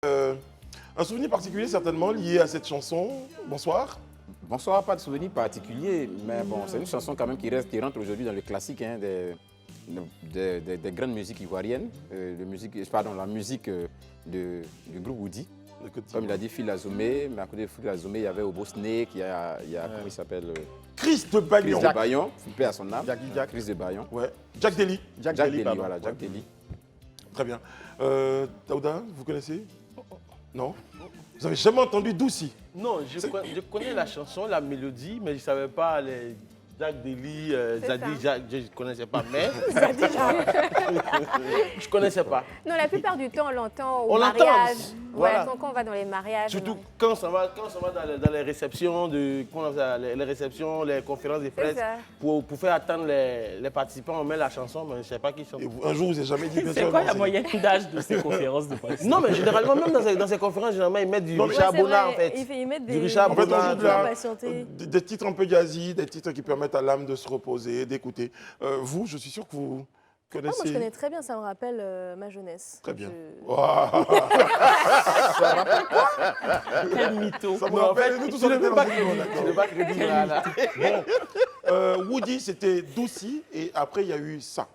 Un souvenir particulier certainement lié à cette chanson. Bonsoir. Bonsoir, pas de souvenir particulier, mais bon, c'est une chanson quand même qui rentre aujourd'hui dans le classique hein, des grandes musiques ivoiriennes, la musique du groupe Woody. Comme il a dit, Phil Azomé, mais à côté de Phil Azomé, il y avait Obo Snake, il y a comment il s'appelle Chris de Bayon. Chris de Bayon, s'il plaît à son âme. Chris de Bayon. Ouais. Jack Deli. Jack Deli, voilà, Jack Deli. Très bien. Taouda, vous connaissez? Non? Vous n'avez jamais entendu Douci? Non, je connais la chanson, la mélodie, mais je ne savais pas les Jack Deli, Zadi, je ne connaissais pas, mais... je ne connaissais pas. Non, la plupart du temps, on l'entend au On l'entend, mariage. voilà. Ouais, quand on va dans les mariages. Surtout quand on va dans les réceptions, les réceptions, les conférences de presse, pour faire attendre les participants, on met la chanson, mais je ne sais pas qui chante. Et un jour, vous n'avez jamais dit... C'est quoi la moyenne d'âge de ces conférences de presse? Non, mais généralement, même dans ces conférences, généralement, ils mettent du Richard Bonnat, en fait. Ils mettent Du Richard En fait, on Bonnat. joue des titres un peu jazzy, des titres qui permettent à l'âme de se reposer, d'écouter. Vous, je suis sûr que vous connaissez... moi, je connais très bien, ça me rappelle ma jeunesse. Très bien. Quel mytho. Ça me rappelle, nous tous on était dans Tu ne pas crédit, voilà. Bon, Woody, c'était Douci, et après, il y a eu ça.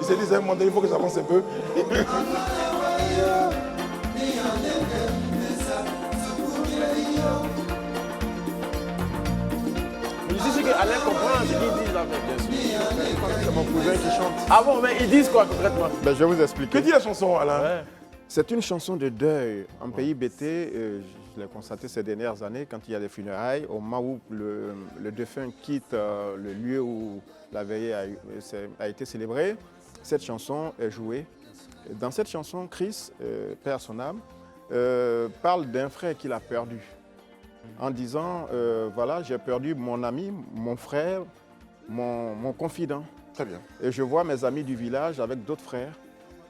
Il s'est dit, à un moment donné, il faut que j'avance un peu. Je suis sûr qu'Alain comprend ce qu'ils disent, en fait, bien sûr. C'est mon cousin qui chante. Ah bon, mais ils disent quoi concrètement? Ben, je vais vous expliquer. Que dit la chanson, Alain? Ouais. C'est une chanson de deuil. En pays bêté, je l'ai constaté ces dernières années, quand il y a des funérailles, au moment où le défunt quitte le lieu où la veillée a été célébrée, cette chanson est jouée. Dans cette chanson, Chris, père à son âme, parle d'un frère qu'il a perdu. En disant, voilà, j'ai perdu mon ami, mon frère, mon confident. Très bien. Et je vois mes amis du village avec d'autres frères.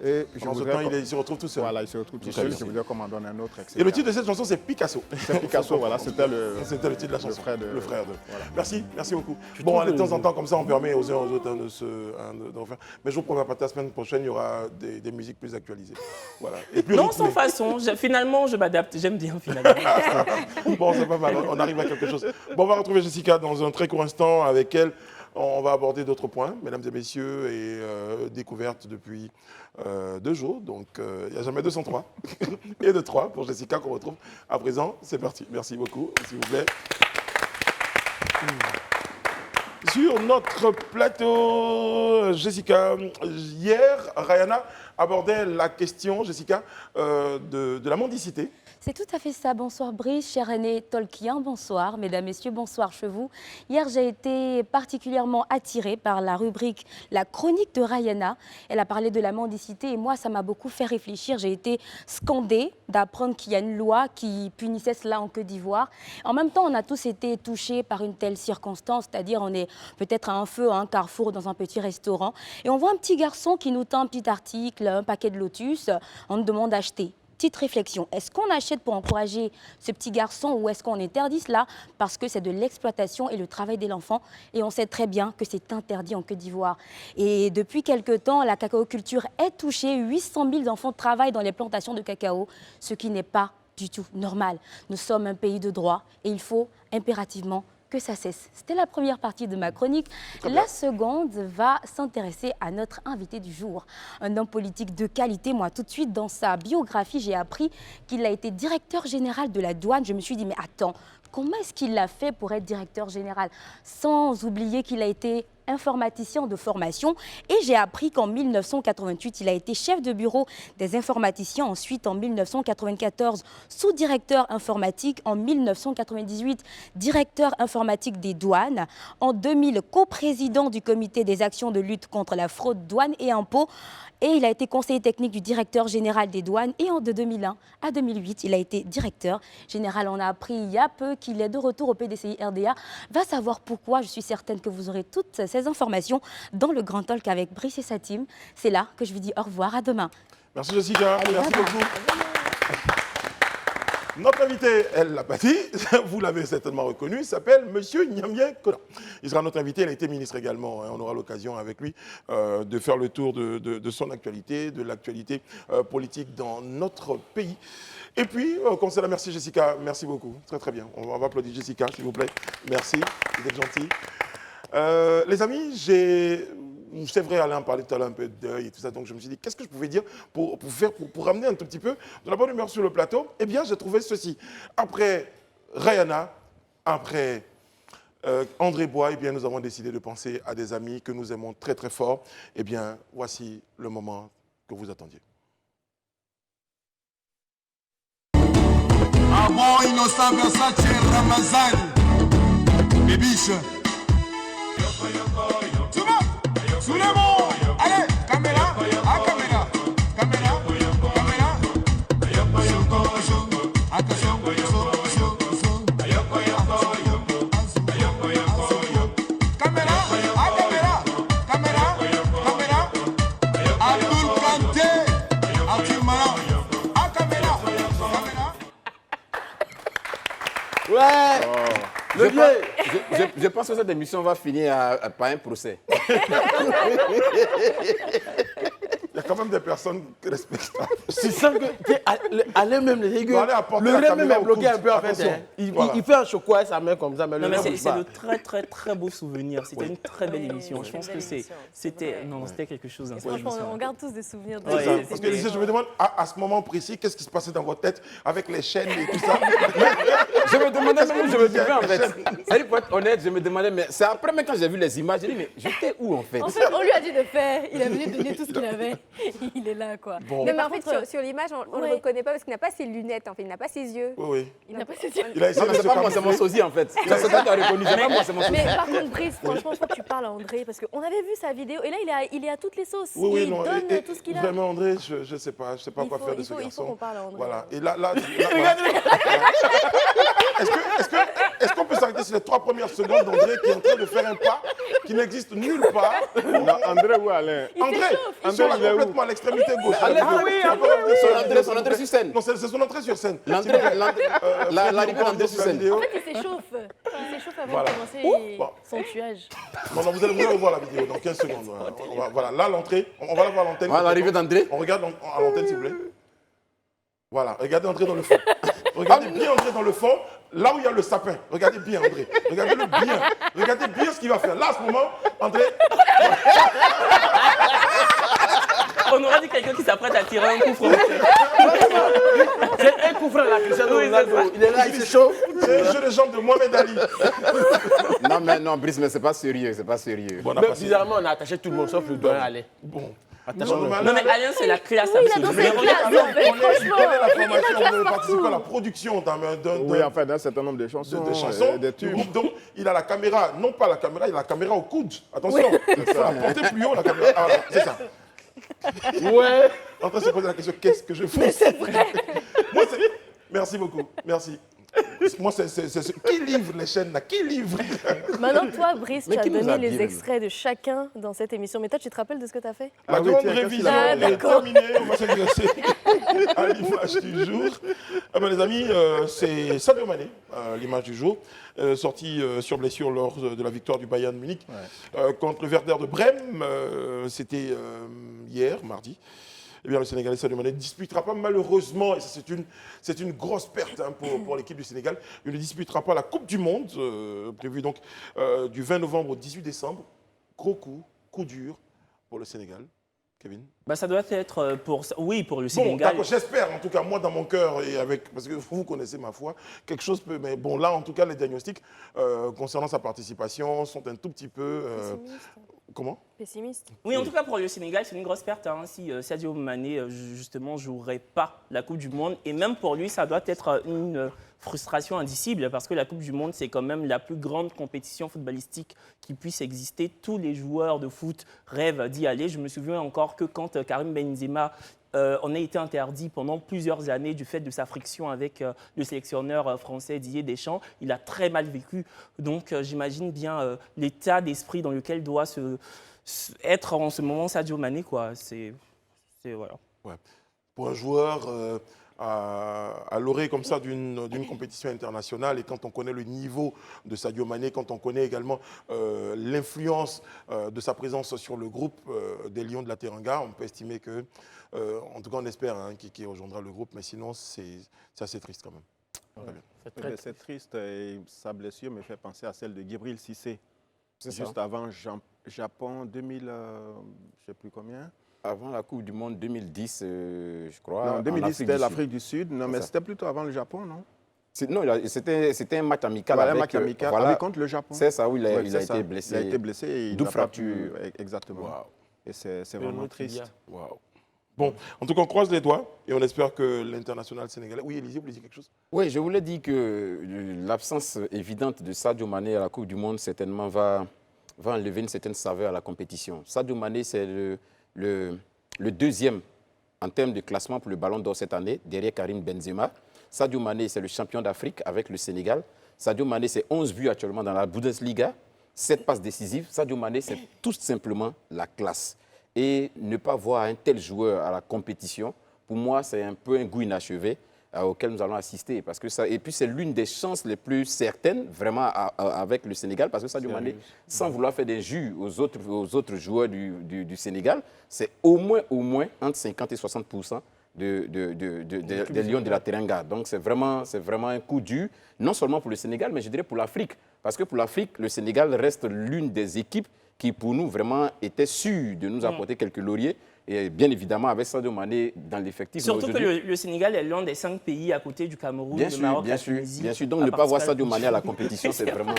Et En ce temps, il se retrouve tout seul. Voilà, il se retrouve tout Très seul. bien. Je voudrais qu'on m'en donne un autre, etc. Et le titre de cette chanson, c'est Picasso. C'est Picasso, voilà, c'était le titre de la chanson. le frère de. Voilà. Merci beaucoup. Bon, de temps en temps, comme ça, on permet aux uns aux autres de refaire. Mais je vous promets, la semaine prochaine, il y aura des musiques plus actualisées. Voilà. Et plus Non, rythmées. sans façon. Finalement, je m'adapte. J'aime bien, finalement. Bon, c'est pas mal. On arrive à quelque chose. Bon, on va retrouver Jessica dans un très court instant. Avec elle, on va aborder d'autres points, mesdames et messieurs, et découverte depuis 2 jours. Donc, il n'y a jamais 203 et de 3 pour Jessica qu'on retrouve à présent. C'est parti. Merci beaucoup, s'il vous plaît. Sur notre plateau, Jessica, hier, Rayana abordait la question, Jessica, de la mendicité. C'est tout à fait ça. Bonsoir Brice, cher René Tolkien, bonsoir. Mesdames, Messieurs, bonsoir Chevaux. Hier, j'ai été particulièrement attirée par la rubrique La chronique de Rayana. Elle a parlé de la mendicité et moi, ça m'a beaucoup fait réfléchir. J'ai été scandée d'apprendre qu'il y a une loi qui punissait cela en Côte d'Ivoire. En même temps, on a tous été touchés par une telle circonstance, c'est-à-dire on est peut-être à un feu, à un carrefour, dans un petit restaurant et on voit un petit garçon qui nous tend un petit article, un paquet de lotus, on nous demande d'acheter. Petite réflexion, est-ce qu'on achète pour encourager ce petit garçon ou est-ce qu'on interdit cela parce que c'est de l'exploitation et le travail de l'enfant et on sait très bien que c'est interdit en Côte d'Ivoire. Et depuis quelque temps, la cacaoculture est touchée, 800 000 enfants travaillent dans les plantations de cacao, ce qui n'est pas du tout normal. Nous sommes un pays de droit et il faut impérativement que ça cesse. C'était la première partie de ma chronique. La seconde va s'intéresser à notre invité du jour, un homme politique de qualité. Moi, tout de suite, dans sa biographie, j'ai appris qu'il a été directeur général de la douane. Je me suis dit, mais attends, comment est-ce qu'il l'a fait pour être directeur général? Sans oublier qu'il a été informaticien de formation. Et j'ai appris qu'en 1988, il a été chef de bureau des informaticiens. Ensuite, en 1994, sous-directeur informatique. En 1998, directeur informatique des douanes. En 2000, coprésident du comité des actions de lutte contre la fraude, douane et impôts. Et il a été conseiller technique du directeur général des douanes. Et de 2001 à 2008, il a été directeur général. On a appris il y a peu qu'il est de retour au PDCI RDA. Va savoir pourquoi. Je suis certaine que vous aurez toutes ces informations dans le Grand Talk avec Brice et sa team. C'est là que je vous dis au revoir. À demain. Merci Jessica. Merci beaucoup. Notre invité, elle l'a pas dit, vous l'avez certainement reconnu, s'appelle Monsieur Nyamien Kona. Il sera notre invité, il a été ministre également. On aura l'occasion avec lui de faire le tour de son actualité, de l'actualité politique dans notre pays. Et puis, comme cela, merci Jessica, merci beaucoup. Très très bien. On va applaudir Jessica, s'il vous plaît. Merci, vous êtes gentil. Les amis, c'est vrai, Alain parlait tout à l'heure un peu de deuil et tout ça, donc je me suis dit, qu'est-ce que je pouvais dire pour ramener un tout petit peu de la bonne humeur sur le plateau? Eh bien, j'ai trouvé ceci. Après Rihanna, après André Bois, eh bien, nous avons décidé de penser à des amis que nous aimons très très fort. Eh bien, voici le moment que vous attendiez. Avant Innocent Versace Ramazan, Bébiche. Tout le monde, allez, caméra, à caméra, caméra, caméra. Attention, caméra, à caméra, caméra, caméra. Abdul Kanté, Arthur Malan, à caméra, caméra. Ouais. Le vieux. Je pense que cette émission va finir par un procès. Il y a quand même des personnes respectables. Tu sens que Alain même les aiguilles. Le rêve même est bloqué un peu en fait. Hein. Il fait un chocolat avec sa main comme ça. Mais Non, le mais rêve c'est pas. de très très très beaux souvenirs. C'était une très belle émission. Je pense que c'était quelque chose dans cette Franchement, émission. on garde tous des souvenirs. Ouais, Ça, parce que je me demande, à ce moment précis, qu'est-ce qui se passait dans votre tête avec les chaînes et tout ça? Je me demandais même où je me trouvais en fait. C'est-à-dire, pour être honnête, je me demandais, mais c'est après même quand j'ai vu les images, j'ai dit, mais j'étais où en fait? En fait, on lui a dit de faire. Il est venu donner tout ce qu'il avait. Il est là, quoi. Bon. Mais par en fait, contre, sur l'image, on ne ouais. le reconnaît pas parce qu'il n'a pas ses lunettes, en fait, il n'a pas ses yeux. Oui, oui. Il n'a pas ses yeux. Il a essayé Non, de mais se c'est pas moi, c'est camoufler. mon sosie en fait. Ça, c'est toi qui as reconnu, c'est pas moi, c'est mon sosie. Mais par contre, Brice, franchement, je crois que tu parles à André parce qu'on avait vu sa vidéo et là, il est à toutes les sauces. Oui, oui, il non. donne et tout ce qu'il a. Vraiment, André, je sais pas quoi faire de ce Il faut garçon. qu'on parle à André. Voilà. Et là voilà. Est-ce qu'on peut s'arrêter sur les 3 premières secondes d'André qui est en train de faire un pas qui n'existe nulle part? Non, André ou Alain? André, André, sur il est où? complètement à l'extrémité gauche. Alain, Ah oui, on peut revenir son entrée sur scène. Non, c'est son entrée sur scène. L'arrivée d'André sur scène. En fait, il s'échauffe. Il s'échauffe avant Voilà. de commencer Bon. son tuage. Non, vous allez voir la vidéo dans 15 secondes. Voilà, là, l'entrée. On va la voir à l'antenne. Voilà l'arrivée d'André. On regarde à l'antenne, s'il vous plaît. Voilà, regardez André dans le fond. Regardez bien André dans le fond, là où il y a le sapin. Regardez bien André. Regardez-le bien. Regardez bien ce qu'il va faire. Là, à ce moment, André... On aura dit quelqu'un qui s'apprête à tirer un coup franc. C'est un coup franc là, Cristiano Oui, Ronaldo. c'est ça. Il est là, il s'échauffe. C'est le jeu de jambes de Mohamed Ali. Non, mais non, Brice, mais c'est pas sérieux, c'est pas sérieux. Bon, on a Mais passé. bizarrement, on a attaché tout le monde sauf le doyen Alain. Bon. Attachons-le. Non, mais Alain, c'est la classe Oui, il a absolue. dansé Mais classe. regarde, Quelle est la formation? Vous avez participé à la production Oui, enfin, d'un certain nombre de chansons, de chansons des du tubes. groupe. Donc, il a la caméra, non pas la caméra, il a la caméra au coude. Attention, il faut la porter plus haut, la caméra. Ah, voilà, c'est ça. Ouais. En train de se poser la question, qu'est-ce que je fais? Mais c'est vrai. Merci beaucoup, merci. Moi, c'est qui livre les chaînes là? Qui livre? Maintenant, toi, Brice, Mais tu as qui nous donné a les dit, extraits de chacun dans cette émission. Mais toi, tu te rappelles de ce que tu as fait? La Ah oui, grande tiens, qu'est-ce révision qu'il a fait? est D'accord. terminée. On va s'exercer à l'image du jour. Ah ben, les amis, c'est Sadio Mané, l'image du jour, sorti sur blessure lors de la victoire du Bayern Munich contre le Werder de Brême. C'était hier, mardi. eh bien, le Sénégalais Sadio Mané ne disputera pas malheureusement, et ça c'est une grosse perte hein, pour l'équipe du Sénégal, il ne disputera pas la Coupe du Monde, prévue donc du 20 novembre au 18 décembre. Gros coup dur pour le Sénégal. Kevin? Ça doit être pour le Bon, Sénégal. d'accord, j'espère, en tout cas, moi, dans mon cœur, et parce que vous connaissez ma foi, quelque chose peut... Mais bon, là, en tout cas, les diagnostics concernant sa participation sont un tout petit peu... Comment? Pessimiste. Oui, en tout cas, pour le Sénégal, c'est une grosse perte hein, si Sadio Mané, justement, jouerait pas la Coupe du Monde. Et même pour lui, ça doit être une frustration indicible parce que la Coupe du Monde, c'est quand même la plus grande compétition footballistique qui puisse exister. Tous les joueurs de foot rêvent d'y aller. Je me souviens encore que quand Karim Benzema on a été interdit pendant plusieurs années du fait de sa friction avec le sélectionneur français Didier Deschamps. Il a très mal vécu. Donc, j'imagine bien l'état d'esprit dans lequel doit être en ce moment Sadio Mané. Voilà. Ouais. Pour un joueur à l'orée comme ça d'une compétition internationale, et quand on connaît le niveau de Sadio Mané, quand on connaît également l'influence de sa présence sur le groupe des Lions de la Teranga, on peut estimer que, en tout cas on espère qu'il rejoindra le groupe, mais sinon c'est assez triste quand même. Ouais. C'est triste et sa blessure me fait penser à celle de Djibril Cissé. Juste avant Japon 2000, je ne sais plus combien. Avant la Coupe du Monde 2010, je crois. Non, 2010, c'était l'Afrique du Sud. Non, mais c'était plutôt avant le Japon, non? Non, c'était un match amical. Voilà, un match amical contre le Japon. C'est ça, oui, il a été blessé. Il a été blessé et il n'a pas pu... Exactement. Wow. Et c'est vraiment triste. Wow. Bon, en tout cas, on croise les doigts et on espère que l'international sénégalais... Oui, Élisée, vous voulez dire quelque chose? Oui, je voulais dire que l'absence évidente de Sadio Mané à la Coupe du Monde, certainement, va enlever une certaine saveur à la compétition. Sadio Mané, c'est le deuxième en termes de classement pour le Ballon d'Or cette année, derrière Karim Benzema. Sadio Mané, c'est le champion d'Afrique avec le Sénégal. Sadio Mané, c'est 11 buts actuellement dans la Bundesliga, 7 passes décisives. Sadio Mané, c'est tout simplement la classe. Et ne pas voir un tel joueur à la compétition, pour moi, c'est un peu un goût inachevé auquel nous allons assister. Parce que et puis, c'est l'une des chances les plus certaines, vraiment, avec le Sénégal. Parce que Sadio Mané, sans vouloir faire des jus aux autres joueurs du Sénégal, c'est au moins entre 50 et 60% des Lions de la Teranga. Donc, c'est vraiment un coup dur, non seulement pour le Sénégal, mais je dirais pour l'Afrique. Parce que pour l'Afrique, le Sénégal reste l'une des équipes qui, pour nous, vraiment était sûre de nous apporter quelques lauriers. Et bien évidemment, avec Sadio Mané dans l'effectif. Surtout que le Sénégal est l'un des 5 pays à côté du Cameroun, du Maroc, la Tunisie. Bien sûr. Donc, ne pas voir Sadio Mané à la compétition, c'est vraiment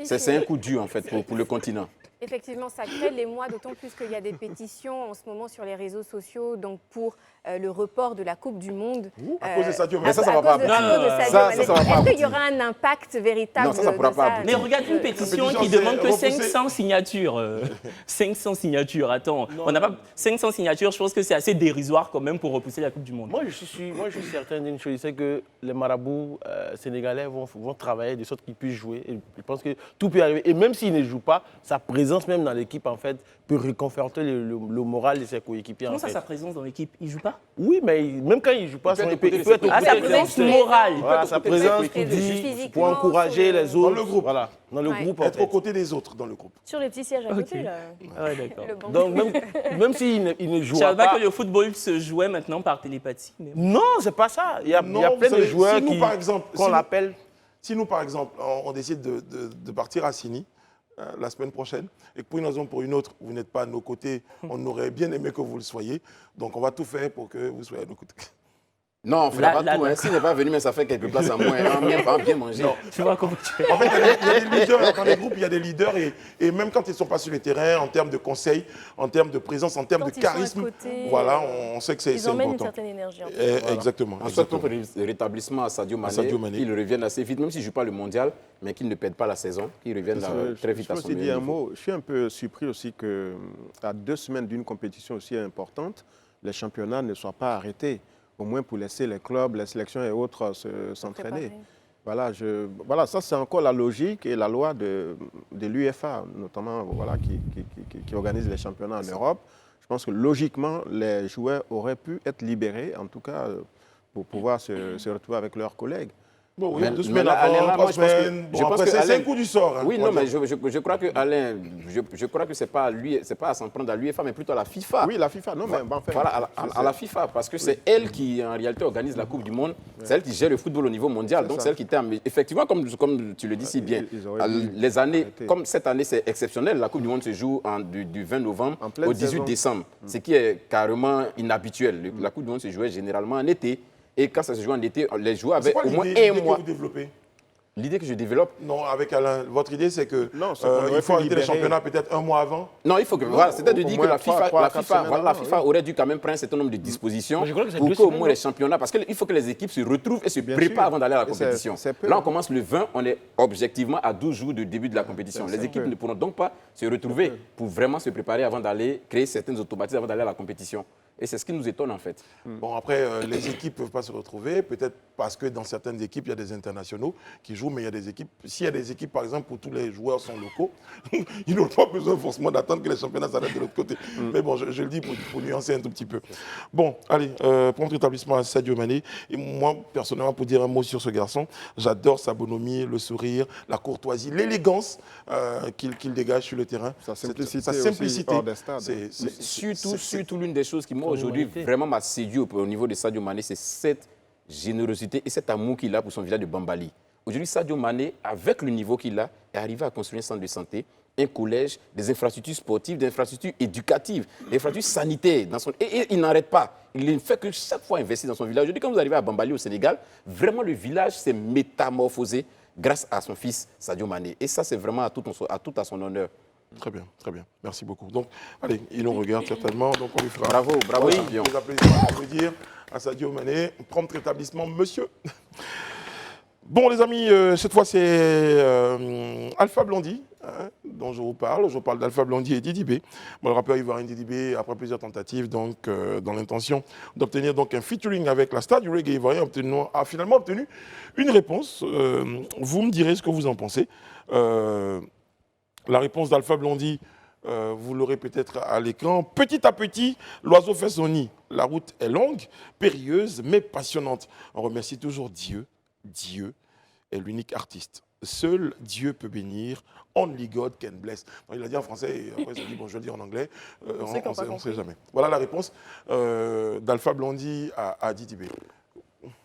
c'est un coup dur, en fait, pour le continent. Effectivement, ça crée l'émoi, d'autant plus qu'il y a des pétitions en ce moment sur les réseaux sociaux donc pour le report de la Coupe du Monde. À cause de Sadio Mané. Mais ça ne va pas aboutir. Est-ce qu'il y aura un impact véritable? Non, ça ne pourra pas aboutir. Mais regarde une pétition qui demande que 500 signatures. 500 signatures, attends. On n'a pas 500 signatures, je pense que c'est assez dérisoire quand même pour repousser la Coupe du Monde. Moi, je suis certain d'une chose, c'est que les marabouts sénégalais vont travailler de sorte qu'ils puissent jouer. Et je pense que tout peut arriver. Et même s'ils ne jouent pas, sa présence même dans l'équipe, en fait, peut réconforter le moral de ses coéquipiers. Comment ça, sa présence dans l'équipe? Il ne joue pas? Oui, mais même quand il ne joue pas, il peut être sa présence morale. Voilà, sa présence qui dit pour encourager les autres. Dans le groupe. Voilà, dans le groupe. Être aux côtés des autres dans le groupe. Sur les petits sièges à côté, là. Ouais, d'accord. Donc, même s'il ne Je joue savais pas... pas que le football se jouait maintenant par télépathie. Mais... Non, c'est pas ça. Il y a plein de joueurs qu'on l'appelle... Si nous, par exemple, on décide de partir à Sini la semaine prochaine, et que pour une raison ou pour une autre, vous n'êtes pas à nos côtés, on aurait bien aimé que vous le soyez. Donc, on va tout faire pour que vous soyez à nos côtés. Non, on ne fera pas tout. S'il n'est pas venu, mais ça fait quelques places à moins. On vient pas bien manger. Non, tu vois comment tu fais. En fait, il y a des leaders dans les groupes, il y a des leaders, et même quand ils ne sont pas sur le terrain, en termes de conseils, en termes de présence, en termes de charisme, voilà, on sait que c'est important. Ils emmènent une certaine énergie. En fait. Voilà. Exactement. En soit notre rétablissement à Sadio Mané, qu'il revienne assez vite, même s'il ne joue pas le mondial, mais qu'il ne perde pas la saison, qu'il revienne très vite à son meilleur niveau. Je peux aussi dire un mot. Je suis un peu surpris aussi qu'à 2 semaines d'une compétition aussi importante, les championnats ne soient pas arrêtés. Au moins pour laisser les clubs, les sélections et autres s'entraîner. Voilà, ça c'est encore la logique et la loi de l'UEFA, notamment voilà, qui organise les championnats en Europe. Je pense que logiquement, les joueurs auraient pu être libérés, en tout cas pour pouvoir se retrouver avec leurs collègues. Bon, oui, Mais- 2 mais semaines là, Alain, avant, là, 3 moi, je pense que- semaines. je Bon, pense après, que c'est Alain- un coup du sort. hein, Oui, on non, va mais dire. je crois que Alain, je crois que c'est pas à lui, c'est pas à s'en prendre à l'UEFA, mais plutôt à la FIFA. Oui, la FIFA, non, mais en fait. Voilà, à la FIFA, parce que c'est elle qui, en réalité, organise la Coupe du Monde. C'est elle qui gère le football au niveau mondial. Donc, ça. c'est elle qui termine. Effectivement, comme tu le dis si bien, Ils auraient dû les années, arrêter. comme cette année, c'est exceptionnel. La Coupe du Monde se joue du 20 novembre En pleine au 18 saison. décembre, ce qui est carrément inhabituel. La Coupe du Monde se jouait généralement en été. Et quand ça se joue en été, les joueurs C'est avaient quoi au moins l'idée un que mois. vous développez? L'idée que je développe, Non, avec Alain, votre idée, c'est que Non, c'est qu'on aurait il faut pu arrêter les libérer. championnats peut-être un mois avant. non, il faut que. Voilà, c'est-à-dire au dire que moins la FIFA, trois, la quatre FIFA, semaines voilà, la avant, FIFA aurait dû quand même prendre un certain nombre de dispositions Moi, je crois que c'est pour 2 qu'au semaines, moins non les championnats, parce qu'il faut que les équipes se retrouvent et se Bien préparent sûr. avant d'aller à la Et c'est- compétition. c'est peu, Là, on hein. commence le 20, on est objectivement à 12 jours du début de la compétition. c'est Les équipes peu. ne pourront donc pas se retrouver pour vraiment se préparer avant d'aller créer certaines automatismes avant d'aller à la compétition. Et c'est ce qui nous étonne en fait. Bon, après, les équipes ne peuvent pas se retrouver, peut-être parce que dans certaines équipes, il y a des internationaux qui jouent, mais il y a des équipes. S'il y a des équipes, par exemple, où tous les joueurs sont locaux, ils n'ont pas besoin forcément d'attendre que les championnats s'arrêtent de l'autre côté. Mais bon, je le dis pour nuancer un tout petit peu. Bon, allez, prompt rétablissement à Sadio Mané. Et moi, personnellement, pour dire un mot sur ce garçon, j'adore sa bonhomie, le sourire, la courtoisie, l'élégance qu'il dégage sur le terrain. Sa simplicité Sa aussi simplicité. hors des stades. Surtout l'une des choses qui, moi, aujourd'hui, Humanité. vraiment m'a séduit au niveau de Sadio Mané, c'est cette générosité et cet amour qu'il a pour son village de Bambali. Aujourd'hui, Sadio Mané, avec le niveau qu'il a, est arrivé à construire un centre de santé, un collège, des infrastructures sportives, des infrastructures éducatives, des infrastructures sanitaires. Et il n'arrête pas. Il ne fait que chaque fois investir dans son village. Aujourd'hui, quand vous arrivez à Bambali, au Sénégal, vraiment, le village s'est métamorphosé grâce à son fils Sadio Mané. Et ça, c'est vraiment à tout à son honneur. Très bien, très bien. Merci beaucoup. Donc, allez, il nous regarde certainement, donc on lui fera. Bravo, bravo, Oui, champion. les applaudissements, applaudir à Sadio Mané. Prompt rétablissement, monsieur. Bon, les amis, cette fois, c'est Alpha Blondy dont je vous parle. Je vous parle d'Alpha Blondy et Didi B. Bon, le rappeur ivoirien Didi B, après plusieurs tentatives, donc, dans l'intention d'obtenir donc un featuring avec la star du reggae ivoirien, a finalement obtenu une réponse. Vous me direz ce que vous en pensez. La réponse d'Alpha Blondy, vous l'aurez peut-être à l'écran. Petit à petit, l'oiseau fait son nid. La route est longue, périlleuse, mais passionnante. On remercie toujours Dieu. Dieu est l'unique artiste. Seul Dieu peut bénir. Only God can bless. Donc, il a dit en français et après il a dit, bon, je vais le dire en anglais. On ne sait jamais. Voilà la réponse d'Alpha Blondy à Didi B.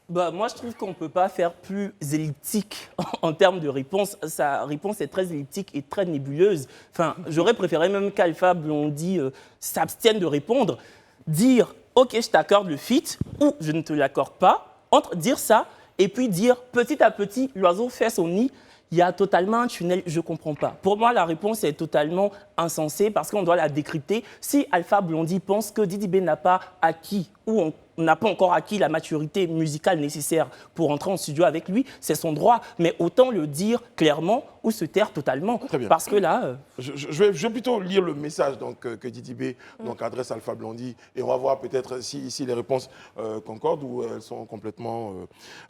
Bah, moi, je trouve qu'on ne peut pas faire plus elliptique en termes de réponse. Sa réponse est très elliptique et très nébuleuse. Enfin, j'aurais préféré même qu'Alpha Blondy s'abstienne de répondre. Dire, OK, je t'accorde le feat ou je ne te l'accorde pas. Entre dire ça et puis dire, petit à petit, l'oiseau fait son nid. Il y a totalement un tunnel, je ne comprends pas. Pour moi, la réponse est totalement insensée parce qu'on doit la décrypter. Si Alpha Blondy pense que Didi B n'a pas acquis ou on n'a pas encore acquis la maturité musicale nécessaire pour entrer en studio avec lui, c'est son droit. Mais autant le dire clairement ou se taire totalement. Très bien. Parce que là... Je vais plutôt lire le message donc, que Didi B donc, adresse à Alpha Blondy et on va voir peut-être si ici les réponses concordent ou elles sont complètement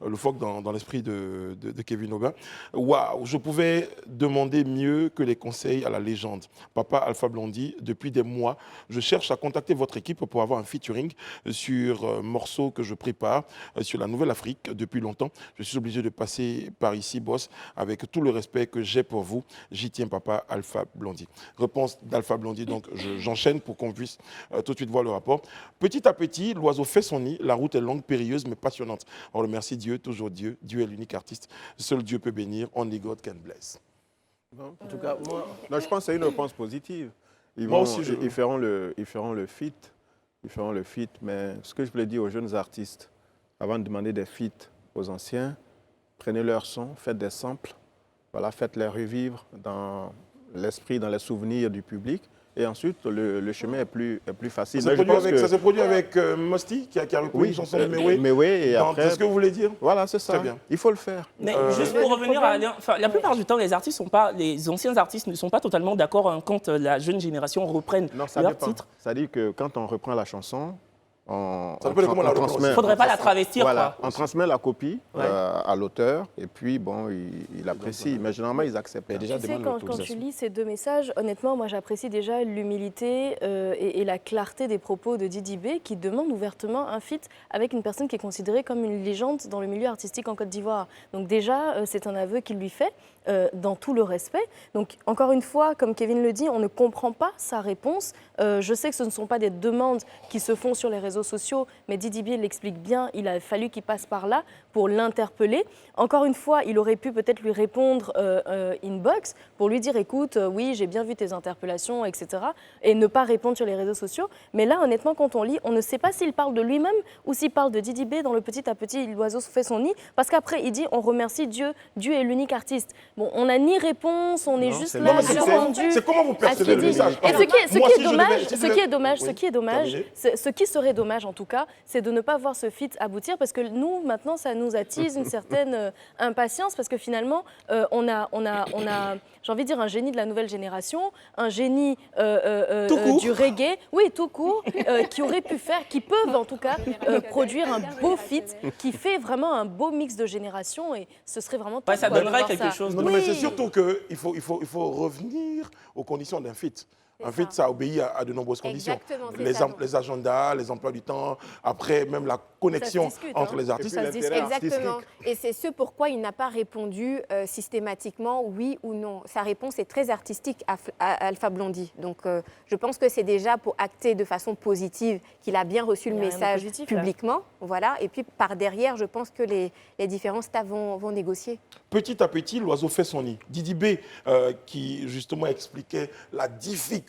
le phoque dans l'esprit de Kevin Aubin. Waouh, je pouvais demander mieux que les conseils à la légende. Papa Alpha Blondy, depuis des mois, je cherche à contacter votre équipe pour avoir un featuring sur morceaux que je prépare sur la Nouvelle-Afrique depuis longtemps. Je suis obligé de passer par ici, boss, avec tout le respect que j'ai pour vous. J'y tiens, papa Alpha Blondy. Réponse d'Alpha Blondy, donc j'enchaîne pour qu'on puisse tout de suite voir le rapport. Petit à petit, l'oiseau fait son nid. La route est longue, périlleuse, mais passionnante. On remercie Dieu, toujours Dieu. Dieu est l'unique artiste. Seul Dieu peut bénir. Only God can bless. En tout cas, moi, Non, je pense que c'est une réponse positive. Moi aussi, Ils feront le feat. Ils feront le feat. Mais ce que je voulais dire aux jeunes artistes, avant de demander des feats aux anciens, prenez leur son, faites des samples, voilà, faites-les revivre dans l'esprit, dans les souvenirs du public. Et ensuite, le chemin est plus facile. Ça s'est produit avec Musty qui a repris une chanson de Mewé. Et après, C'est ce que vous voulez dire? voilà, c'est ça. Très bien. Il faut le faire. Mais juste pour revenir à Alain, la plupart du temps, les anciens artistes ne sont pas totalement d'accord quand la jeune génération reprenne Non, ça leur dépend. titre. C'est-à-dire que quand on reprend la chanson, Ça s'appelle comment la reprendre? Il ne faudrait pas la travestir, voilà, quoi. on transmet la copie à l'auteur et puis bon, il apprécie. Mais généralement, ils acceptent. Mais déjà, Tu sais, demande quand tu l'autorisation. lis ces deux messages, honnêtement, moi j'apprécie déjà l'humilité et la clarté des propos de Didi B qui demande ouvertement un feat avec une personne qui est considérée comme une légende dans le milieu artistique en Côte d'Ivoire. Donc déjà, c'est un aveu qu'il lui fait dans tout le respect. Donc encore une fois, comme Kevin le dit, on ne comprend pas sa réponse. Je sais que ce ne sont pas des demandes qui se font sur les réseaux sociaux, mais Didi B l'explique bien, il a fallu qu'il passe par là pour l'interpeller. Encore une fois, il aurait pu peut-être lui répondre inbox pour lui dire écoute, oui, j'ai bien vu tes interpellations, etc. et ne pas répondre sur les réseaux sociaux. Mais là, honnêtement, quand on lit, on ne sait pas s'il parle de lui-même ou s'il parle de Didi B dans le petit à petit, l'oiseau fait son nid, parce qu'après, il dit on remercie Dieu, Dieu est l'unique artiste. Bon, on n'a ni réponse, on est juste là, suspendu. C'est comment vous percevez le message? Et ce qui est dommage, Terminé. ce qui serait dommage en tout cas, c'est de ne pas voir ce feat aboutir parce que nous, maintenant, ça nous attise une certaine impatience parce que finalement, on a j'ai envie de dire, un génie de la nouvelle génération, un génie du reggae, oui, tout court, qui aurait pu faire, qui peuvent en tout cas produire un beau feat qui fait vraiment un beau mix de générations et ce serait vraiment top, ça quoi, de donnerait voir quelque ça. chose. Non, mais c'est surtout qu'il faut revenir aux conditions d'un feat. Un feat, ça obéit à de nombreuses conditions. Exactement, c'est ça. Les agendas, les emplois du temps, après même la connexion discute, entre hein. les artistes. Ça se discute. Exactement. Et c'est ce pourquoi il n'a pas répondu systématiquement oui ou non. Sa réponse est très artistique à Alpha Blondy. Donc je pense que c'est déjà pour acter de façon positive qu'il a bien reçu le Il y a rien de message positif, là. publiquement. Voilà. Et puis par derrière, je pense que les différents staffs vont négocier. Petit à petit, l'oiseau fait son nid. Didi B, qui justement expliquait la difficulté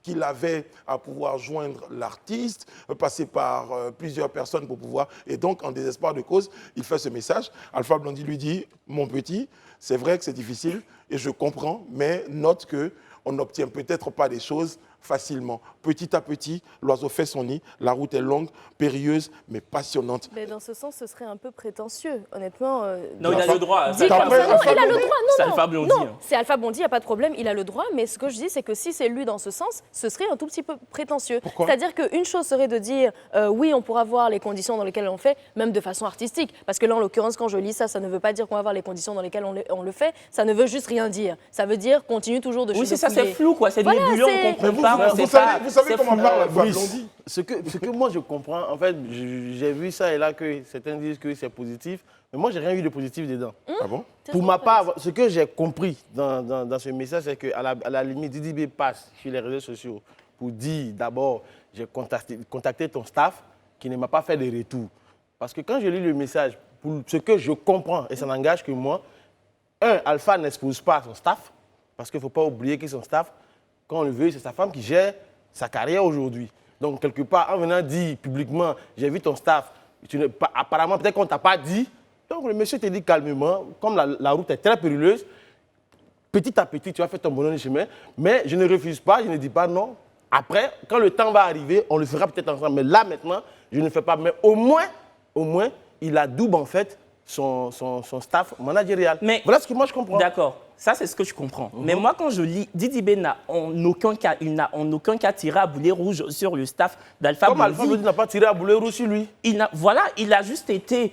qu'il avait à pouvoir joindre l'artiste, passer par plusieurs personnes pour pouvoir... Et donc, en désespoir de cause, il fait ce message. Alpha Blondy lui dit, mon petit, c'est vrai que c'est difficile et je comprends, mais note qu'on n'obtient peut-être pas des choses facilement. Petit à petit, l'oiseau fait son nid. La route est longue, périlleuse, mais passionnante. Mais dans ce sens, ce serait un peu prétentieux, honnêtement. Non, il a le droit. Dit comme ça, non, il a le droit. C'est Non, Alpha Blondy, non, hein. c'est Alpha Blondy, il n'y a pas de problème, il a le droit. Mais ce que je dis, c'est que si c'est lu dans ce sens, ce serait un tout petit peu prétentieux. Pourquoi? C'est-à-dire qu'une chose serait de dire, oui, on pourra voir les conditions dans lesquelles on fait, même de façon artistique. Parce que là, en l'occurrence, quand je lis ça, ça ne veut pas dire qu'on va voir les conditions dans lesquelles on le fait. Ça ne veut juste rien dire. Ça veut dire continue toujours de Oui, c'est ça, c'est fouiller. flou, quoi. C'est Voilà, nébuleux, c'est- on comprend pas. Vous savez comment parle Alpha Brice, Blondy? ce que moi je comprends, en fait, j'ai vu ça et là que certains disent que c'est positif, mais moi j'ai rien vu de positif dedans. Ah bon? Pour ma part, ce que j'ai compris dans ce message, c'est qu'à la limite, Didi B passe sur les réseaux sociaux pour dire d'abord, j'ai contacté ton staff qui ne m'a pas fait de retour. Parce que quand je lis le message, pour ce que je comprends, et ça n'engage que moi, Alpha n'expose pas son staff, parce qu'il ne faut pas oublier que son staff, quand on le veut, c'est sa femme qui gère sa carrière aujourd'hui. Donc, quelque part, en venant dire publiquement, j'ai vu ton staff, apparemment, peut-être qu'on ne t'a pas dit. Donc, le monsieur te dit calmement, comme la route est très périleuse, petit à petit, tu vas faire ton bonhomme de chemin. Mais je ne refuse pas, je ne dis pas non. Après, quand le temps va arriver, on le fera peut-être ensemble. Mais là, maintenant, je ne fais pas. Mais au moins, il adoube en fait son staff managérial. Mais- voilà ce que moi je comprends. D'accord, ça c'est ce que je comprends. Mais moi quand je lis, Didi B n'a en aucun cas tiré à boulet rouge sur le staff d'Alpha Comme Alpha Blondy. Blondy n'a pas tiré à boulet rouge sur lui. Il a juste été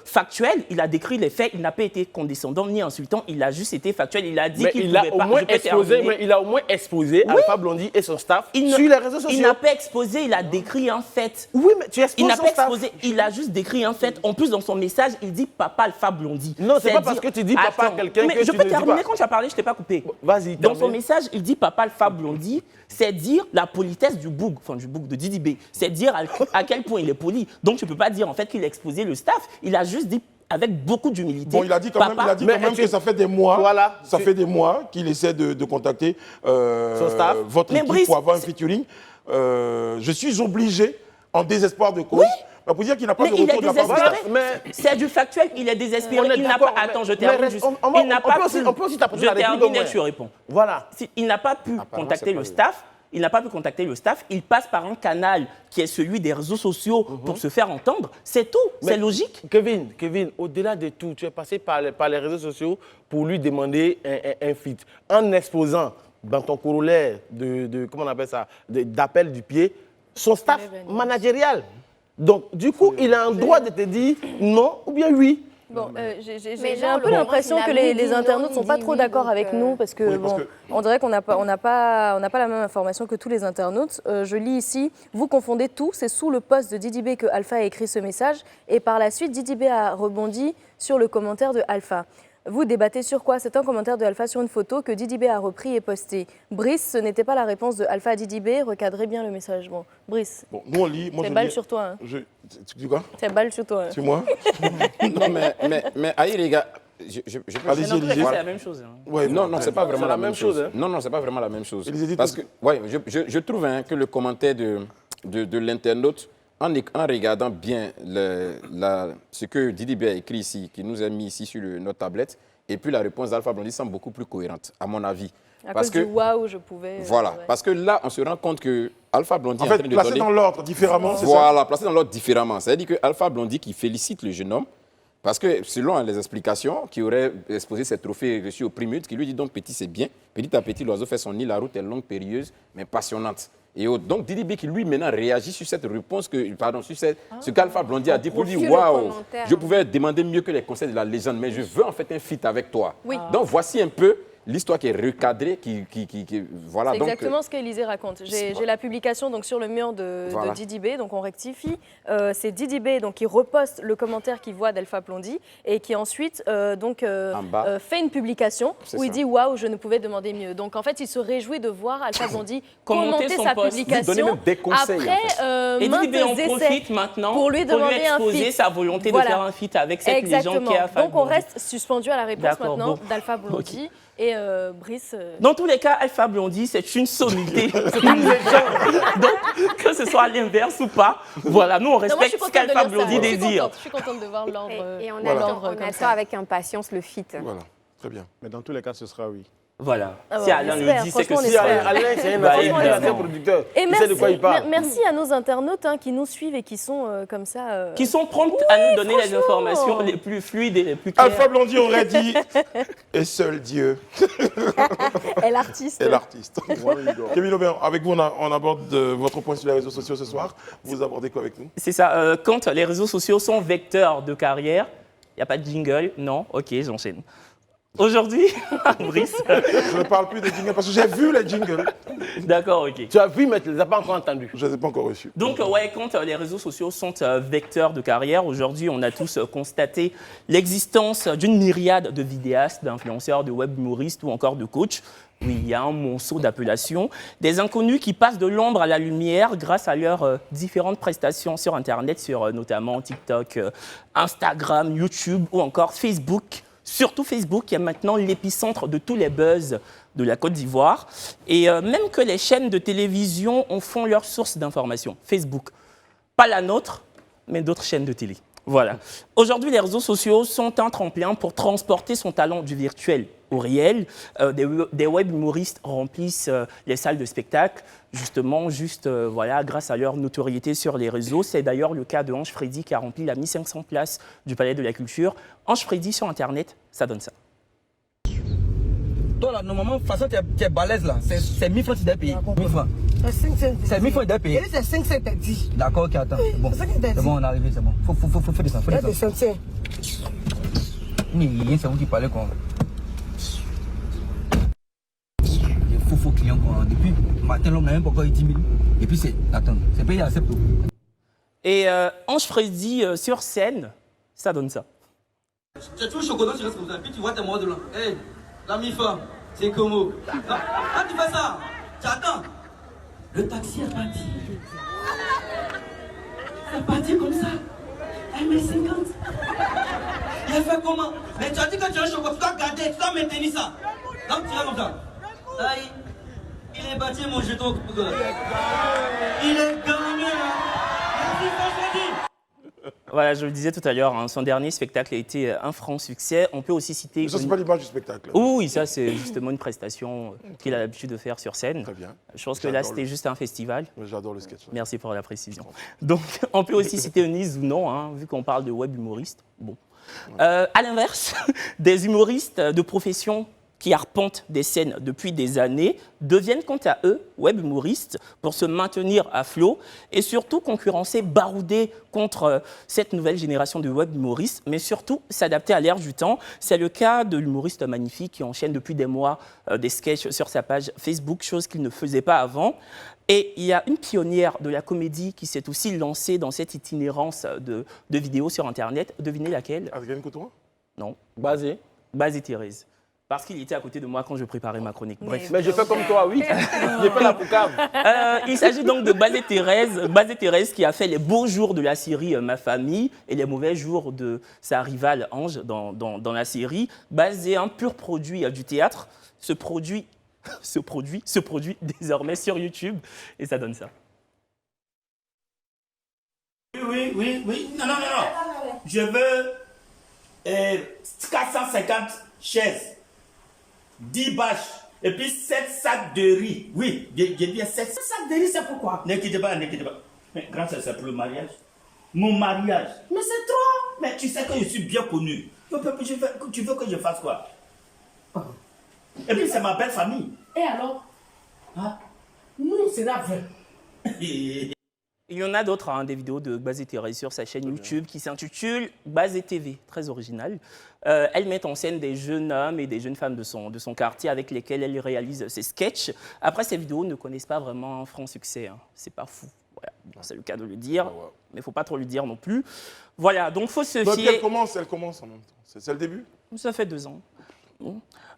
factuel, il a décrit les faits, il n'a pas été condescendant ni insultant, il a juste été factuel, il a dit Mais qu'il il ne a pouvait au pas... moins je peux exposé, terminer. mais il a au moins exposé Alpha Blondy et son staff Il ne- sur les réseaux sociaux. Il n'a pas exposé, il a décrit un fait. Oui, mais tu exposes Il n'a son pas staff. exposé, il a juste décrit un fait. En plus, dans son message, il dit papa Alpha Blondy. Non, c'est pas dire- parce que tu dis papa à Attends, quelqu'un mais que je tu peux ne dis terminer pas. quand tu as parlé, je t'ai pas coupé. Vas-y, Dans son termine. message, il dit papa Alpha Blondy, c'est dire la politesse du boug de Didi B. C'est dire à quel point il est poli. Donc tu peux pas dire en fait qu'il a exposé le staff. Il a juste dit avec beaucoup d'humilité. Bon, il a dit quand même, papa, que ça fait des mois, Voilà. des mois qu'il essaie de contacter staff. votre Mais équipe Brice, pour avoir un featuring. Je suis obligé, en désespoir de cause, bah, pour dire qu'il n'a pas Mais de il est retour de la part du désespéré. staff. Mais C'est du factuel, il est on désespéré. est Il n'a d'accord, pas. Attends, mais- je termine mais juste. on va- Il n'a on pas peut aussi- pu- on peut aussi t'apporter Je la réplique au termine moins. et tu réponds. voilà. Il n'a pas pu contacter c'est le pas staff. Il n'a pas pu contacter le staff. Il passe par un canal qui est celui des réseaux sociaux pour se faire entendre. C'est tout. C'est logique. Kevin, au-delà de tout, tu es passé par les réseaux sociaux pour lui demander un feat. En exposant dans ton corollaire comment on appelle ça, d'appel du pied, son staff managérial. Donc, du coup, il a un droit de te dire non ou bien oui. Bon, Mais j'ai là, un peu Laurent, l'impression il a que dit les non, internautes il ne sont pas dit trop oui, d'accord donc, avec nous parce que, Oui, parce bon, que- on dirait qu'on n'a pas la même information que tous les internautes. Je lis ici, vous confondez tout, c'est sous le post de Didi B que Alpha a écrit ce message et par la suite, Didi B a rebondi sur le commentaire de Alpha. Vous débattez sur quoi? C'est un commentaire de Alpha sur une photo que Didi B a repris et posté. Brice, ce n'était pas la réponse de Alpha à Didi B, recadrez bien le message. Bon, Brice, Bon, nous on lit. Moi, c'est je balle lis- sur toi. Hein. Tu dis quoi? C'est balle sur toi. Hein. Sur moi? Non, mais aïe, les gars, je peux... Allez-y, Non, Élisée. c'est la même chose. hein. Ouais, Non, bon, non, c'est pas vraiment la même chose. hein. Non, non, c'est pas vraiment la même chose. Élisée, Parce que, ouais, je trouve que le commentaire de l'internaute, en regardant bien ce que Didi B a écrit ici, qui nous a mis ici sur notre tablette, et puis la réponse d'Alpha Blondy semble beaucoup plus cohérente, à mon avis. À Parce cause que, du waouh, je pouvais. voilà, ouais. parce que là, on se rend compte que Alpha Blondy En est fait, en train de placé donner... dans l'ordre différemment, c'est ça? Voilà, placé dans l'ordre différemment. C'est-à-dire que Alpha Blondy qui félicite le jeune homme, parce que selon les explications, qui aurait exposé ses trophées reçus au Primute, qui lui dit donc petit c'est bien, petit à petit l'oiseau fait son nid, la route est longue, périlleuse, mais passionnante. Et donc Didi B qui lui maintenant réagit sur cette réponse, ce qu'Alpha Blondy a dit pour lui, Sur le waouh, commentaire. je pouvais demander mieux que les conseils de la légende, mais je veux en fait un feat avec toi. Oui. Donc voici un peu l'histoire qui est recadrée, voilà. C'est donc, exactement ce qu'Élisée raconte. J'ai la publication donc, sur le mur de Voilà. Didi B, donc on rectifie. C'est Didi B donc, qui reposte le commentaire qu'il voit d'Alpha Blondy et qui ensuite En bas. fait une publication C'est où il ça. dit « Waouh, je ne pouvais demander mieux ». Donc en fait, il se réjouit de voir Alpha Blondy Commenter commenter son sa post. Lui publication donner même des conseils, en après fait. Et maintes Didi B en essais profite maintenant pour lui demander un exposer feat. sa volonté Voilà. de faire un feat avec cette Exactement. légende qui est Alpha Donc on Blondy. reste suspendu à la réponse D'accord, maintenant bon. d'Alpha Blondy et Brice. Dans tous les cas, Alpha Blondy, c'est une sommité. C'est une légende. Donc, que ce soit l'inverse ou pas, voilà, nous, on Non, moi, je suis respecte ce contente de qu'Alpha lire ça. Blondy Je suis désire. contente. Je suis contente de voir l'ordre. Et on l'ordre attend, comme on ça. attend avec impatience le feat. Voilà, très bien. Mais dans tous les cas, ce sera oui. Voilà. Ah Si ouais, Alain on le espère, dit, c'est que franchement, on si espère. Alain... Alain, c'est un Bah, assez évidemment. producteur. Et Il sait de quoi il parle. merci à nos internautes qui nous suivent et qui sont comme ça. Qui sont promptes à nous donner les franchement. informations les plus fluides et les plus claires. Alpha Blondy aurait dit et seul Dieu Et l'artiste. est l'artiste. Kevin Aubert, avec vous, on aborde votre point sur les réseaux sociaux ce soir. Vous abordez quoi avec nous? C'est ça. Quand les réseaux sociaux sont vecteurs de carrière, il n'y a pas de jingle. Non, ok, j'enchaîne. Aujourd'hui, Brice. Je ne parle plus des jingles parce que j'ai vu les jingles. D'accord, ok. Tu as vu, mais tu ne les as pas encore entendus. Je ne les ai pas encore reçus. Donc, ouais, quand les réseaux sociaux sont vecteurs de carrière, aujourd'hui, on a tous constaté l'existence d'une myriade de vidéastes, d'influenceurs, de web humoristes ou encore de coachs. Oui, il y a un monceau d'appellations. Des inconnus qui passent de l'ombre à la lumière grâce à leurs différentes prestations sur Internet, sur notamment TikTok, Instagram, YouTube ou encore Facebook. Surtout Facebook, qui est maintenant l'épicentre de tous les buzz de la Côte d'Ivoire. Et même que les chaînes de télévision en font leur source d'information. Facebook. Pas la nôtre, mais d'autres chaînes de télé. Voilà. Aujourd'hui, les réseaux sociaux sont un tremplin pour transporter son talent du virtuel au réel. Des web humoristes remplissent les salles de spectacle, justement, voilà, grâce à leur notoriété sur les réseaux. C'est d'ailleurs le cas de Ange Freddy qui a rempli la 1500 places du Palais de la Culture. Ange Freddy sur Internet, ça donne ça. Toi là, normalement, de toute façon, tu es balèze là. C'est 1000 francs que tu dois payer. 1000 francs. C'est 1000 francs que tu dois payer. C'est 5, c'est dit. D'accord, ok, attends. C'est bon. C'est bon, on est arrivé, c'est bon. Faut descendre. Il y a des sentiers. C'est vous qui parlez quoi. Les faux clients quoi. Depuis matin, l'homme n'a même pas encore eu 10 000. Et puis c'est. Attends, c'est payé à septembre. Et Ange Freddy sur scène, ça donne ça. Tu as tout le chocolat, tu restes comme ça. Puis tu vois tes mots de là. Hé, la mi-femme, c'est comment? Quand tu fais ça, tu attends. Le taxi est parti. C'est parti comme ça. 1,50 m. Il a fait comment? Mais tu as dit que tu as un chocolat, tu dois garder, tu dois maintenir ça. Donc tu vas comme ça. Là, il est bâti mon jeton. Il est gagné. Merci, Freddy. Voilà, je le disais tout à l'heure, hein, son dernier spectacle a été un franc succès. On peut aussi citer... Mais ça, c'est pas l'image du spectacle. Oui, ça, c'est justement une prestation qu'il a l'habitude de faire sur scène. Très bien. Je pense que là, c'était juste un festival. J'adore le sketch. Merci pour la précision. Donc, on peut aussi citer Eunice ou non, hein, vu qu'on parle de web humoriste. Bon. À l'inverse, des humoristes de profession qui arpentent des scènes depuis des années deviennent quant à eux web humoristes pour se maintenir à flot et surtout concurrencer, barouder contre cette nouvelle génération de web humoristes, mais surtout s'adapter à l'ère du temps. C'est le cas de l'humoriste Magnifique qui enchaîne depuis des mois des sketchs sur sa page Facebook, chose qu'il ne faisait pas avant. Et il y a une pionnière de la comédie qui s'est aussi lancée dans cette itinérance de vidéos sur Internet. Devinez laquelle? Adrien Couture? Non. Basé. Basé Thérèse. Parce qu'il était à côté de moi quand je préparais ma chronique. Bref. Mais je fais comme toi, oui. J'ai fait la poucave. Il s'agit donc de Basé Thérèse qui a fait les beaux jours de la série Ma Famille et les mauvais jours de sa rivale Ange dans la série. Basé, un pur produit du théâtre, se produit désormais sur YouTube et ça donne ça. Oui. Non. Je veux 450 chaises, 10 bâches et puis 7 sacs de riz. Oui, j'ai bien 7 sacs de riz, c'est pourquoi? Ne quittez pas. Mais grand, c'est pour le mariage. Mon mariage. Mais c'est trop. Mais tu sais que je suis bien connu. Tu veux que je fasse quoi? Et puis c'est ma belle famille. Et alors? Hein? Nous, c'est la vraie. Il y en a d'autres, des vidéos de Basé Thérèse sur sa chaîne YouTube qui s'intitule Basé TV, très originale. Elle met en scène des jeunes hommes et des jeunes femmes de son quartier avec lesquels elle réalise ses sketchs. Après, ces vidéos ne connaissent pas vraiment un franc succès. C'est pas fou. Voilà. Bon, c'est le cas de le dire, mais il ne faut pas trop le dire non plus. Voilà, donc il faut se fier... Elle commence en même temps. C'est le début? Ça fait 2 ans.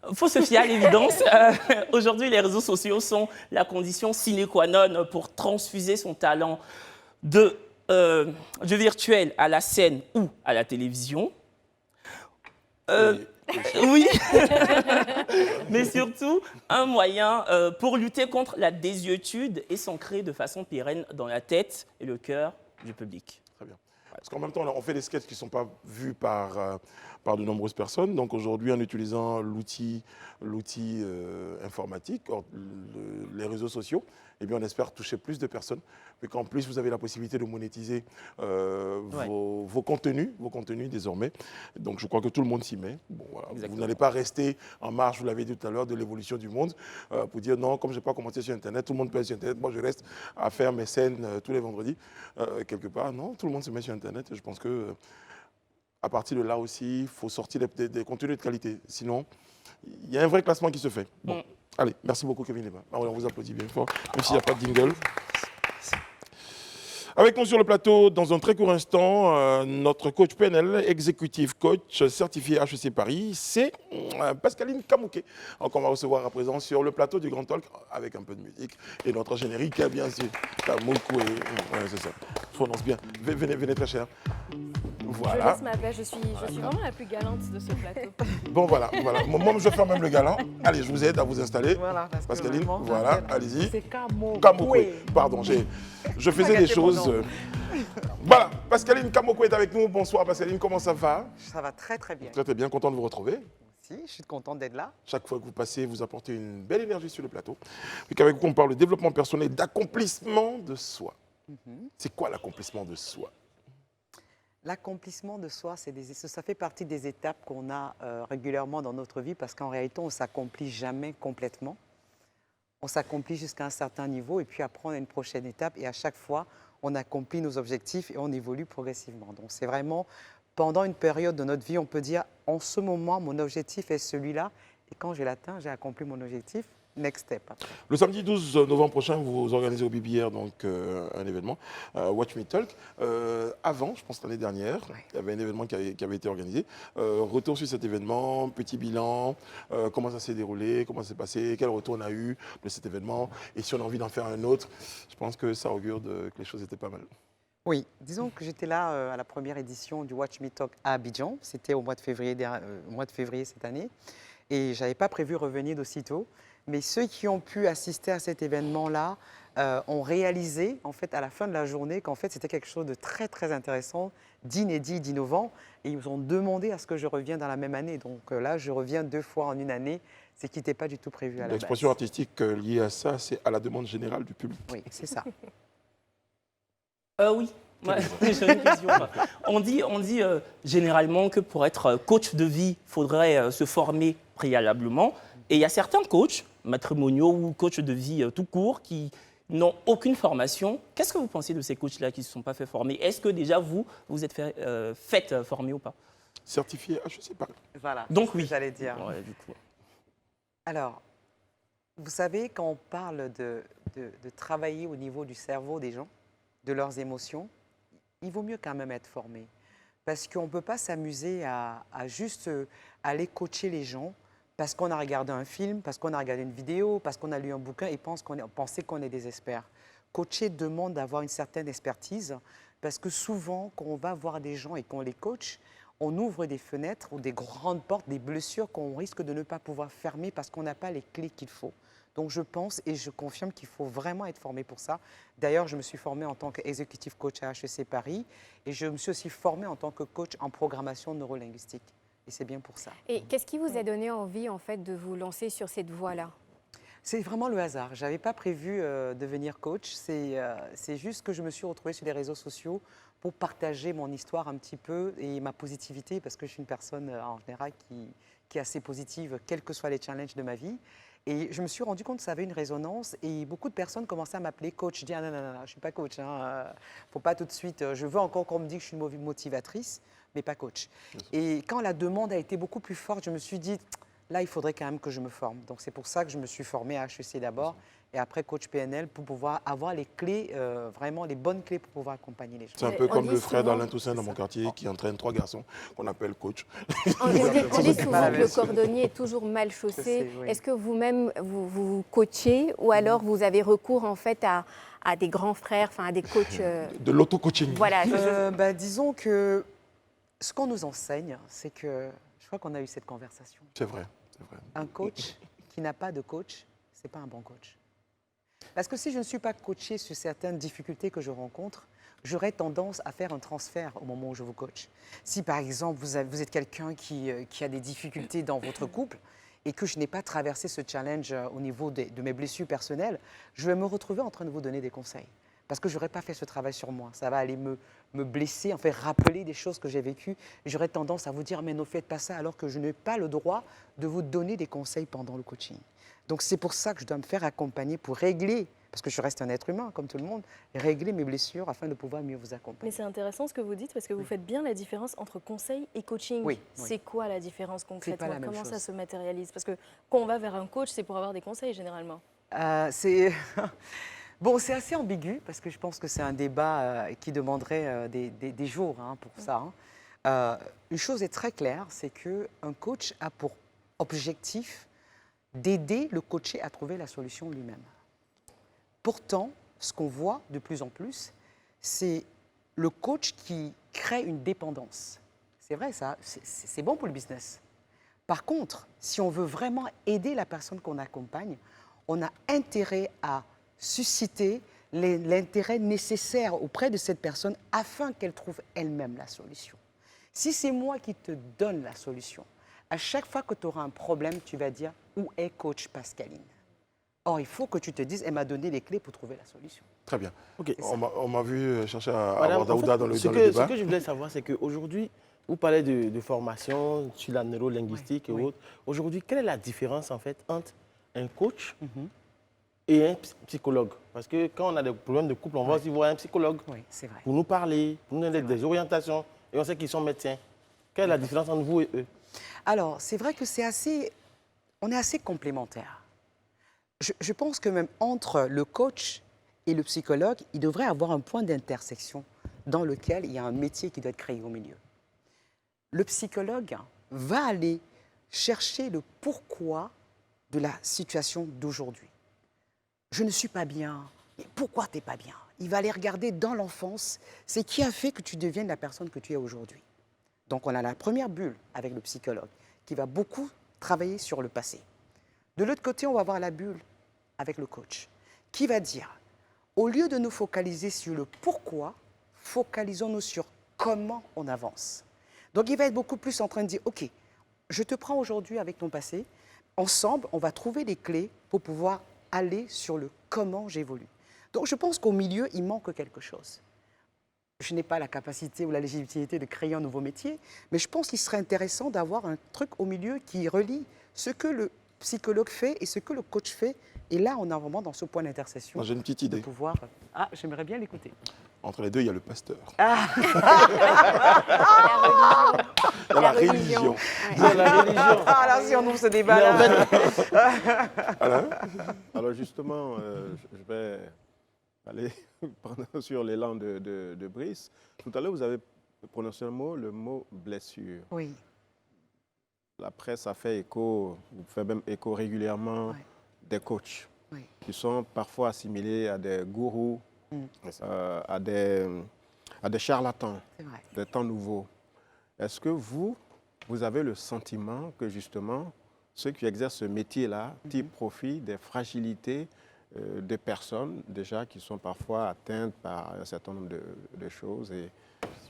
Il faut se fier à l'évidence. Aujourd'hui, les réseaux sociaux sont la condition sine qua non pour transfuser son talent du virtuel à la scène ou à la télévision. Oui, mais surtout un moyen pour lutter contre la désuétude et s'ancrer de façon pérenne dans la tête et le cœur du public. Très bien. Parce qu'en même temps, on fait des sketchs qui ne sont pas vus par de nombreuses personnes. Donc aujourd'hui, en utilisant l'outil informatique, les réseaux sociaux, eh bien, on espère toucher plus de personnes. Mais qu'en plus, vous avez la possibilité de monétiser vos contenus désormais. Donc je crois que tout le monde s'y met. Bon, voilà. Vous n'allez pas rester en marge, vous l'avez dit tout à l'heure, de l'évolution du monde pour dire non, comme je n'ai pas commencé sur Internet, tout le monde peut être sur Internet. Moi, je reste à faire mes scènes tous les vendredis. Quelque part, non, tout le monde se met sur Internet. Je pense que à partir de là aussi, il faut sortir des contenus de qualité. Sinon, il y a un vrai classement qui se fait. Bon, allez, merci beaucoup Kevin Leba. On vous applaudit bien fort, même s'il n'y a pas de jingle. Avec nous sur le plateau, dans un très court instant, notre coach PNL, exécutif coach certifié HEC Paris, c'est Pascaline Kamouké. Donc on va recevoir à présent sur le plateau du Grand Talk avec un peu de musique et notre générique, bien sûr. Kamoukou, c'est ça. Je prononce bien. Venez très cher. Voilà. Je laisse ma place, je suis vraiment la plus galante de ce plateau. Bon, voilà. Moi, je vais faire même le galant. Allez, je vous aide à vous installer. Voilà, Pascaline, voilà, allez-y. C'est Kamoukou. Pardon, je faisais des choses. Voilà, Pascaline Kamoukou est avec nous. Bonsoir Pascaline, comment ça va? Ça va très très bien. Très bien, content de vous retrouver. Si, je suis contente d'être là. Chaque fois que vous passez, vous apportez une belle énergie sur le plateau. Puis qu'avec vous, on parle de développement personnel, d'accomplissement de soi. C'est quoi l'accomplissement de soi? L'accomplissement de soi, ça fait partie des étapes qu'on a régulièrement dans notre vie parce qu'en réalité, on ne s'accomplit jamais complètement. On s'accomplit jusqu'à un certain niveau et puis après, on a une prochaine étape et à chaque fois, on accomplit nos objectifs et on évolue progressivement. Donc, c'est vraiment pendant une période de notre vie, on peut dire en ce moment, mon objectif est celui-là et quand je l'atteins, j'ai accompli mon objectif. Next step. Le samedi 12 novembre prochain, vous organisez au BBR donc, un événement, Watch Me Talk. Avant, je pense l'année dernière, il y avait un événement qui avait été organisé. Retour sur cet événement, petit bilan, comment ça s'est déroulé, comment ça s'est passé, quel retour on a eu de cet événement. Et si on a envie d'en faire un autre, je pense que ça augure que les choses étaient pas mal. Oui, disons que j'étais là à la première édition du Watch Me Talk à Abidjan. C'était au mois de février cette année. Et je n'avais pas prévu revenir d'aussitôt. Mais ceux qui ont pu assister à cet événement-là ont réalisé, en fait, à la fin de la journée, qu'en fait, c'était quelque chose de très, très intéressant, d'inédit, d'innovant. Et ils m'ont demandé à ce que je revienne dans la même année. Donc là, je reviens 2 fois en une année, ce qui n'était pas du tout prévu à la base. L'expression artistique liée à ça, c'est à la demande générale du public. Oui, c'est ça. Oui. Ouais, j'ai une question. On dit généralement que pour être coach de vie, il faudrait se former préalablement. Et il y a certains coachs matrimoniaux ou coachs de vie tout court qui n'ont aucune formation. Qu'est-ce que vous pensez de ces coachs-là qui ne se sont pas fait former? Est-ce que déjà vous êtes fait former ou pas? Certifié HEC Paris. Voilà. Donc c'est ce que oui. J'allais dire. Ouais, du coup. Alors, vous savez, quand on parle de travailler au niveau du cerveau des gens, de leurs émotions, il vaut mieux quand même être formé. Parce qu'on ne peut pas s'amuser à juste aller coacher les gens parce qu'on a regardé un film, parce qu'on a regardé une vidéo, parce qu'on a lu un bouquin et penser qu'on est des experts. Coacher demande d'avoir une certaine expertise parce que souvent, quand on va voir des gens et qu'on les coach, on ouvre des fenêtres ou des grandes portes, des blessures qu'on risque de ne pas pouvoir fermer parce qu'on n'a pas les clés qu'il faut. Donc je pense et je confirme qu'il faut vraiment être formé pour ça. D'ailleurs, je me suis formée en tant qu'executive coach à HEC Paris et je me suis aussi formée en tant que coach en programmation neurolinguistique. Et c'est bien pour ça. Et qu'est-ce qui vous a donné envie, en fait, de vous lancer sur cette voie-là? C'est vraiment le hasard. Je n'avais pas prévu devenir coach. C'est juste que je me suis retrouvée sur les réseaux sociaux pour partager mon histoire un petit peu et ma positivité, parce que je suis une personne en général qui est assez positive, quels que soient les challenges de ma vie. Et je me suis rendu compte que ça avait une résonance et beaucoup de personnes commençaient à m'appeler coach. Je dis, ah non, je ne suis pas coach. Faut pas tout de suite. Je veux encore qu'on me dise que je suis une motivatrice, mais pas coach. Et quand la demande a été beaucoup plus forte, je me suis dit, là, il faudrait quand même que je me forme. Donc, c'est pour ça que je me suis formée à HEC d'abord et après coach PNL pour pouvoir avoir les clés, vraiment les bonnes clés pour pouvoir accompagner les gens. C'est un peu comme le frère d'Alain Toussaint dans mon quartier qui entraîne 3 garçons qu'on appelle coach. On dit souvent que le cordonnier est toujours mal chaussé. Oui. Est-ce que vous-même, vous coachez ou alors vous avez recours en fait à des grands frères, enfin à des coachs De l'auto-coaching. Voilà. Disons que ce qu'on nous enseigne, c'est que, je crois qu'on a eu cette conversation. C'est vrai, c'est vrai. Un coach qui n'a pas de coach, ce n'est pas un bon coach. Parce que si je ne suis pas coachée sur certaines difficultés que je rencontre, j'aurais tendance à faire un transfert au moment où je vous coach. Si par exemple vous êtes quelqu'un qui a des difficultés dans votre couple et que je n'ai pas traversé ce challenge au niveau de mes blessures personnelles, je vais me retrouver en train de vous donner des conseils. Parce que je n'aurais pas fait ce travail sur moi. Ça va aller me blesser, en fait rappeler des choses que j'ai vécues. J'aurais tendance à vous dire, mais ne faites pas ça, alors que je n'ai pas le droit de vous donner des conseils pendant le coaching. Donc c'est pour ça que je dois me faire accompagner pour régler, parce que je reste un être humain comme tout le monde, régler mes blessures afin de pouvoir mieux vous accompagner. Mais c'est intéressant ce que vous dites parce que vous faites bien la différence entre conseil et coaching. Oui. C'est quoi la différence concrètement? pas la même Comment chose. ça se matérialise? Parce que quand on va vers un coach, c'est pour avoir des conseils généralement. Bon, c'est assez ambigu parce que je pense que c'est un débat qui demanderait des jours pour ça. Une chose est très claire, c'est qu'un coach a pour objectif d'aider le coaché à trouver la solution lui-même. Pourtant, ce qu'on voit de plus en plus, c'est le coach qui crée une dépendance. C'est vrai, ça, c'est bon pour le business. Par contre, si on veut vraiment aider la personne qu'on accompagne, on a intérêt à susciter l'intérêt nécessaire auprès de cette personne afin qu'elle trouve elle-même la solution. Si c'est moi qui te donne la solution, à chaque fois que tu auras un problème, tu vas dire « Où est coach Pascaline ?» Or, il faut que tu te dises « Elle m'a donné les clés pour trouver la solution. » Très bien. Ok. On m'a vu chercher à Madame, avoir Daouda dans le ce débat. que je voulais savoir, c'est qu'aujourd'hui, vous parlez de formation sur la neurolinguistique et autres. Aujourd'hui, quelle est la différence en fait entre un coach et un psychologue? Parce que quand on a des problèmes de couple, on va aussi voir un psychologue c'est vrai. pour nous parler, pour nous donner des orientations. Et on sait qu'ils sont médecins. Quelle est la différence entre vous et eux? Alors, c'est vrai que on est assez complémentaires. Je pense que même entre le coach et le psychologue, il devrait avoir un point d'intersection dans lequel il y a un métier qui doit être créé au milieu. Le psychologue va aller chercher le pourquoi de la situation d'aujourd'hui. Je ne suis pas bien. Mais pourquoi tu n'es pas bien? Il va aller regarder dans l'enfance, c'est qui a fait que tu deviennes la personne que tu es aujourd'hui. Donc on a la première bulle avec le psychologue qui va beaucoup travailler sur le passé. De l'autre côté, on va avoir la bulle avec le coach qui va dire, au lieu de nous focaliser sur le pourquoi, focalisons-nous sur comment on avance. Donc il va être beaucoup plus en train de dire, ok, je te prends aujourd'hui avec ton passé, ensemble, on va trouver des clés pour pouvoir aller sur le comment j'évolue. Donc je pense qu'au milieu, il manque quelque chose. Je n'ai pas la capacité ou la légitimité de créer un nouveau métier, mais je pense qu'il serait intéressant d'avoir un truc au milieu qui relie ce que psychologue fait et ce que le coach fait. Et là, on est vraiment dans ce point d'intersection. J'ai une petite De idée. pouvoir... Ah, j'aimerais bien l'écouter. Entre les deux, il y a le pasteur. La Il y a la religion. Il y a la religion. Ah là, si on ouvre ce Mais débat-là... en fait, Alors justement, je vais aller prendre sur l'élan de Brice. Tout à l'heure, vous avez prononcé le mot blessure. Oui. La presse a fait écho, fait même écho régulièrement Ouais. des coachs Oui. qui sont parfois assimilés à des gourous, à des charlatans, C'est vrai. des temps nouveaux. Est-ce que vous avez le sentiment que justement, ceux qui exercent ce métier-là tirent profit des fragilités des personnes déjà qui sont parfois atteintes par un certain nombre de choses et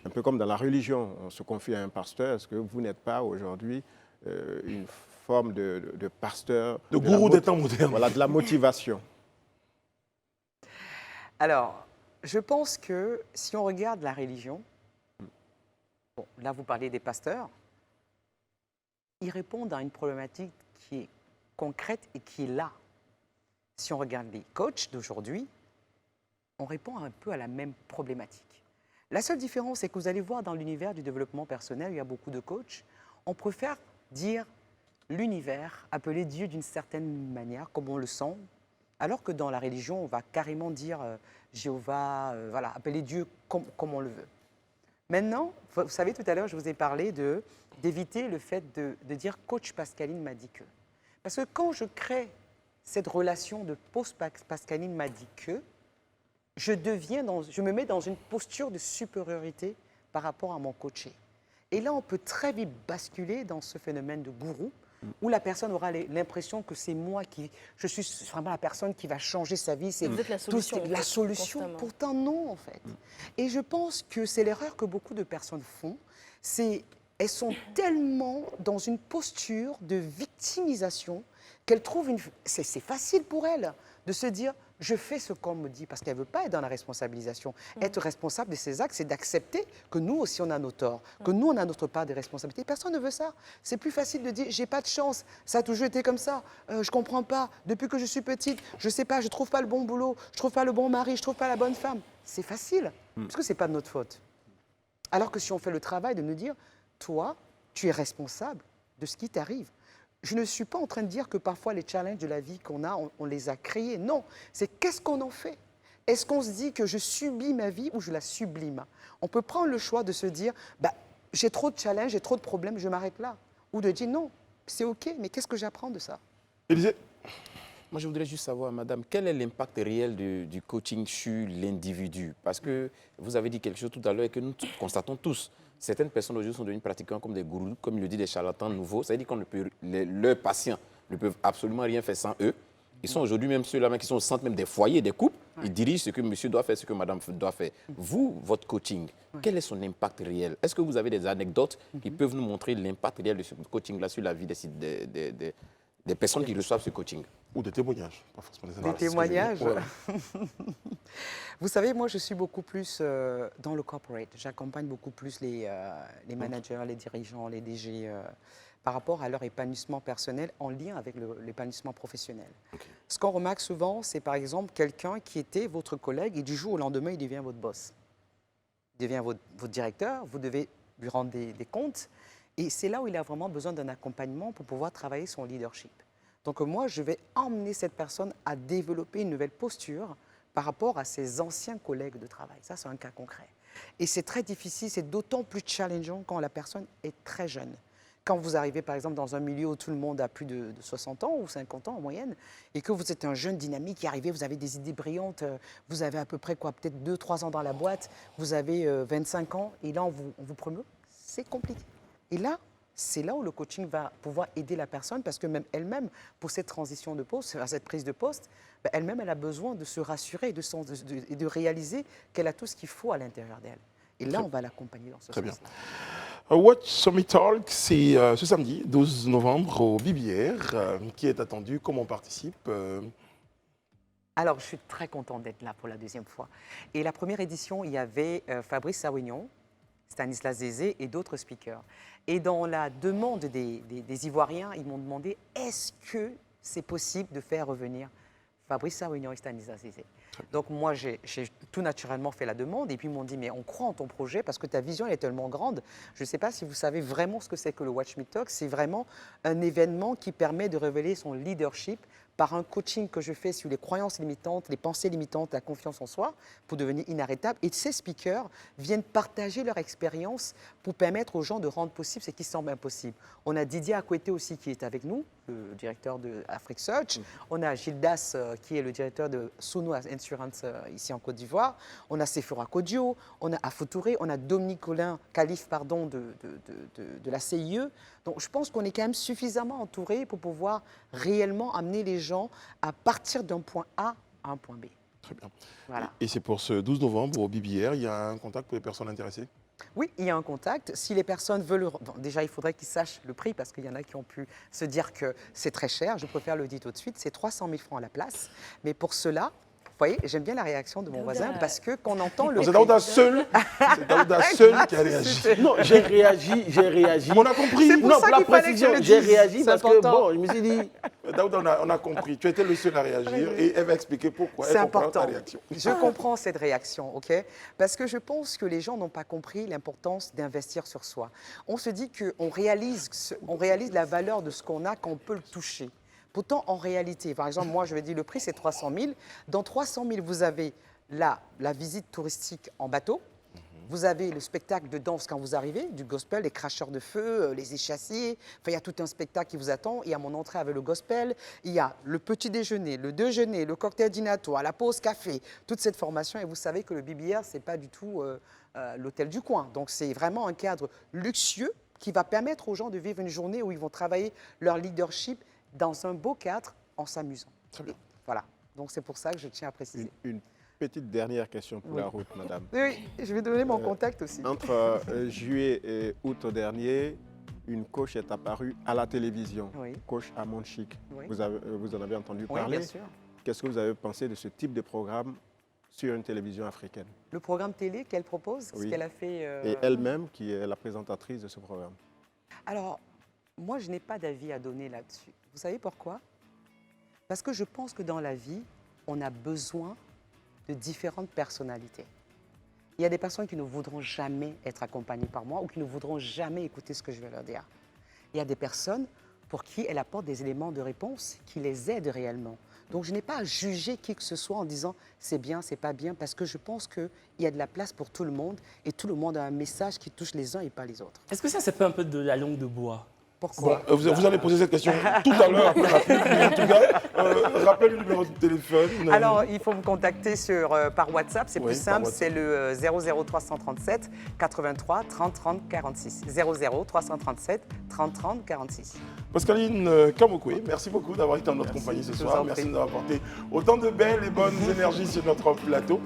un peu comme dans la religion, on se confie à un pasteur. Est-ce que vous n'êtes pas aujourd'hui une forme de pasteur De la gourou des temps modernes. Voilà, de la motivation. Alors, je pense que si on regarde la religion, bon, là vous parlez des pasteurs, ils répondent à une problématique qui est concrète et qui est là. Si on regarde les coachs d'aujourd'hui, on répond un peu à la même problématique. La seule différence, c'est que vous allez voir dans l'univers du développement personnel, il y a beaucoup de coachs, on préfère dire l'univers, appeler Dieu d'une certaine manière, comme on le sent, alors que dans la religion, on va carrément dire Jéhovah, voilà, appeler Dieu comme on le veut. Maintenant, vous savez, tout à l'heure, je vous ai parlé d'éviter le fait de dire « coach Pascaline m'a dit que ». Parce que quand je crée cette relation de « post Pascaline m'a dit que », je me mets dans une posture de supériorité par rapport à mon coaché. Et là, on peut très vite basculer dans ce phénomène de gourou, où la personne aura l'impression que c'est moi je suis vraiment la personne qui va changer sa vie. Vous êtes la solution. La solution, constamment. pourtant non, en fait. Et je pense que c'est l'erreur que beaucoup de personnes font, elles sont tellement dans une posture de victimisation qu'elles trouvent c'est facile pour elles de se dire je fais ce qu'on me dit parce qu'elle ne veut pas être dans la responsabilisation. Être responsable de ses actes, c'est d'accepter que nous aussi on a nos torts, que nous on a notre part de responsabilité. Personne ne veut ça. C'est plus facile de dire j'ai pas de chance, ça a toujours été comme ça, je comprends pas, depuis que je suis petite, je sais pas, je trouve pas le bon boulot, je trouve pas le bon mari, je trouve pas la bonne femme. C'est facile, parce que c'est pas de notre faute. Alors que si on fait le travail de nous dire toi, tu es responsable de ce qui t'arrive. Je ne suis pas en train de dire que parfois les challenges de la vie qu'on a, on les a créés. Non, c'est qu'est-ce qu'on en fait? Est-ce qu'on se dit que je subis ma vie ou je la sublime? On peut prendre le choix de se dire, j'ai trop de challenges, j'ai trop de problèmes, je m'arrête là. Ou de dire non, c'est OK, mais qu'est-ce que j'apprends de ça? Élisée? Moi, je voudrais juste savoir, madame, quel est l'impact réel du coaching sur l'individu? Parce que vous avez dit quelque chose tout à l'heure et que nous constatons tous. Certaines personnes aujourd'hui sont devenues pratiquants comme des gourous, comme il le dit, des charlatans nouveaux. Ça veut dire que leurs patients ne peuvent absolument rien faire sans eux. Ils sont aujourd'hui même ceux-là qui sont au centre même des foyers, des couples. Ils dirigent ce que monsieur doit faire, ce que madame doit faire. Vous, votre coaching, quel est son impact réel? Est-ce que vous avez des anecdotes qui peuvent nous montrer l'impact réel de ce coaching-là sur la vie des personnes qui reçoivent ce coaching? Ou des témoignages, pas forcément des Des témoignages. Vous savez, moi, je suis beaucoup plus dans le corporate. J'accompagne beaucoup plus les managers, les dirigeants, les DG par rapport à leur épanouissement personnel en lien avec l'épanouissement professionnel. Okay. Ce qu'on remarque souvent, c'est par exemple quelqu'un qui était votre collègue et du jour au lendemain, il devient votre boss. Il devient votre directeur, vous devez lui rendre des comptes. Et c'est là où il a vraiment besoin d'un accompagnement pour pouvoir travailler son leadership. Donc moi, je vais emmener cette personne à développer une nouvelle posture par rapport à ses anciens collègues de travail. Ça, c'est un cas concret. Et c'est très difficile, c'est d'autant plus challengeant quand la personne est très jeune. Quand vous arrivez, par exemple, dans un milieu où tout le monde a plus de 60 ans ou 50 ans en moyenne, et que vous êtes un jeune dynamique qui arrive, vous avez des idées brillantes, vous avez à peu près peut-être 2-3 ans dans la boîte, vous avez 25 ans, et là, on vous promeut, c'est compliqué. Et là, c'est là où le coaching va pouvoir aider la personne parce que même elle-même, pour cette transition de poste, cette prise de poste, elle-même, elle a besoin de se rassurer et de réaliser qu'elle a tout ce qu'il faut à l'intérieur d'elle. Et là, on va l'accompagner dans ce sens-là. Très bien. Watch Summit Talk, c'est ce samedi 12 novembre au BBR, qui est attendu. Comment on participe? Alors, je suis très contente d'être là pour la deuxième fois. Et la première édition, il y avait Fabrice Sawignon, Stanislas Zézé et d'autres speakers. Et dans la demande des Ivoiriens, ils m'ont demandé est-ce que c'est possible de faire revenir Fabrice Sarunion et Stanislas Zézé. Donc moi, j'ai tout naturellement fait la demande et puis ils m'ont dit mais on croit en ton projet parce que ta vision elle est tellement grande. Je ne sais pas si vous savez vraiment ce que c'est que le Watch Me Talk. C'est vraiment un événement qui permet de révéler son leadership par un coaching que je fais sur les croyances limitantes, les pensées limitantes, la confiance en soi, pour devenir inarrêtable. Et ces speakers viennent partager leur expérience pour permettre aux gens de rendre possible ce qui semble impossible. On a Didier Akouete aussi qui est avec nous, le directeur de Afrique Search. On a Gildas qui est le directeur de Suno Insurance ici en Côte d'Ivoire. On a Sephora Kodio, on a Afou Touré, on a Dominique Colin, calife pardon, de la CIE. Donc je pense qu'on est quand même suffisamment entouré pour pouvoir réellement amener les gens à partir d'un point A à un point B. Très bien. Voilà. Et c'est pour ce 12 novembre au BBR, il y a un contact pour les personnes intéressées? Oui, il y a un contact. Si les personnes veulent... Bon, déjà, il faudrait qu'ils sachent le prix parce qu'il y en a qui ont pu se dire que c'est très cher. Je préfère le dire tout de suite, c'est 300 000 francs à la place. Mais pour cela, vous voyez, j'aime bien la réaction de mon voisin parce que qu'on entend le... C'est Daouda seul, c'est Daouda seul qui a réagi. Non, j'ai réagi. On a compris. C'est pour Non, ça pour la qu'il fallait que je précision, le j'ai dise. réagi C'est parce que, important. bon, je me suis dit... Daouda, on a compris. Tu étais le seul à réagir et elle va expliquer pourquoi. C'est Elle comprend important. ta réaction. Je comprends cette réaction, ok? Parce que je pense que les gens n'ont pas compris l'importance d'investir sur soi. On se dit qu'on réalise la valeur de ce qu'on a quand on peut le toucher. Pourtant, en réalité, par exemple, moi, je vais dire le prix, c'est 300 000. Dans 300 000, vous avez la visite touristique en bateau. Vous avez le spectacle de danse quand vous arrivez, du gospel, les cracheurs de feu, les échassiers. Enfin, il y a tout un spectacle qui vous attend. Il y a mon entrée avec le gospel. Il y a le petit déjeuner, le déjeuner, le cocktail dînatoire, la pause café, toute cette formation. Et vous savez que le BBR, ce n'est pas du tout l'hôtel du coin. Donc, c'est vraiment un cadre luxueux qui va permettre aux gens de vivre une journée où ils vont travailler leur leadership dans un beau cadre en s'amusant. Très bien. Voilà. Donc, c'est pour ça que je tiens à préciser. Une petite dernière question pour la route, madame. Oui, je vais donner mon contact aussi. Entre juillet et août dernier, une coach est apparue à la télévision, Oui. coach Amon Chic. Oui. Vous en avez entendu Oui, parler. bien sûr. Qu'est-ce que vous avez pensé de ce type de programme sur une télévision africaine? Le programme télé qu'elle propose, ce Oui. qu'elle a fait... Et elle-même qui est la présentatrice de ce programme. Alors, moi, je n'ai pas d'avis à donner là-dessus. Vous savez pourquoi? Parce que je pense que dans la vie, on a besoin de différentes personnalités. Il y a des personnes qui ne voudront jamais être accompagnées par moi ou qui ne voudront jamais écouter ce que je vais leur dire. Il y a des personnes pour qui elle apporte des éléments de réponse qui les aident réellement. Donc, je n'ai pas à juger qui que ce soit en disant c'est bien, c'est pas bien, parce que je pense qu'il y a de la place pour tout le monde et tout le monde a un message qui touche les uns et pas les autres. Est-ce que ça, c'est pas un peu de la langue de bois? Pourquoi? Bon, vous allez poser cette question tout à l'heure après la pub, mais en tout cas, rappelez le numéro de téléphone. Alors, il faut me contacter par WhatsApp, c'est Oui, plus par simple, WhatsApp. c'est le 00337 83 30 30 46. 00337 30 30 46. Pascaline Kamokwe, merci beaucoup d'avoir été en notre compagnie ce je vous soir. en Merci prie. de nous avoir apporté autant de belles et bonnes énergies sur notre plateau.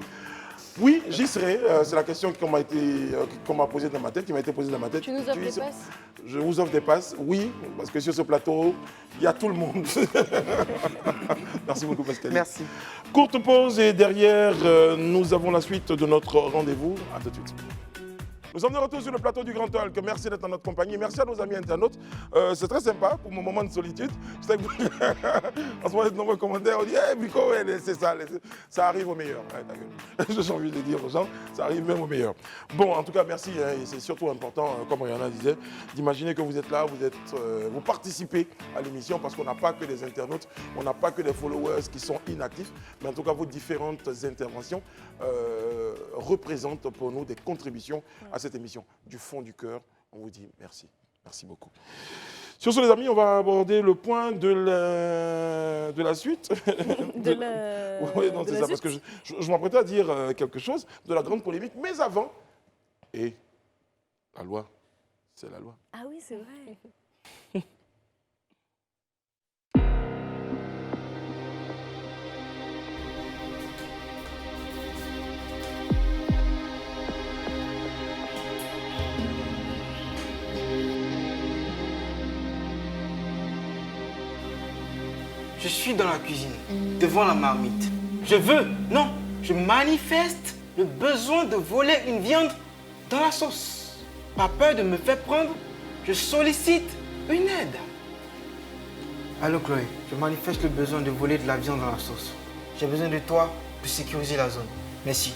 Oui, j'y serai. C'est la question qu'on m'a posée dans ma tête, qui m'a été posée dans ma tête. Tu nous offres y des seras? passes? Je vous offre des passes, oui, parce que sur ce plateau, il y a tout le monde. Merci beaucoup, Pascaline. Merci. Courte pause et derrière, nous avons la suite de notre rendez-vous. À tout de suite. Nous sommes de retour sur le plateau du Grand Talk. Merci d'être en notre compagnie. Merci à nos amis internautes. C'est très sympa pour mon moment de solitude. Je sais que en ce moment, de nombreux commentaires, on dit hey, Biko, ouais, c'est ça. Ça arrive au meilleur. Ouais, ta gueule. J'ai envie de dire aux gens, ça arrive même au meilleur. Bon, en tout cas, merci. Hein, et c'est surtout important, comme Rihanna disait, d'imaginer que vous êtes là, vous participez à l'émission parce qu'on n'a pas que des internautes, on n'a pas que des followers qui sont inactifs, mais en tout cas, vos différentes interventions représentent pour nous des contributions à cette émission. Du fond du cœur, on vous dit merci. Merci beaucoup. Sur ce, les amis, on va aborder le point de la suite. Oui, non, c'est ça, parce que je m'apprêtais à dire quelque chose de la grande polémique, mais avant, et la loi, c'est la loi. Ah oui, c'est vrai. Je suis dans la cuisine, devant la marmite. Je manifeste le besoin de voler une viande dans la sauce. Pas peur de me faire prendre Je sollicite une aide. Allô Chloé, je manifeste le besoin de voler de la viande dans la sauce. J'ai besoin de toi pour sécuriser la zone. Merci.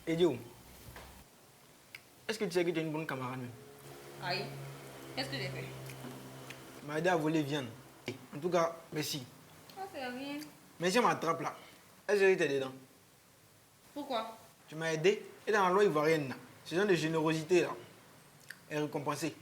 Edio, est-ce que tu sais que tu es une bonne camarade même? Aïe, qu'est-ce que j'ai fait? Tu m'as aidé à voler viande. En tout cas, merci. Ça fait rien. Merci à ma trappe là. Est-ce que tu es dedans? Pourquoi? Tu m'as aidé et dans la loi ivoirienne, ce genre de générosité là est récompensé.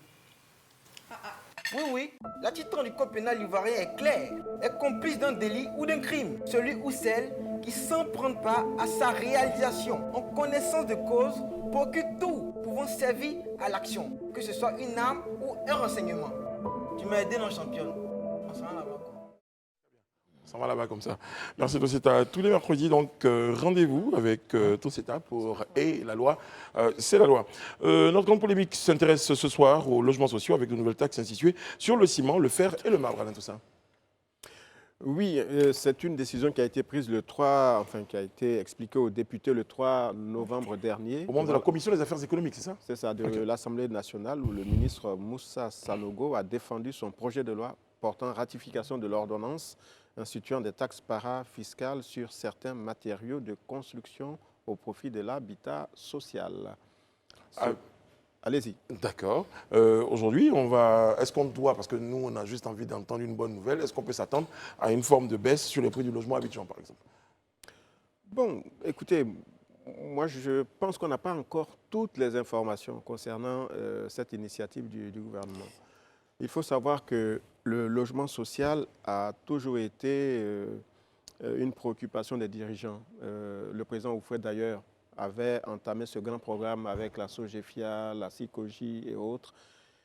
Oui, oui, l'article du code pénal ivoirien est clair. Est complice d'un délit ou d'un crime. Celui ou celle qui, sans prendre part à sa réalisation, en connaissance de cause, procure tout pouvant servir à l'action, que ce soit une arme ou un renseignement. Tu m'as aidé, non championne. On s'en va là-bas. Ça va là-bas comme ça. Merci Toseta. Tous les mercredis, donc rendez-vous avec Toseta pour Et la loi, c'est la loi. Notre grande polémique s'intéresse ce soir aux logements sociaux avec de nouvelles taxes instituées sur le ciment, le fer et le marbre. Alain Toussaint. Oui, c'est une décision qui a été prise le 3, enfin qui a été expliquée aux députés le 3 novembre dernier. Au moment de la Commission des affaires économiques, c'est ça? C'est ça, de l'Assemblée nationale où le ministre Moussa Sanogo a défendu son projet de loi portant ratification de l'ordonnance instituant des taxes parafiscales sur certains matériaux de construction au profit de l'habitat social. Allez-y. D'accord. Aujourd'hui, est-ce qu'on doit, parce que nous, on a juste envie d'entendre une bonne nouvelle, est-ce qu'on peut s'attendre à une forme de baisse sur les prix du logement à Abidjan, par exemple? Bon, écoutez, moi, je pense qu'on n'a pas encore toutes les informations concernant cette initiative du gouvernement. Il faut savoir que le logement social a toujours été une préoccupation des dirigeants. Le président Oufouet, d'ailleurs, avait entamé ce grand programme avec la SOGEFIA, la SICOGI et autres.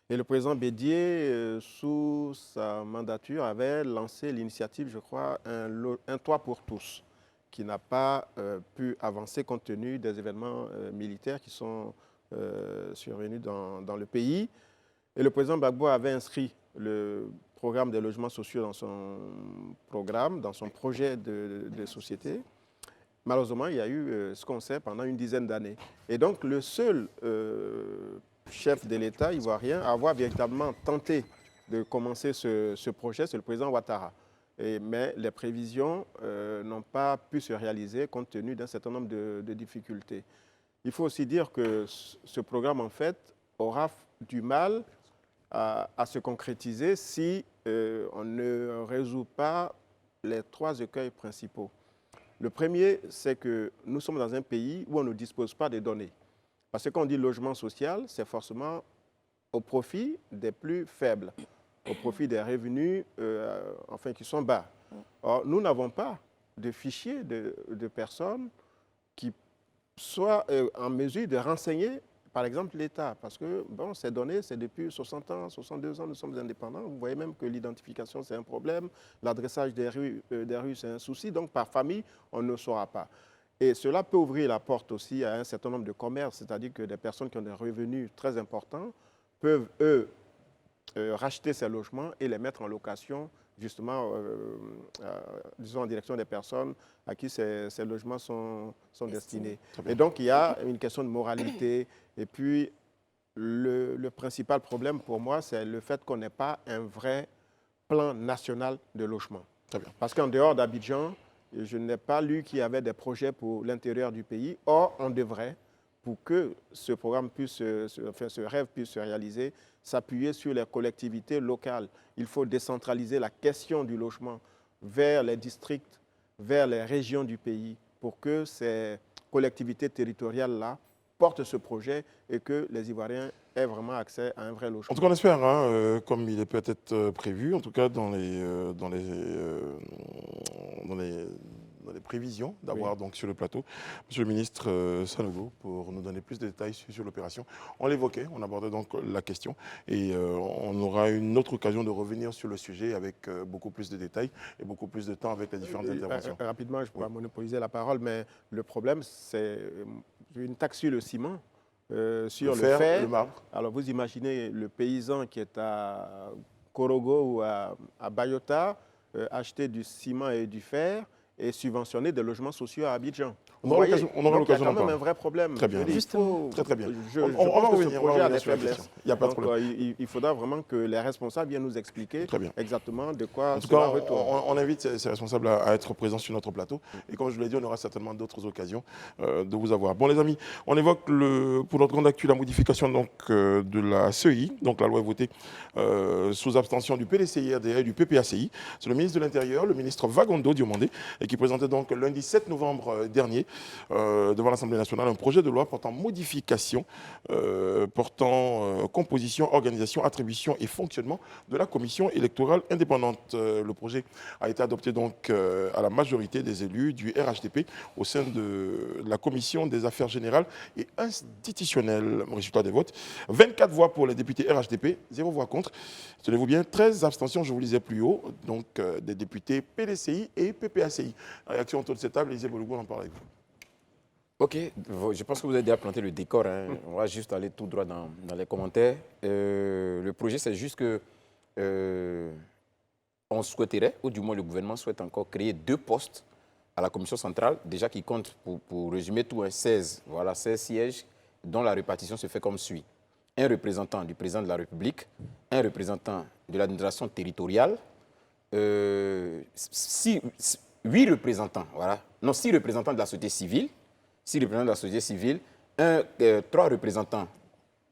Et le président Bédier, sous sa mandature, avait lancé l'initiative, je crois, un toit pour tous, qui n'a pas pu avancer compte tenu des événements militaires qui sont survenus dans le pays. Et le président Gbagbo avait inscrit le programme des logements sociaux dans son programme, dans son projet de société. Malheureusement, il y a eu ce qu'on sait pendant une dizaine d'années. Et donc, le seul chef de l'État ivoirien à avoir véritablement tenté de commencer ce projet, c'est le président Ouattara. Mais les prévisions n'ont pas pu se réaliser compte tenu d'un certain nombre de difficultés. Il faut aussi dire que ce programme, en fait, aura du mal à se concrétiser si on ne résout pas les 3 écueils principaux. Le premier, c'est que nous sommes dans un pays où on ne dispose pas de données. Parce que quand on dit logement social, c'est forcément au profit des plus faibles, au profit des revenus qui sont bas. Or, nous n'avons pas de fichier de personnes qui soient en mesure de renseigner, par exemple, l'État. Parce que bon, ces données, c'est depuis 60 ans, 62 ans, nous sommes indépendants. Vous voyez même que l'identification, c'est un problème. L'adressage des rues, c'est un souci. Donc, par famille, on ne saura pas. Et cela peut ouvrir la porte aussi à un certain nombre de commerces, c'est-à-dire que des personnes qui ont des revenus très importants peuvent, eux, racheter ces logements et les mettre en location, justement, disons, en direction des personnes à qui ces logements sont destinés. Et donc, il y a une question de moralité. Et puis, le principal problème pour moi, c'est le fait qu'on n'ait pas un vrai plan national de logement. Parce qu'en dehors d'Abidjan, je n'ai pas lu qu'il y avait des projets pour l'intérieur du pays. Or, on devrait, pour que ce programme puisse, ce rêve puisse se réaliser, s'appuyer sur les collectivités locales. Il faut décentraliser la question du logement vers les districts, vers les régions du pays, pour que ces collectivités territoriales-là portent ce projet et que les Ivoiriens aient vraiment accès à un vrai logement. En tout cas, on espère, comme il est peut-être prévu, en tout cas dans dans les prévisions d'avoir donc sur le plateau Monsieur le ministre Sanogo pour nous donner plus de détails sur l'opération. On l'évoquait, on abordait donc la question et on aura une autre occasion de revenir sur le sujet avec beaucoup plus de détails et beaucoup plus de temps avec les différentes interventions. Rapidement, je pourrais monopoliser la parole, mais le problème, c'est une taxe sur le ciment. Sur le fer, le marbre. Alors vous imaginez le paysan qui est à Korogo ou à Bayota acheter du ciment et du fer et subventionner des logements sociaux à Abidjan. On aura l'occasion Il y a quand même d'en un vrai problème. Très bien. Très bien. On va revenir sur la question. Il n'y a pas de problème. Il faudra vraiment que les responsables viennent nous expliquer exactement de quoi en tout cas, on invite ces responsables à être présents sur notre plateau. Et comme je vous l'ai dit, on aura certainement d'autres occasions de vous avoir. Bon, les amis, on évoque pour notre grande actu la modification donc, de la CEI. Donc la loi est votée sous abstention du PDCI, RDA et du PPACI. C'est le ministre de l'Intérieur, le ministre Vagondo Diomandé, et qui présentait donc lundi 7 novembre dernier devant l'Assemblée nationale un projet de loi portant modification, portant composition, organisation, attribution et fonctionnement de la commission électorale indépendante. Le projet a été adopté donc à la majorité des élus du RHDP au sein de la commission des affaires générales et institutionnelles. Résultat des votes, 24 voix pour les députés RHDP, 0 voix contre. Tenez-vous bien, 13 abstentions, je vous le disais plus haut, donc des députés PDCI et PPACI. Réaction autour de cette table, Élisée Bologo en parle avec vous. Ok, je pense que vous avez déjà planté le décor. On va juste aller tout droit dans les commentaires. Le projet, c'est juste que on souhaiterait, ou du moins le gouvernement souhaite encore créer 2 postes à la commission centrale, déjà qui compte, pour résumer tout, 16. Voilà, 16 sièges dont la répartition se fait comme suit. Un représentant du président de la République, un représentant de l'administration territoriale, 6 représentants, voilà. Non, 6 représentants de la société civile, 6 représentants de la société civile, 3 représentants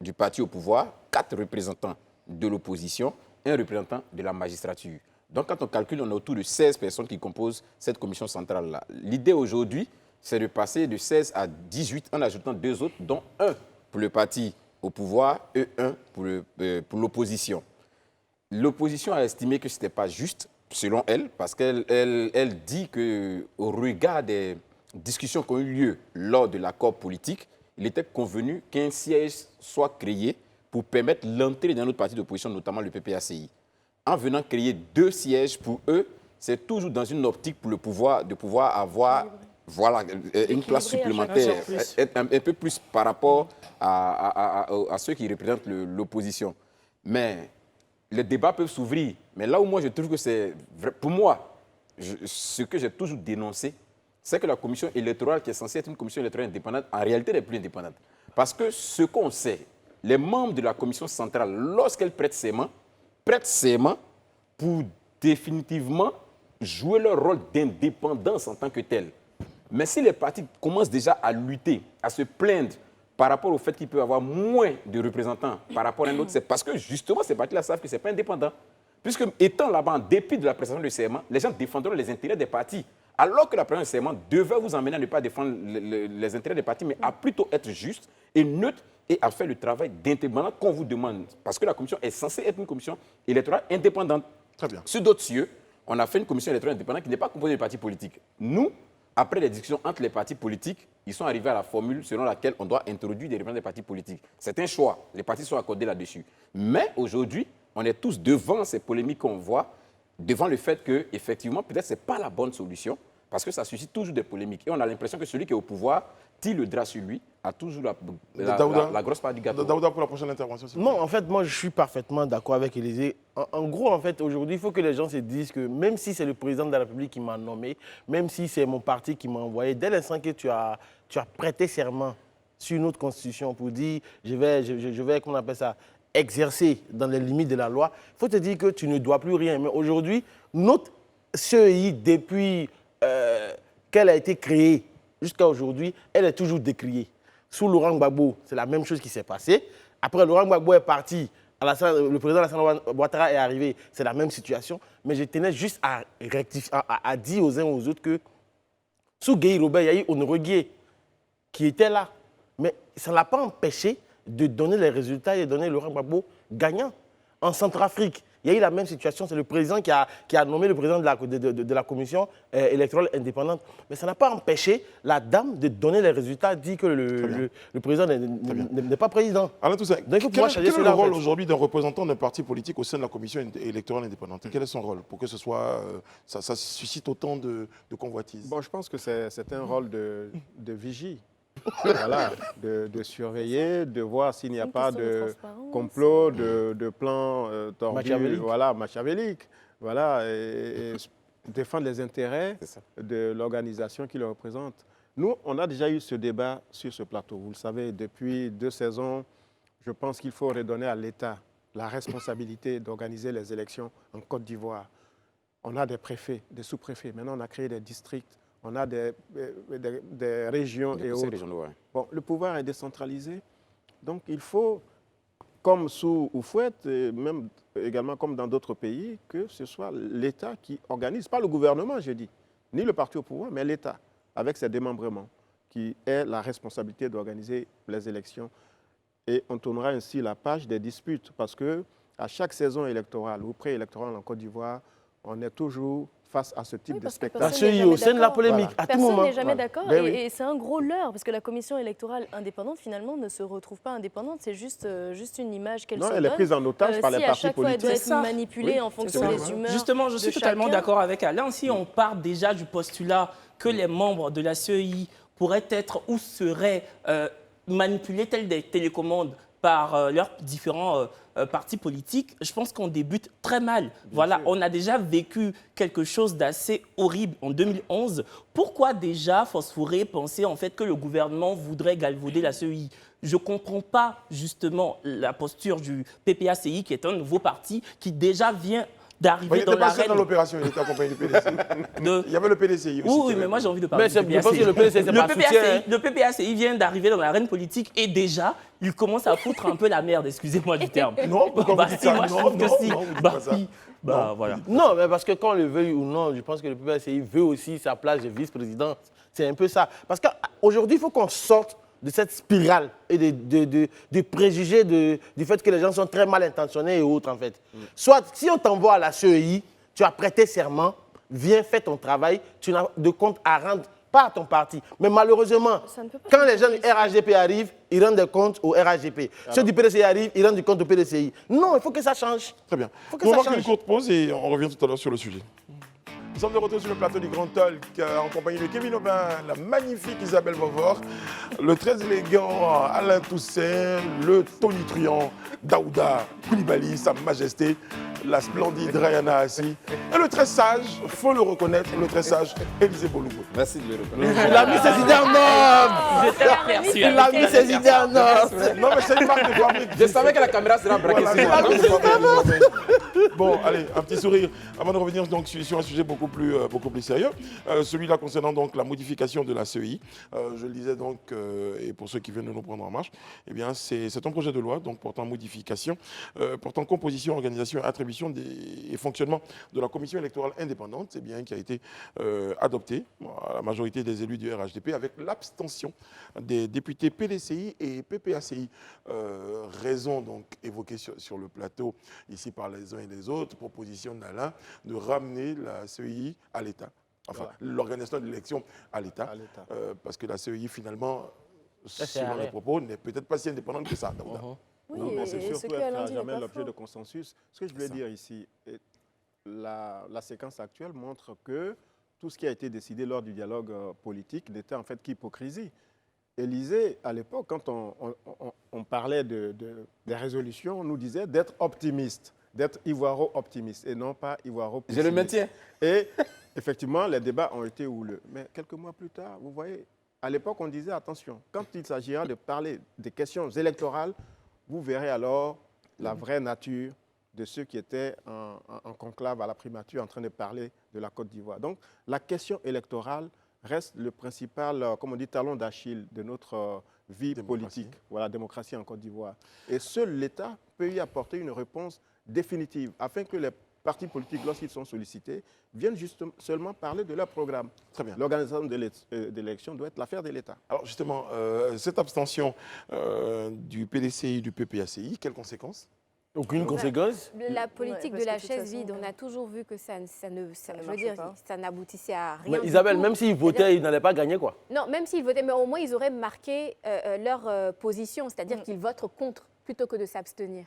du parti au pouvoir, 4 représentants de l'opposition, 1 représentant de la magistrature. Donc, quand on calcule, on a autour de 16 personnes qui composent cette commission centrale-là. L'idée aujourd'hui, c'est de passer de 16 à 18 en ajoutant 2 autres, dont 1 pour le parti au pouvoir et 1 pour l'opposition. L'opposition a estimé que ce n'était pas juste, selon elle, parce qu'elle dit qu'au regard des discussions qui ont eu lieu lors de l'accord politique, il était convenu qu'un siège soit créé pour permettre l'entrée d'un autre parti d'opposition, notamment le PPACI. En venant créer 2 sièges pour eux, c'est toujours dans une optique pour le pouvoir, de pouvoir avoir une place supplémentaire, un peu plus par rapport à ceux qui représentent l'opposition. Mais les débats peuvent s'ouvrir. Mais là où moi je trouve que c'est vrai, pour moi, ce que j'ai toujours dénoncé, c'est que la commission électorale, qui est censée être une commission électorale indépendante, en réalité n'est plus indépendante. Parce que ce qu'on sait, les membres de la commission centrale, lorsqu'elles prêtent serment pour définitivement jouer leur rôle d'indépendance en tant que tel. Mais si les partis commencent déjà à lutter, à se plaindre par rapport au fait qu'il peut y avoir moins de représentants par rapport à un autre, c'est parce que justement ces partis-là savent que ce n'est pas indépendant. Puisque étant là-bas, en dépit de la prestation de serment, les gens défendront les intérêts des partis. Alors que la prestation de serment devait vous emmener à ne pas défendre les intérêts des partis, mais à plutôt être juste et neutre et à faire le travail d'indépendant qu'on vous demande. Parce que la commission est censée être une commission électorale indépendante. Très bien. Sur d'autres cieux, on a fait une commission électorale indépendante qui n'est pas composée de partis politiques. Nous, après les discussions entre les partis politiques, ils sont arrivés à la formule selon laquelle on doit introduire des représentants des partis politiques. C'est un choix. Les partis sont accordés là-dessus. Mais aujourd'hui, on est tous devant ces polémiques qu'on voit, devant le fait qu'effectivement, peut-être ce n'est pas la bonne solution, parce que ça suscite toujours des polémiques. Et on a l'impression que celui qui est au pouvoir tire le drap sur lui, a toujours la grosse part du gâteau. Daouda, pour la prochaine intervention. Non, en fait, moi, je suis parfaitement d'accord avec Élisée. En gros, en fait, aujourd'hui, il faut que les gens se disent que même si c'est le président de la République qui m'a nommé, même si c'est mon parti qui m'a envoyé, dès l'instant que tu as prêté serment sur notre constitution pour dire je vais comment on appelle ça, exercer dans les limites de la loi, il faut te dire que tu ne dois plus rien. Mais aujourd'hui, notre CEI, depuis qu'elle a été créée jusqu'à aujourd'hui, elle est toujours décriée. Sous Laurent Gbagbo, c'est la même chose qui s'est passée. Après, Laurent Gbagbo est parti, le président Alassane Ouattara est arrivé, c'est la même situation. Mais je tenais juste à dire aux uns aux autres que sous Gueye Robert, il y a eu Honoré Gueye qui était là. Mais ça ne l'a pas empêché de donner les résultats et de donner Laurent Gbagbo gagnant. En Centrafrique, il y a eu la même situation. C'est le président qui a nommé le président de la commission électorale indépendante. Mais ça n'a pas empêché la dame de donner les résultats, dit que le président n'est pas président. Alain Toussaint, Donc, il faut pouvoir quel changer est le cela, en rôle fait. aujourd'hui d'un représentant d'un parti politique au sein de la commission électorale indépendante? Quel est son rôle pour que ce soit, ça suscite autant de convoitises? Bon, je pense que c'est un rôle de vigie. Voilà, de surveiller, de voir s'il n'y a pas de complot, de plan tordu, Machiavélique. voilà, machiavélique. Voilà, et défendre les intérêts de l'organisation qui le représente. Nous, on a déjà eu ce débat sur ce plateau. Vous le savez, depuis 2 saisons, je pense qu'il faut redonner à l'État la responsabilité d'organiser les élections en Côte d'Ivoire. On a des préfets, des sous-préfets. Maintenant, on a créé des districts. On a des régions et autres. Bon, le pouvoir est décentralisé. Donc, il faut, comme sous Oufouette, et même également comme dans d'autres pays, que ce soit l'État qui organise, pas le gouvernement, je dis, ni le parti au pouvoir, mais l'État, avec ses démembrements, qui ait la responsabilité d'organiser les élections. Et on tournera ainsi la page des disputes, parce que à chaque saison électorale ou préélectorale en Côte d'Ivoire, on est toujours face à ce type de spectacle. Au sein de la polémique, à tout moment. Personne n'est jamais d'accord Ben oui. et c'est un gros leurre parce que la commission électorale indépendante finalement ne se retrouve pas indépendante, c'est juste une image qu'elle se donne. Non, elle est prise en otage par les partis Si à chaque fois elle politiques. doit être manipulée en fonction des humeurs. Justement, je suis totalement d'accord avec Alain. Si on part déjà du postulat que les membres de la CEI pourraient être ou seraient manipulés tels des télécommandes par leurs différents partis politiques, je pense qu'on débute très mal. Voilà, on a déjà vécu quelque chose d'assez horrible en 2011. Pourquoi déjà phosphorer, penser en fait que le gouvernement voudrait galvauder la CEI? Je ne comprends pas justement la posture du PPACI, qui est un nouveau parti qui déjà vient d'arriver dans l'arène. Il n'était pas dans l'opération, il était accompagné du PDCI. Il y avait le PDCI aussi. Oui, mais moi j'ai envie de parler Mais du je pense que le PDCI, c'est pas soutien, hein. Le PPACI vient d'arriver dans l'arène politique et déjà, il commence à foutre un peu la merde, excusez-moi du terme. Non, pourquoi vous dites ça? moi, je Non, trouve que non, si. non, vous dites Bah, pas ça. si. Bah, voilà. Non, mais parce que qu'on le veuille ou non, je pense que le PPACI veut aussi sa place de vice-président. C'est un peu ça. Parce qu'aujourd'hui, il faut qu'on sorte de cette spirale et de préjugés du fait que les gens sont très mal intentionnés et autres, en fait. Soit, si on t'envoie à la CEI, tu as prêté serment, viens, fais ton travail, tu n'as de compte à rendre pas à ton parti. Mais malheureusement, quand les gens du RHDP arrivent, ils rendent des comptes au RHDP. Ceux du PDCI arrivent, ils rendent du compte au PDCI. Non, il faut que ça change. Très bien. Il faut que On ça marque change. une courte pause et on revient tout à l'heure sur le sujet. Nous sommes de retour sur le plateau du Grand Talk en compagnie de Kevin Aubin, la magnifique Isabelle Vauvor, le très élégant Alain Toussaint, le tonitruant Daouda Koulibaly, Sa Majesté, la splendide Rayana Assi, et le très sage, il faut le reconnaître, le très sage Élisée Bologo. Merci de le reconnaître. Il a mis ses idées en ordre. Il a mis ses idées en ordre. Non, mais c'est une marque de fabrique. Je savais que la caméra sera braquée Voilà, sur c'est moi. une marque de fabrique. Bon, allez, un petit sourire avant de revenir donc sur un sujet beaucoup plus sérieux. Celui-là concernant donc la modification de la CEI. Je le disais donc, et pour ceux qui viennent de nous prendre en marche, eh bien c'est un projet de loi donc portant modification, portant composition, organisation, attribution et fonctionnement de la commission électorale indépendante. C'est bien qui a été adopté à la majorité des élus du RHDP avec l'abstention des députés PDCI et PPACI. Raison donc évoquée sur le plateau ici par les uns et les autres, proposition d'Alain de ramener la CEI à l'État. Enfin, l'organisation de l'élection à l'État. Parce que la CEI, finalement, selon les propos, n'est peut-être pas si indépendante que ça. Oui, non, mais c'est et ce surtout que Alain être dit n'est jamais pas l'objet faux. de consensus. Ce que je voulais dire ici, la séquence actuelle montre que tout ce qui a été décidé lors du dialogue politique n'était en fait qu'hypocrisie. Élysée, à l'époque, quand on parlait des résolutions, on nous disait d'être optimiste, d'être ivoiro-optimiste et non pas ivoiro-pessimiste. Je le maintiens. Et effectivement, les débats ont été houleux. Mais quelques mois plus tard, vous voyez, à l'époque, on disait attention, quand il s'agira de parler des questions électorales, vous verrez alors la vraie nature de ceux qui étaient en conclave à la primature en train de parler de la Côte d'Ivoire. Donc, la question électorale reste le principal, comme on dit, talon d'Achille de notre vie politique, voilà, démocratie en Côte d'Ivoire. Et seul l'État peut y apporter une réponse définitive afin que les partis politiques, lorsqu'ils sont sollicités, viennent justement seulement parler de leur programme. Très bien. L'organisation de l'élection doit être l'affaire de l'État. Alors justement, cette abstention du PDCI et du PPACI, quelles conséquences? Aucune conséquence. La politique Ouais, de la parce que de toute chaise vide, façon, on a toujours vu que ça ne je veux marchait dire, pas. ça n'aboutissait à rien. Mais du Isabelle, tout. même s'ils C'est-à-dire- votaient, ils n'allaient pas gagner, quoi. Non, même s'ils votaient, mais au moins ils auraient marqué leur position, c'est-à-dire qu'ils votent contre plutôt que de s'abstenir.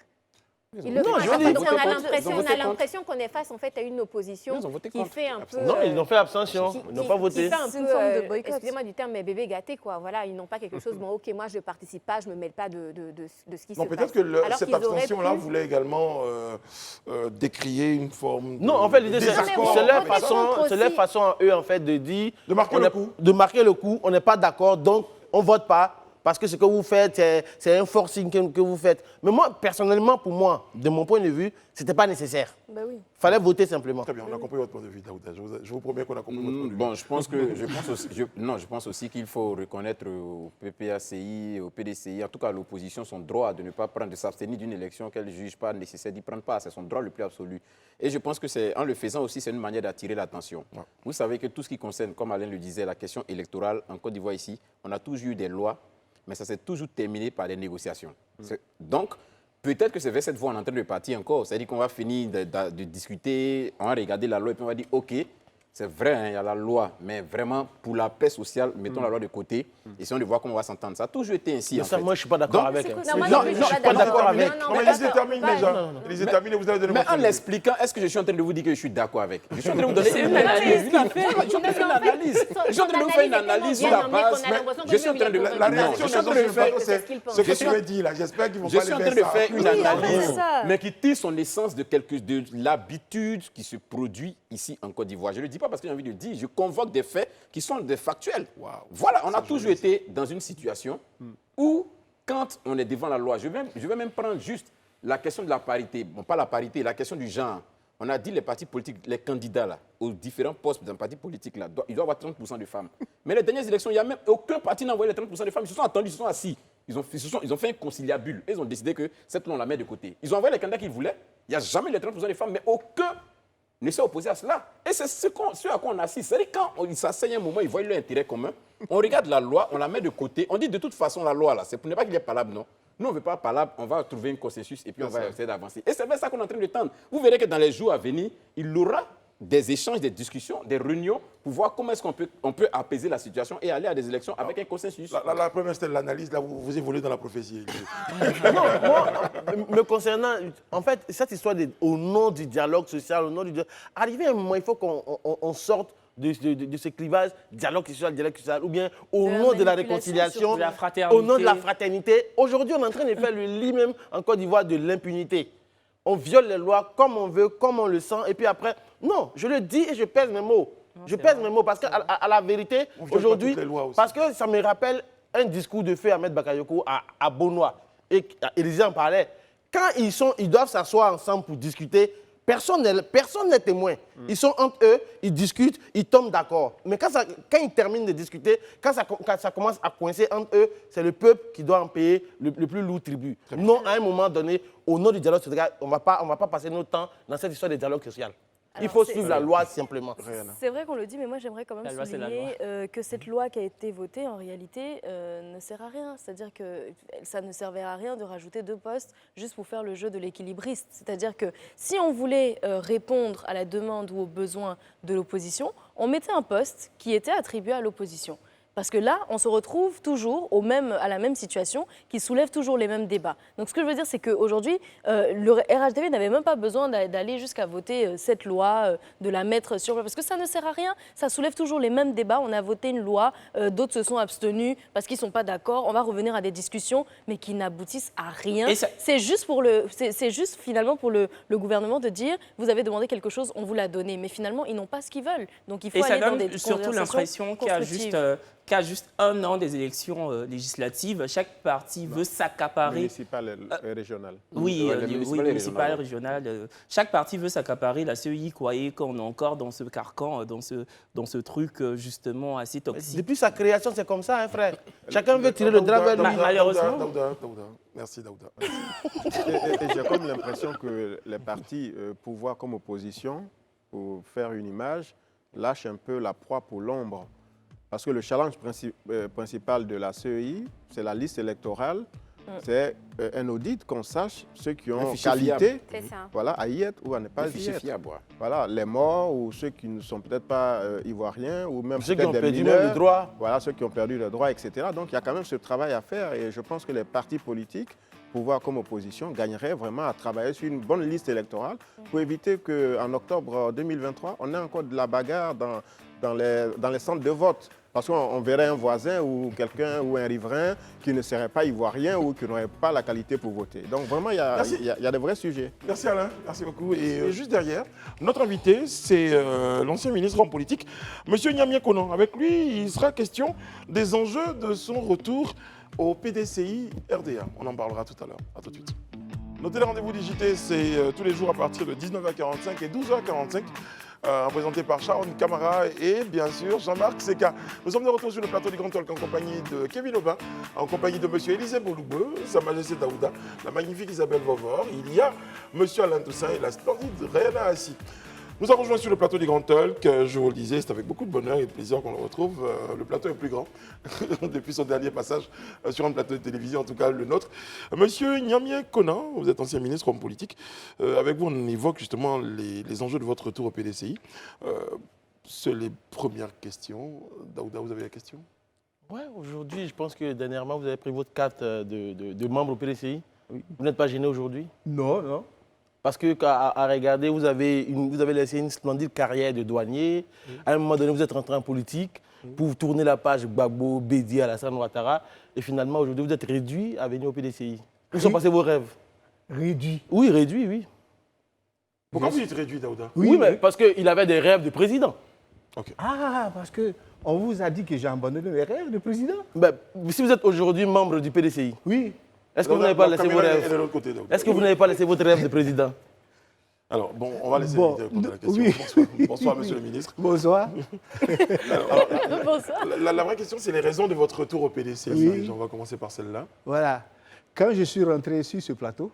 Ils le Non, font je à veux chaque dire, fois, donc ils ont on a voté l'impression, contre. on a l'impression qu'on est face en fait à une opposition Ils ont voté qui contre. fait un peu. Non, ils ont fait abstention. Ils n'ont pas voté. Qui fait un C'est peu, une forme de boycott. excusez-moi du terme, mais bébé gâté, quoi. Voilà, ils n'ont pas quelque chose, bon, ok, moi je participe pas, je me mêle pas de ce qui se Non, passe. peut-être que Alors cette qu'ils auraient abstention-là pu- voulait également décrier une forme de Non, en fait, l'idée, c'est désaccord. mais leur voter façon, contre c'est leur aussi. façon à eux, en fait, de dire... De marquer on le est- coup. De marquer le coup. On n'est pas d'accord, donc on ne vote pas. Parce que ce que vous faites, c'est un forcing que vous faites. Mais moi, personnellement, pour moi, de mon point de vue, ce n'était pas nécessaire. Bah oui. Il fallait voter simplement. Très bien, on a compris votre point de vue, Daouda. Je vous promets qu'on a compris votre point de vue. Bon, je pense aussi qu'il faut reconnaître au PPACI, au PDCI, en tout cas à l'opposition, son droit de ne pas prendre, de s'abstenir d'une élection qu'elle ne juge pas nécessaire d'y prendre part. C'est son droit le plus absolu. Et je pense que c'est en le faisant aussi, c'est une manière d'attirer l'attention. Ouais. Vous savez que tout ce qui concerne, comme Alain le disait, la question électorale en Côte d'Ivoire ici, on a toujours eu des lois, mais ça s'est toujours terminé par des négociations. Donc, peut-être que c'est vers cette voie qu'on est en train de partir encore. C'est-à-dire qu'on va finir de discuter, on va regarder la loi et puis on va dire, OK, c'est vrai, hein, il y a la loi, mais vraiment, pour la paix sociale, mettons la loi de côté, essayons de voir comment on va s'entendre. Ça a toujours été ainsi, Mais en ça, fait. moi, je ne suis pas d'accord avec. Non, moi, Non, je je suis ne suis pas d'accord avec. Non, mais laissez terminer déjà. Laissez terminer, vous avez donné Mais votre point en de vue. l'expliquant, est-ce que je suis en train de vous dire que je suis d'accord avec? Je suis en train de vous donner une analyse. analyse. Je suis en train de faire une analyse. Je suis en train de vous faire une analyse sur la base. Je suis en train de... La réaction je suis en train de des faire... gens, c'est ce que tu veux dire là. J'espère qu'ils vont Je pas suis en les train de faire ça. faire une Oui, analyse, c'est ça. mais qui tire son essence de l'habitude qui se produit ici en Côte d'Ivoire. Je ne le dis pas parce que j'ai envie de le dire, je convoque des faits qui sont des factuels. Voilà, on a toujours été dans une situation où, quand on est devant la loi, je vais même prendre juste la question de la parité, bon, pas la parité, la question du genre. On a dit les partis politiques, les candidats là, aux différents postes dans les partis politiques, là, ils doivent avoir 30% de femmes. Mais les dernières élections, il n'y a même aucun parti n'a envoyé les 30% de femmes. Ils se sont attendus, ils se sont assis. Ils ont fait un conciliabule. Ils ont décidé que cette loi, on la met de côté. Ils ont envoyé les candidats qu'ils voulaient. Il n'y a jamais les 30% de femmes, mais aucun ne s'est opposé à cela. Et c'est ce à quoi on assiste. C'est-à-dire quand ils s'asseyent un moment, ils voient leur intérêt commun, on regarde la loi, on la met de côté, on dit de toute façon la loi, là, c'est pour ne pas qu'il y ait palabre, non. Nous, on ne veut pas palabre, on va trouver un consensus et puis on va essayer d'avancer. Et c'est vers ça qu'on est en train de tendre. Vous verrez que dans les jours à venir, il y aura des échanges, des discussions, des réunions pour voir comment est-ce qu'on peut apaiser la situation et aller à des élections avec un consensus. La première, c'était l'analyse. Là, vous évoluez dans la prophétie. Non, moi, me concernant, en fait, cette histoire au nom du dialogue social, au nom du dialogue, arrivé à un moment, il faut qu'on sorte de ce clivage dialogue social, ou bien au nom de la réconciliation, de la fraternité. au nom de la fraternité. Aujourd'hui, on est en train de faire le lit même en Côte d'Ivoire de l'impunité. On viole les lois comme on veut, comme on le sent, et puis après, non, je le dis et je pèse mes mots. Je pèse mes mots parce qu'à la vérité, aujourd'hui, parce que ça me rappelle un discours de feu Ahmed Bakayoko à Beaunois, et Élisée en parlait. Quand ils doivent s'asseoir ensemble pour discuter, personne n'est témoin. Ils sont entre eux, ils discutent, ils tombent d'accord. Mais quand ils terminent de discuter, quand ça commence à coincer entre eux, c'est le peuple qui doit en payer le plus lourd tribut. Non, à un moment donné, au nom du dialogue social, on ne va pas passer notre temps dans cette histoire de dialogue social. Il faut suivre la loi simplement. C'est vrai qu'on le dit, mais moi j'aimerais quand même La loi, c'est la souligner que cette loi qui a été votée, en réalité, ne sert à rien. C'est-à-dire que ça ne servait à rien de rajouter 2 postes juste pour faire le jeu de l'équilibriste. C'est-à-dire que si on voulait répondre à la demande ou aux besoins de l'opposition, on mettait un poste qui était attribué à l'opposition. Parce que là, on se retrouve toujours à la même situation qui soulève toujours les mêmes débats. Donc ce que je veux dire, c'est qu'aujourd'hui, le RHDP n'avait même pas besoin d'aller jusqu'à voter cette loi, de la mettre sur... Parce que ça ne sert à rien, ça soulève toujours les mêmes débats. On a voté une loi, d'autres se sont abstenus parce qu'ils ne sont pas d'accord. On va revenir à des discussions, mais qui n'aboutissent à rien. C'est juste finalement pour le gouvernement de dire, vous avez demandé quelque chose, on vous l'a donné. Mais finalement, ils n'ont pas ce qu'ils veulent. Donc il faut aller dans des conversations surtout l'impression qu'il y a juste 1 an des élections législatives, chaque parti veut s'accaparer... Municipal et régional. Oui, municipal et régional. régional. Chaque parti veut s'accaparer la CEI, croyez qu'on est encore dans ce carcan, dans ce truc justement assez toxique. Depuis sa création, c'est comme ça, hein, frère. Chacun veut tirer le drap vers lui. Malheureusement. Daouda. Merci, Daouda. Et j'ai comme l'impression que les partis, pouvoir comme opposition, pour faire une image, lâchent un peu la proie pour l'ombre. Parce que le challenge principal de la CEI, c'est la liste électorale. C'est un audit qu'on sache ceux qui ont fichier qualité C'est ça. voilà, à y être ou à ne pas Le y fichier être. fiable, ouais. Voilà, les morts ou ceux qui ne sont peut-être pas ivoiriens ou même Ceux qui peut-être ont des perdu mineurs. même le droit. Voilà, ceux qui ont perdu le droit, etc. Donc il y a quand même ce travail à faire et je pense que les partis politiques, pouvoir comme opposition, gagneraient vraiment à travailler sur une bonne liste électorale pour éviter qu'en octobre 2023, on ait encore de la bagarre dans les centres de vote. Parce qu'on verrait un voisin ou quelqu'un ou un riverain qui ne serait pas ivoirien ou qui n'aurait pas la qualité pour voter. Donc vraiment, il y a des vrais sujets. Merci Alain, merci beaucoup. Et juste derrière, notre invité, c'est l'ancien ministre en politique, M. Niamien Konan. Avec lui, il sera question des enjeux de son retour au PDCI RDA. On en parlera tout à l'heure. À tout de suite. Notez le rendez-vous du JT, c'est tous les jours à partir de 19h45 et 12h45. Présenté par Sharon Camara et bien sûr Jean-Marc Seka. Nous sommes de retour sur le plateau du Grand Talk en compagnie de Kevin Aubin, en compagnie de M. Élisée Bouloubeu, Sa Majesté Daouda, la magnifique Isabelle Vauvor. Il y a M. Alain Toussaint et la splendide Réana Assi. Nous avons rejoint sur le plateau du Grand Talk. Je vous le disais, c'est avec beaucoup de bonheur et de plaisir qu'on le retrouve. Le plateau est plus grand depuis son dernier passage sur un plateau de télévision, en tout cas le nôtre. Monsieur Niamien Konan, vous êtes ancien ministre homme politique. Avec vous, on évoque justement les enjeux de votre retour au PDCI. C'est les premières questions. Daouda, vous avez la question? Ouais, aujourd'hui, je pense que dernièrement, vous avez pris votre carte de membre au PDCI. Oui. Vous n'êtes pas gêné aujourd'hui? Non, non. Parce que, à regarder, vous avez laissé une splendide carrière de douanier. Oui. À un moment donné, vous êtes rentré en politique pour tourner la page Gbagbo, Bédi, Alassane Ouattara. Et finalement, aujourd'hui, vous êtes réduit à venir au PDCI. Où sont passés vos rêves? Réduit? Oui, réduit, oui. Pourquoi vous êtes réduit, Daouda? Oui, mais parce qu'il avait des rêves de président. Okay. Ah, parce qu'on vous a dit que j'ai abandonné les rêves de président? Ben, si vous êtes aujourd'hui membre du PDCI, oui. Est-ce que vous n'avez pas laissé vos rêves? Est-ce que vous n'avez pas laissé votre rêve de président? Alors, bon, on va laisser répondre à la question. Oui. Bonsoir. Bonsoir, monsieur le ministre. Bonsoir. Bonsoir. La vraie question, c'est les raisons de votre retour au PDCI. Oui. On va commencer par celle-là. Voilà. Quand je suis rentré sur ce plateau,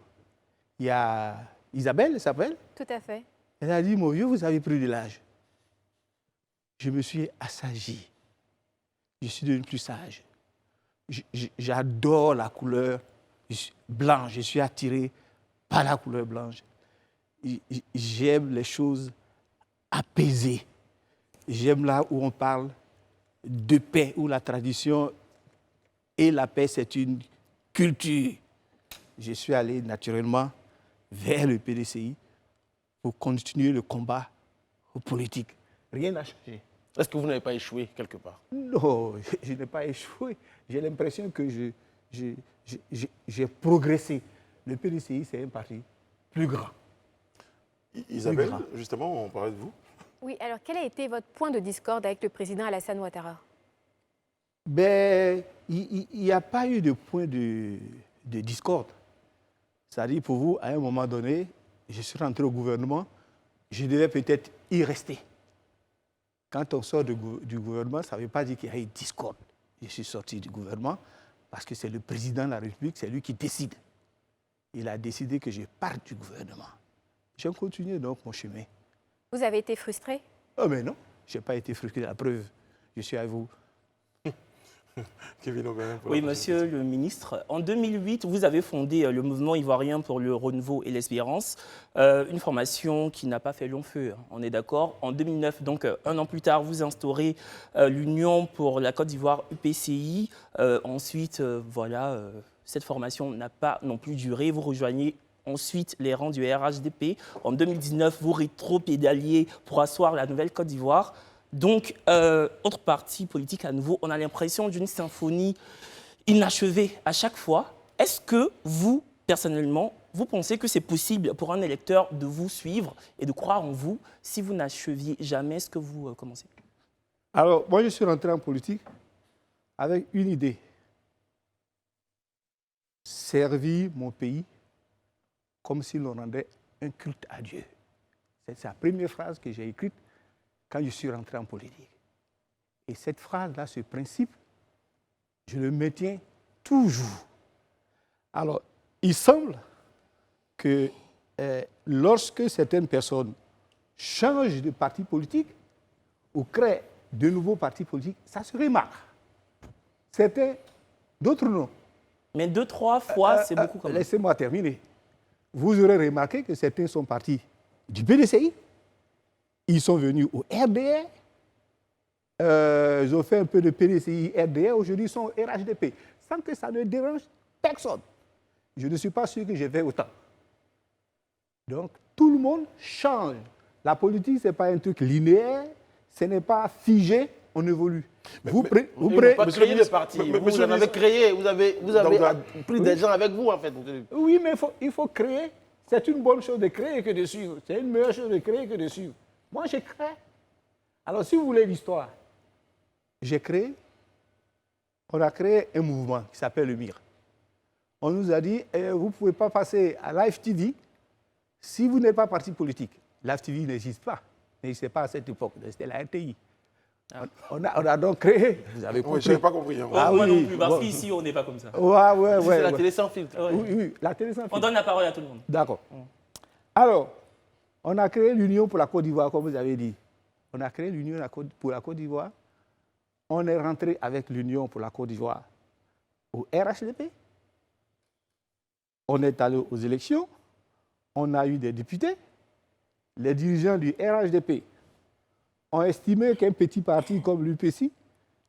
il y a Isabelle, elle s'appelle? Tout à fait. Elle a dit, mon vieux, vous avez pris de l'âge. Je me suis assagi. Je suis devenu plus sage. J'adore la couleur blanche. Je suis attiré par la couleur blanche. J'aime les choses apaisées. J'aime là où on parle de paix, où la tradition et la paix, c'est une culture. Je suis allé naturellement vers le PDCI pour continuer le combat politique. Rien n'a changé. Est-ce que vous n'avez pas échoué quelque part? Non, je n'ai pas échoué. J'ai l'impression que j'ai progressé. Le PDCI, c'est un parti plus grand. Isabelle, justement, on parlait de vous. Oui, alors quel a été votre point de discorde avec le président Alassane Ouattara? Ben, il n'y a pas eu de point de discorde. C'est-à-dire, pour vous, à un moment donné, je suis rentré au gouvernement, je devais peut-être y rester. Quand on sort du gouvernement, ça ne veut pas dire qu'il y a eu discorde. Je suis sorti du gouvernement parce que c'est le président de la République, c'est lui qui décide. Il a décidé que je parte du gouvernement. J'ai continué donc mon chemin. Vous avez été frustré? Oh mais non, je n'ai pas été frustré. La preuve, je suis avec vous. Kevin Aubin. Oui, monsieur le ministre. En 2008, vous avez fondé le mouvement ivoirien pour le renouveau et l'espérance, une formation qui n'a pas fait long feu, on est d'accord. En 2009, donc un an plus tard, vous instaurez l'Union pour la Côte d'Ivoire UPCI. Ensuite, voilà, cette formation n'a pas non plus duré. Vous rejoignez ensuite les rangs du RHDP. En 2019, vous rétro-pédaliez pour asseoir la nouvelle Côte d'Ivoire. Donc, autre parti politique à nouveau, on a l'impression d'une symphonie inachevée à chaque fois. Est-ce que vous, personnellement, vous pensez que c'est possible pour un électeur de vous suivre et de croire en vous si vous n'acheviez jamais ce que vous commencez? Alors, moi, je suis rentré en politique avec une idée. Servir mon pays comme si l'on rendait un culte à Dieu. C'est la première phrase que j'ai écrite quand je suis rentré en politique. Et cette phrase-là, ce principe, je le maintiens toujours. Alors, il semble que lorsque certaines personnes changent de parti politique ou créent de nouveaux partis politiques, ça se remarque. Certains, d'autres non. Mais 2-3 fois, c'est beaucoup quand même. Laissez-moi terminer. Vous aurez remarqué que certains sont partis du PDCI, ils sont venus au RDR, ils ont fait un peu de PDCI, RDR, aujourd'hui ils sont au RHDP, sans que ça ne dérange personne. Je ne suis pas sûr que j'ai fait autant. Donc, tout le monde change. La politique, ce n'est pas un truc linéaire, ce n'est pas figé, on évolue. Vous n'avez pas créé le parti, vous en avez créé, vous avez pris des gens avec vous en fait. Oui, mais il faut créer. C'est une bonne chose de créer que de suivre. C'est une meilleure chose de créer que de suivre. Moi, j'ai créé. Alors, si vous voulez l'histoire, on a créé un mouvement qui s'appelle le MIR. On nous a dit, vous ne pouvez pas passer à Live TV si vous n'êtes pas parti politique. Live TV n'existe pas. N'existait pas à cette époque. C'était la RTI. On a donc créé. Vous avez compris. Je n'avais pas compris. Hein. Ah, moi non plus, parce qu'ici, on n'est pas comme ça. Ouais. C'est la télé sans filtre. Oui, la télé sans filtre. On donne la parole à tout le monde. D'accord. Alors, on a créé l'Union pour la Côte d'Ivoire, comme vous avez dit. On a créé l'Union pour la Côte d'Ivoire. On est rentré avec l'Union pour la Côte d'Ivoire au RHDP. On est allé aux élections. On a eu des députés. Les dirigeants du RHDP ont estimé qu'un petit parti comme l'UPC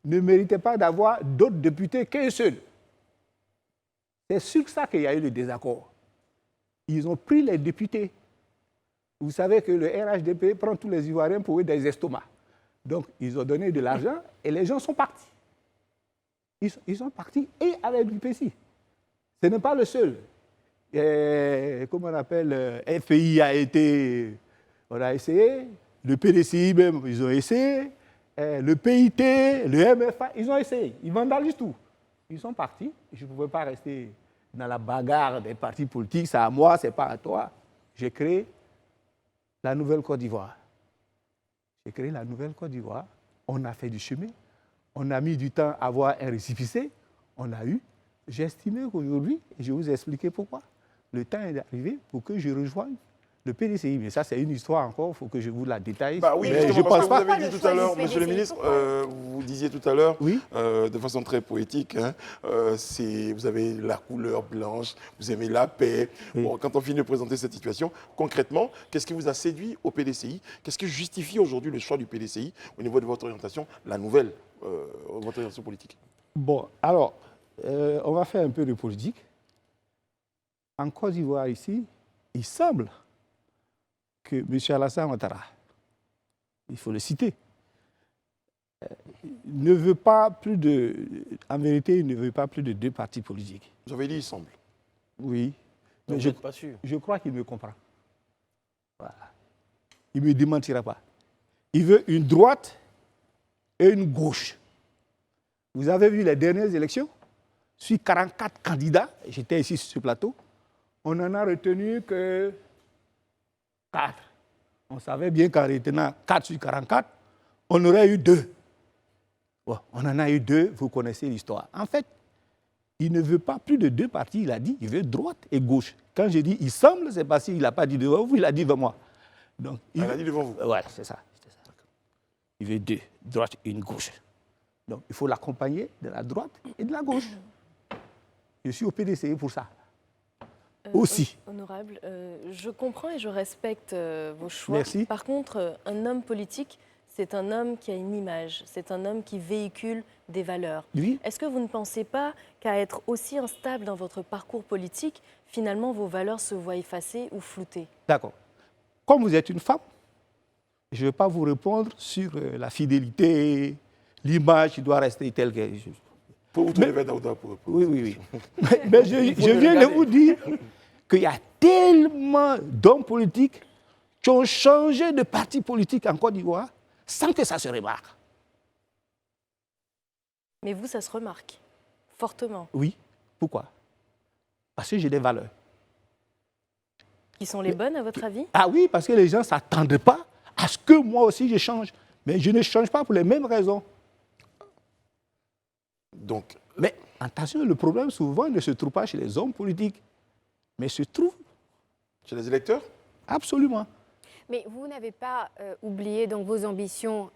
ne méritait pas d'avoir d'autres députés qu'un seul. C'est sur ça qu'il y a eu le désaccord. Ils ont pris les députés. Vous savez que le RHDP prend tous les Ivoiriens pour eux des estomacs. Donc, ils ont donné de l'argent et les gens sont partis. Ils sont partis et avec l'UPC. Ce n'est pas le seul. Comment on appelle, FPI a été... On a essayé, le PDCI même, ils ont essayé, le PIT, le MFA, ils ont essayé, ils vandalisent tout. Ils sont partis, je ne pouvais pas rester dans la bagarre des partis politiques, c'est à moi, c'est pas à toi. J'ai créé la Nouvelle Côte d'Ivoire. On a fait du chemin, on a mis du temps à avoir un récépissé, on a eu. J'ai estimé qu'aujourd'hui, je vais vous expliquer pourquoi, le temps est arrivé pour que je rejoigne le PDCI, mais ça c'est une histoire encore, il faut que je vous la détaille. Oui, mais je pense pas. Vous avez dit tout à l'heure, monsieur le ministre, vous disiez tout à l'heure, de façon très poétique, hein, vous avez la couleur blanche, vous aimez la paix. Oui. Bon, quand on finit de présenter cette situation, concrètement, qu'est-ce qui vous a séduit au PDCI? Qu'est-ce qui justifie aujourd'hui le choix du PDCI au niveau de votre orientation, la nouvelle, votre orientation politique? Bon, alors, on va faire un peu de politique. En Côte d'Ivoire ici, il semble que M. Alassane Ouattara, il faut le citer, ne veut pas plus de... En vérité, il ne veut pas plus de 2 partis politiques. Vous avez dit il semble. Oui. Mais je crois qu'il me comprend. Voilà. Il ne me démentira pas. Il veut une droite et une gauche. Vous avez vu les dernières élections? Sur 44 candidats, j'étais ici sur ce plateau, on n'en a retenu que 4. On savait bien qu'en retenant 4 sur 44, on aurait eu 2. Bon, on en a eu 2, vous connaissez l'histoire. En fait, il ne veut pas plus de 2 partis, il a dit, il veut droite et gauche. Quand j'ai dit il semble, c'est parce qu'il n'a pas dit devant vous, il a dit devant moi. Donc, il a dit devant vous. Voilà, c'est ça. Il veut 2, droite et une gauche. Donc, il faut l'accompagner de la droite et de la gauche. Je suis au PDCI pour ça. Aussi. Honorable, je comprends et je respecte vos choix. Merci. Par contre, un homme politique, c'est un homme qui a une image, c'est un homme qui véhicule des valeurs. Oui. Est-ce que vous ne pensez pas qu'à être aussi instable dans votre parcours politique, finalement vos valeurs se voient effacées ou floutées? D'accord. Comme vous êtes une femme, je ne vais pas vous répondre sur la fidélité, l'image qui doit rester telle qu'elle est. Oui. Mais je viens de vous dire qu'il y a tellement d'hommes politiques qui ont changé de parti politique en Côte d'Ivoire sans que ça se remarque. Mais vous, ça se remarque fortement. Oui. Pourquoi? Parce que j'ai des valeurs. Qui sont les bonnes, à votre avis? Ah oui, parce que les gens ne s'attendaient pas à ce que moi aussi je change. Mais je ne change pas pour les mêmes raisons. Donc, mais attention, le problème souvent ne se trouve pas chez les hommes politiques, mais se trouve chez les électeurs. Absolument. Mais vous n'avez pas oublié donc, vos ambitions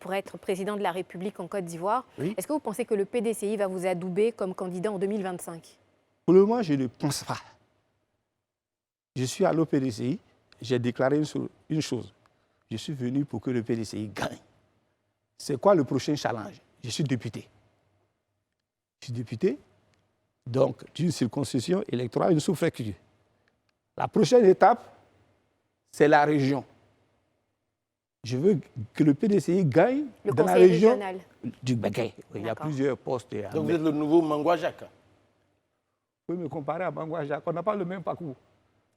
pour être président de la République en Côte d'Ivoire. Oui. Est-ce que vous pensez que le PDCI va vous adouber comme candidat en 2025? Pour le moment, je ne pense pas. Je suis à l'OPDCI, j'ai déclaré une chose. Je suis venu pour que le PDCI gagne. C'est quoi le prochain challenge? Je suis député. Je suis député, donc d'une circonscription électorale, une sous-préfecture. La prochaine étape, c'est la région. Je veux que le PDCI gagne dans la région régional. du Béguin. Il y a plusieurs postes. Donc vous êtes le nouveau Mangwa Jacques. Vous pouvez me comparer à Mangwa Jacques. On n'a pas le même parcours.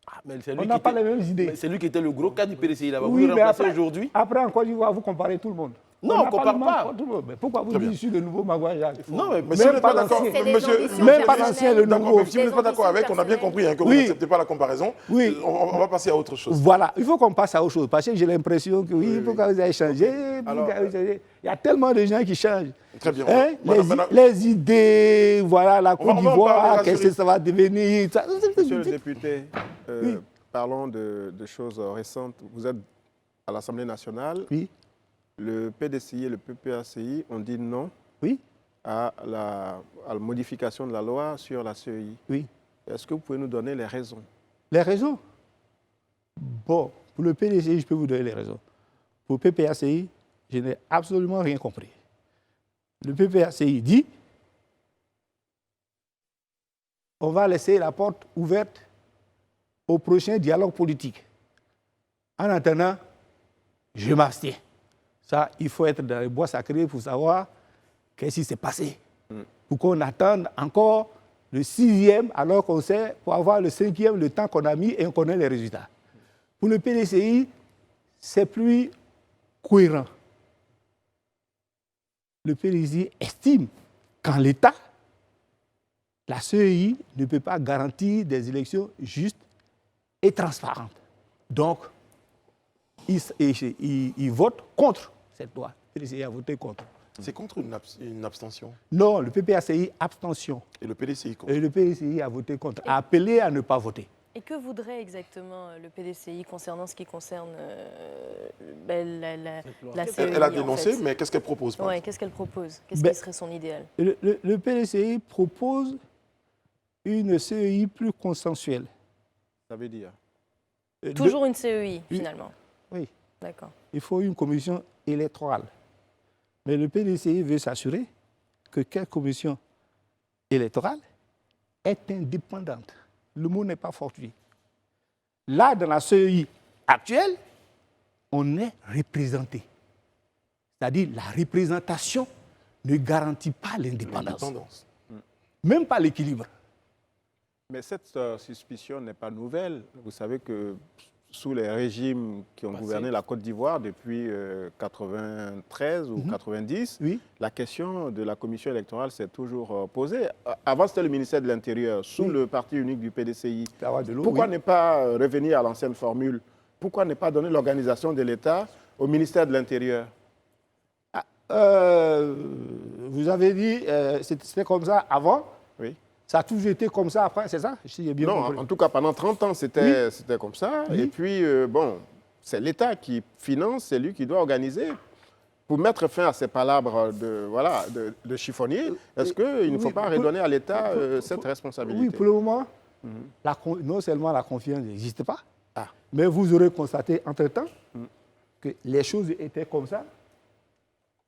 Ah, mais c'est lui On qui n'a pas était- les mêmes idées. mais c'est lui qui était le gros cas du PDCI là-bas. Oui, Vous le mais remplacez après- aujourd'hui. Après, en Côte d'Ivoire, vous comparez tout le monde. Non, On on n'a compare le même pas. tout le monde. Mais pourquoi vous Très dites bien. je suis le nouveau Magua Jacques? Non, mais Mais si vous n'êtes pas d'accord, C'est des monsieur, ambitions même pas personnelles. l'ancien, le d'accord, nouveau. mais si vous n'êtes pas d'accord avec, on a bien compris hein, que vous Oui. n'acceptez pas la comparaison. Oui. On va passer à autre chose. Voilà, il faut qu'on passe à autre chose. Parce que j'ai l'impression que oui, pourquoi vous avez changé, Alors, pourquoi vous avez- Il y a tellement de gens qui changent. Très bien. Hein, Madame- les idées, voilà, la Côte on va en d'Ivoire, parler, qu'est-ce que ça va devenir ça- Monsieur le député, Oui. parlons de choses récentes. Vous êtes à l'Assemblée nationale. Oui. Le PDCI et le PPACI ont dit non Oui. à la modification de la loi sur la CEI. Oui. Est-ce que vous pouvez nous donner les raisons? Les raisons? Bon, pour le PDCI, je peux vous donner les raisons. Pour le PPACI, je n'ai absolument rien compris. Le PPACI dit on va laisser la porte ouverte au prochain dialogue politique. En attendant, je m'abstiens. Ça, il faut être dans les bois sacrés pour savoir qu'est-ce qui s'est passé. Pour qu'on attende encore le 6e, alors qu'on sait, pour avoir le 5e, le temps qu'on a mis et on connaît les résultats. Pour le PDCI, c'est plus cohérent. Le PDCI estime qu'en l'État, la CEI ne peut pas garantir des élections justes et transparentes. Donc, il vote contre cette loi. Le PDCI a voté contre. C'est contre une abstention. Non, le PPACI, abstention. Et le PDCI contre. Et le PDCI a voté contre, a appelé à ne pas voter. Et que voudrait exactement le PDCI concernant ce qui concerne la CEI? Elle a en dénoncé, fait. mais qu'est-ce qu'elle propose par Ouais, exemple qu'est-ce qu'elle propose? Qu'est-ce Ben, qui serait son idéal? Le PDCI propose une CEI plus consensuelle. Ça veut dire? Toujours une CEI, Oui. finalement. Oui. D'accord. Il faut une commission électorale. Mais le PDCI veut s'assurer que quelle commission électorale est indépendante. Le mot n'est pas fortuit. Là, dans la CEI actuelle, on est représenté. C'est-à-dire la représentation ne garantit pas l'indépendance. Même pas l'équilibre. Mais cette suspicion n'est pas nouvelle. Vous savez que sous les régimes qui ont gouverné la Côte d'Ivoire depuis 93 ou 90, la question de la commission électorale s'est toujours posée. Avant, c'était le ministère de l'Intérieur, sous le parti unique du PDCI. Pourquoi ne pas revenir à l'ancienne formule? Pourquoi ne pas donner l'organisation de l'État au ministère de l'Intérieur? Vous avez dit c'était comme ça avant? Oui. Ça a toujours été comme ça après, c'est ça? Si j'ai bien Non, compris. en tout cas, pendant 30 ans, c'était comme ça. Oui. Et puis, bon, c'est l'État qui finance, c'est lui qui doit organiser. Pour mettre fin à ces palabres de chiffonnier, est-ce qu'il ne faut pas redonner à l'État cette responsabilité? Oui, pour le moment, non seulement la confiance n'existe pas, mais vous aurez constaté entre-temps que les choses étaient comme ça.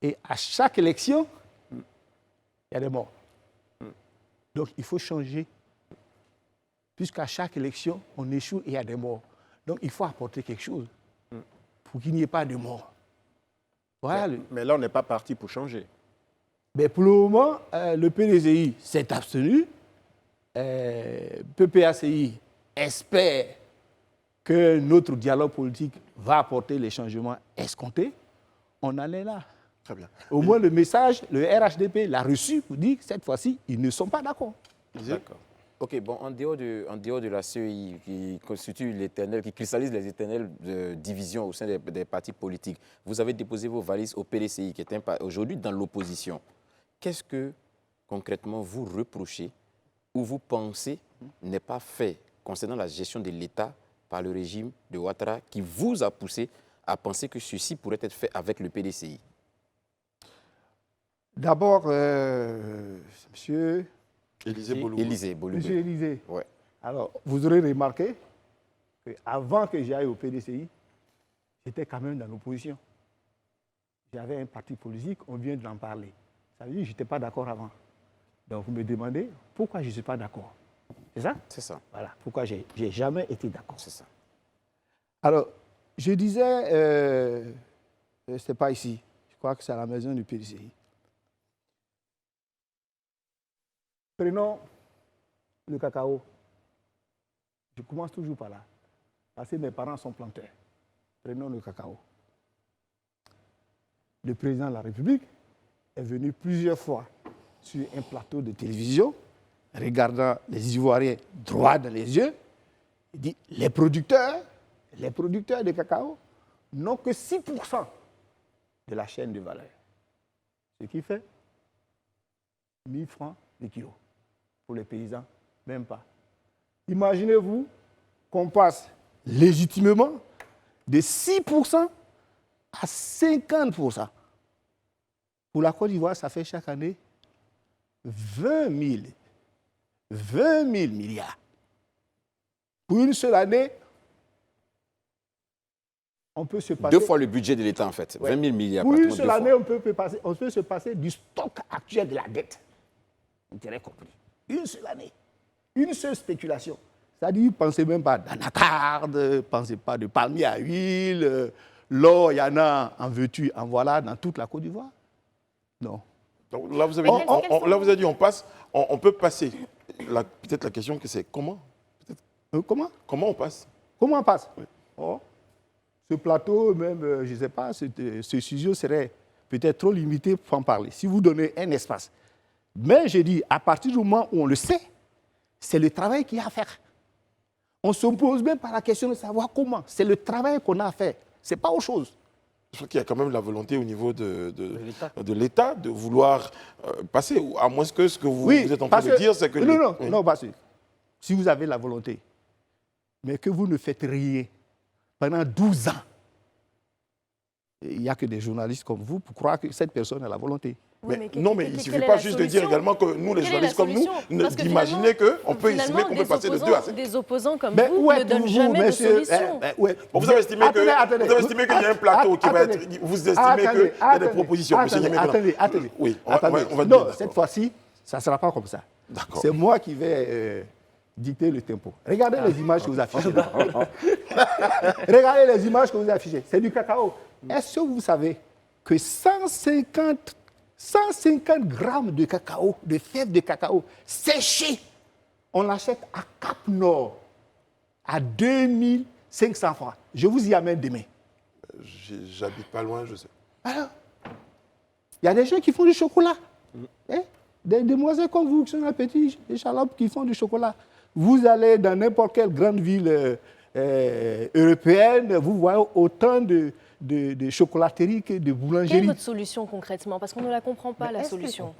Et à chaque élection, il y a des morts. Donc il faut changer. Puisqu'à chaque élection, on échoue et il y a des morts. Donc il faut apporter quelque chose pour qu'il n'y ait pas de morts. Voilà. Mais là, on n'est pas parti pour changer. Mais pour le moment, le PDCI s'est abstenu. PPACI espère que notre dialogue politique va apporter les changements escomptés. On en est là. Très bien. Au moins, le message, le RHDP l'a reçu pour dire que cette fois-ci, ils ne sont pas d'accord. D'accord. Ok, bon, en dehors de la CEI, qui constitue l'éternel, qui cristallise les éternelles divisions au sein des partis politiques, vous avez déposé vos valises au PDCI, qui est aujourd'hui dans l'opposition. Qu'est-ce que, concrètement, vous reprochez ou vous pensez n'est pas fait concernant la gestion de l'État par le régime de Ouattara, qui vous a poussé à penser que ceci pourrait être fait avec le PDCI? D'abord, monsieur... Élisée Bologo. Élisée Bologo. Monsieur Élisée. Ouais. Alors, vous aurez remarqué qu'avant que j'aille au PDCI, j'étais quand même dans l'opposition. J'avais un parti politique, on vient d'en parler. Ça veut dire que je n'étais pas d'accord avant. Donc, vous me demandez pourquoi je ne suis pas d'accord. C'est ça? C'est ça. Voilà, pourquoi je n'ai jamais été d'accord. C'est ça. Alors, je disais, ce n'est pas ici, je crois que c'est à la maison du PDCI. Prenons le cacao. Je commence toujours par là, parce que mes parents sont planteurs. Prenons le cacao. Le président de la République est venu plusieurs fois sur un plateau de télévision, regardant les Ivoiriens droit dans les yeux. Il dit, les producteurs de cacao n'ont que 6% de la chaîne de valeur. Ce qui fait 1 000 francs le kilo. Pour les paysans, même pas. Imaginez-vous qu'on passe légitimement de 6% à 50%. Pour la Côte d'Ivoire, ça fait chaque année 20 000 milliards. Pour une seule année, on peut se passer... 2 fois le budget de l'État, en fait. Ouais. 20 000 milliards. Pour une seule année, on peut se passer du stock actuel de la dette. Intérêt compris. Une seule année. Une seule spéculation. C'est-à-dire, pensez même pas d'anacarde, pensez pas de palmier à huile. L'or, il y en a en veux-tu, en voilà, dans toute la Côte d'Ivoire. Non. Donc là, vous avez dit, là, vous avez dit, on peut passer. Peut-être la question que c'est comment? Comment? Comment on passe? Comment on passe? Oui. Oh. Ce plateau, même, je ne sais pas, ce studio serait peut-être trop limité pour en parler. Si vous donnez un espace. Mais je dis, à partir du moment où on le sait, c'est le travail qu'il y a à faire. On ne se pose même pas la question de savoir comment. C'est le travail qu'on a à faire. Ce n'est pas autre chose. Je crois qu'il y a quand même la volonté au niveau de l'État de vouloir passer, à moins que ce que vous êtes en train de dire, c'est que... Non, parce que si vous avez la volonté, mais que vous ne faites rien pendant 12 ans, il n'y a que des journalistes comme vous pour croire que cette personne a la volonté. Oui, mais il ne suffit pas juste de dire également que nous, les journalistes comme nous, d'imaginer qu'on peut estimer qu'on peut passer de 2 à 5. Des opposants comme vous ne donnent jamais de solution. Vous avez estimé qu'il y a un plateau qui va être... Vous estimez qu'il y a des propositions. Attendez. Oui, on va dire. Non, cette fois-ci, ça ne sera pas comme ça. C'est moi qui vais dicter le tempo. Regardez les images que vous affichez. Regardez les images que vous affichez. C'est du cacao. Est-ce que vous savez que 150 grammes de cacao, de fèves de cacao séchées, on l'achète à Cap Nord à 2500 francs. Je vous y amène demain. J'habite pas loin, je sais. Alors, il y a des gens qui font du chocolat. Des demoiselles comme vous qui sont petits, des salopes qui font du chocolat. Vous allez dans n'importe quelle grande ville européenne, vous voyez autant de chocolateries que de boulangeries. Quelle est votre solution concrètement? Parce qu'on ne la comprend pas, la solution.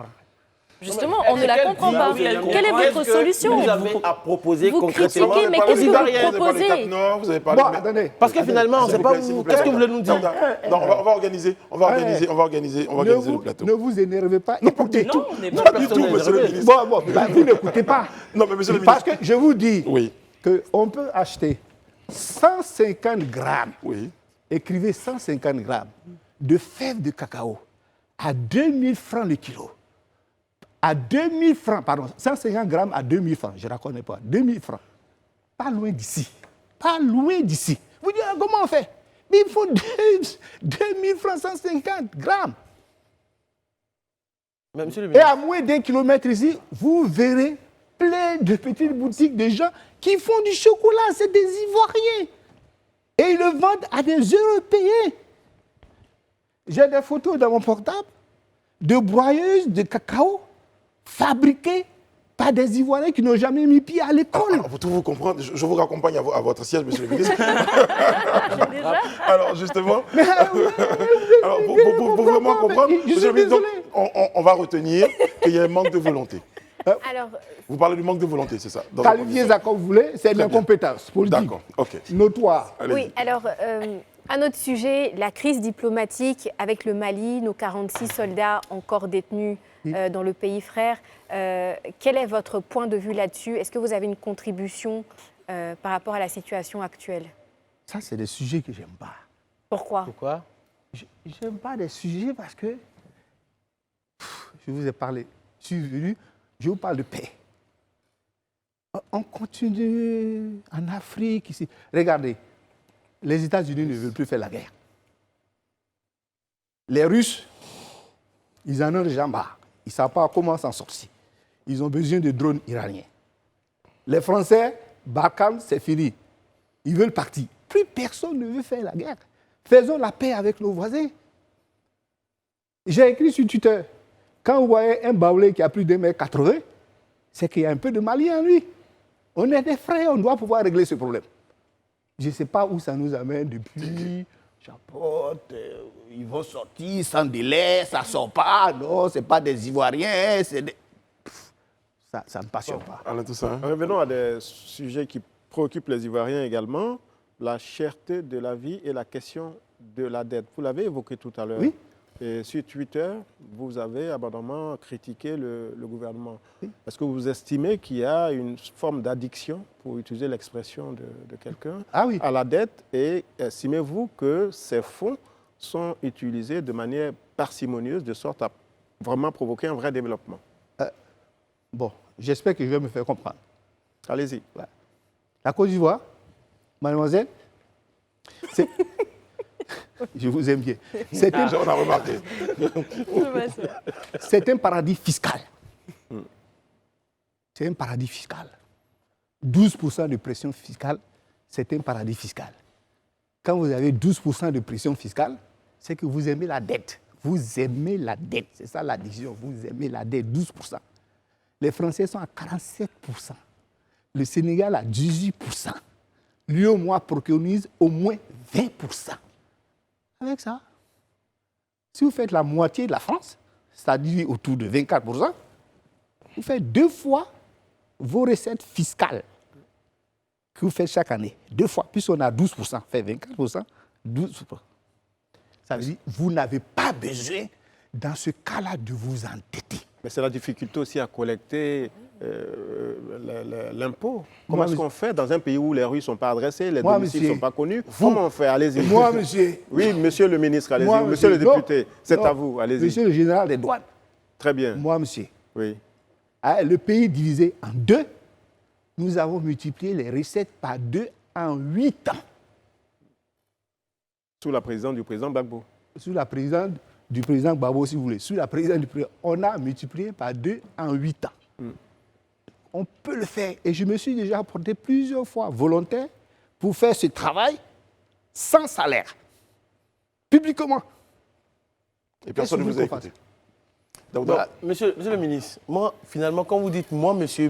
Justement, on ne la comprend pas. Quelle est votre solution? Vous avez à proposer concrètement. Vous critiquez, mais qu'est-ce que vous proposez? Vous avez parlé. Parce que finalement, on ne sait pas où. Qu'est-ce que vous voulez nous dire? Non, on va organiser le plateau. Ne vous énervez pas. Écoutez. Non, on n'est pas du tout, monsieur le ministre. Bon, vous n'écoutez pas. Non, mais monsieur le Parce ministre. que je vous dis qu'on peut acheter 150 grammes. Oui. Écrivez 150 grammes de fèves de cacao à 2000 francs le kilo. À 2000 francs, pardon, 150 grammes à 2000 francs, je ne la connais pas, 2000 francs. Pas loin d'ici. Pas loin d'ici. Vous dites, comment on fait? Mais il faut 2000 francs, 150 grammes. Et à moins d'1 kilomètre ici, vous verrez plein de petites boutiques de gens qui font du chocolat. C'est des Ivoiriens. Et ils le vendent à des Européens. J'ai des photos dans mon portable de broyeuses de cacao fabriquées par des Ivoiriens qui n'ont jamais mis pied à l'école. Pour tout vous comprendre, je vous raccompagne à votre siège, monsieur le ministre. Alors, justement, pour vraiment comprendre, monsieur le ministre, on va retenir qu'il y a un manque de volonté. Alors, vous parlez du manque de volonté, c'est ça? Qualifiez ça comme vous voulez, c'est de l'incompétence politique. D'accord, ok. Notoire. Oui, alors, Un autre sujet, la crise diplomatique avec le Mali, nos 46 soldats encore détenus dans le pays frère. Quel est votre point de vue là-dessus? Est-ce que vous avez une contribution par rapport à la situation actuelle? Ça, c'est des sujets que j'aime pas. Pourquoi? Pourquoi? J'aime pas des sujets parce que je vous ai parlé. Je suis venu, je vous parle de paix. On continue en Afrique ici. Regardez, les États-Unis ne veulent plus faire la guerre. Les Russes, ils en ont déjà marre. Ils ne savent pas comment s'en sortir. Ils ont besoin de drones iraniens. Les Français, Barkhane, c'est fini. Ils veulent partir. Plus personne ne veut faire la guerre. Faisons la paix avec nos voisins. J'ai écrit sur Twitter, quand vous voyez un Baoulé qui a plus d'1,80 m, c'est qu'il y a un peu de Mali en lui. On est des frères, on doit pouvoir régler ce problème. Je ne sais pas où ça nous amène depuis. Chapote, ils vont sortir sans délai, ça ne sort pas. Non, ce n'est pas des Ivoiriens, c'est des... Ça ne passionne pas. Alain Toussaint. Revenons à des sujets qui préoccupent les Ivoiriens également. La cherté de la vie et la question de la dette. Vous l'avez évoqué tout à l'heure. Oui. Et sur Twitter, vous avez abondamment critiqué le gouvernement. Oui. Est-ce que vous estimez qu'il y a une forme d'addiction, pour utiliser l'expression de quelqu'un, à la dette? Et estimez-vous que ces fonds sont utilisés de manière parcimonieuse, de sorte à vraiment provoquer un vrai développement? Bon, j'espère que je vais me faire comprendre. Allez-y. Ouais. La Côte d'Ivoire, mademoiselle, c'est... Je vous aime bien. C'est un... On a remarqué. C'est un paradis fiscal. C'est un paradis fiscal. 12% de pression fiscale, c'est un paradis fiscal. Quand vous avez 12% de pression fiscale, c'est que vous aimez la dette. Vous aimez la dette. C'est ça l'addiction. Vous aimez la dette, 12%. Les Français sont à 47%. Le Sénégal à 18%. L'UEMOA préconise au moins 20%. Avec ça, si vous faites la moitié de la France, c'est-à-dire autour de 24%, vous faites 2 fois vos recettes fiscales que vous faites chaque année. 2 fois, puisqu'on a 12%, fait 24%, 12%. Ça veut dire que vous n'avez pas besoin, dans ce cas-là, de vous endetter. Mais c'est la difficulté aussi à collecter l'impôt. Comment est-ce qu'on fait dans un pays où les rues ne sont pas adressées, les domiciles ne sont pas connus? Comment on fait? Allez-y. Moi, monsieur. Oui, monsieur le ministre, allez-y. Monsieur le député, c'est à vous, allez-y. Monsieur le général des douanes. Très bien. Moi, monsieur. Oui. Le pays divisé en 2, nous avons multiplié les recettes par 2 en 8 ans. Sous la présidence du président Gbagbo. Sous la présidence du président Gbagbo, si vous voulez. Sous la présidence du président, on a multiplié par 2 en 8 ans. On peut le faire. Et je me suis déjà porté plusieurs fois volontaire pour faire ce travail sans salaire, publiquement. Et personne ne vous a écouté. Voilà. Monsieur le ministre, moi, finalement, quand vous dites moi, monsieur,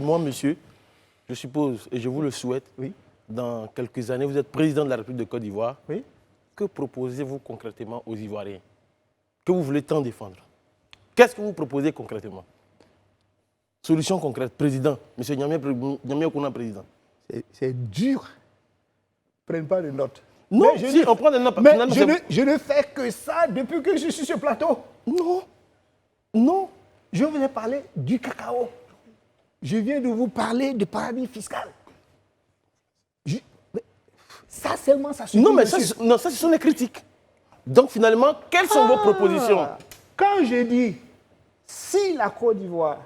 je suppose, et je vous le souhaite, dans quelques années, vous êtes président de la République de Côte d'Ivoire. Oui. Que proposez-vous concrètement aux Ivoiriens que vous voulez tant défendre? Qu'est-ce que vous proposez concrètement? Solution concrète, président, monsieur Niamey Okuna, président. C'est dur. Prennent pas de notes. Non, si, on prend des notes. Mais je ne fais que ça depuis que je suis sur ce plateau. Non. Je vous ai parlé du cacao. Je viens de vous parler de paradis fiscal. Ça seulement, ça suffit. Non, mais ça, ce sont les critiques. Donc finalement, quelles sont vos propositions? Quand je dis, si la Côte d'Ivoire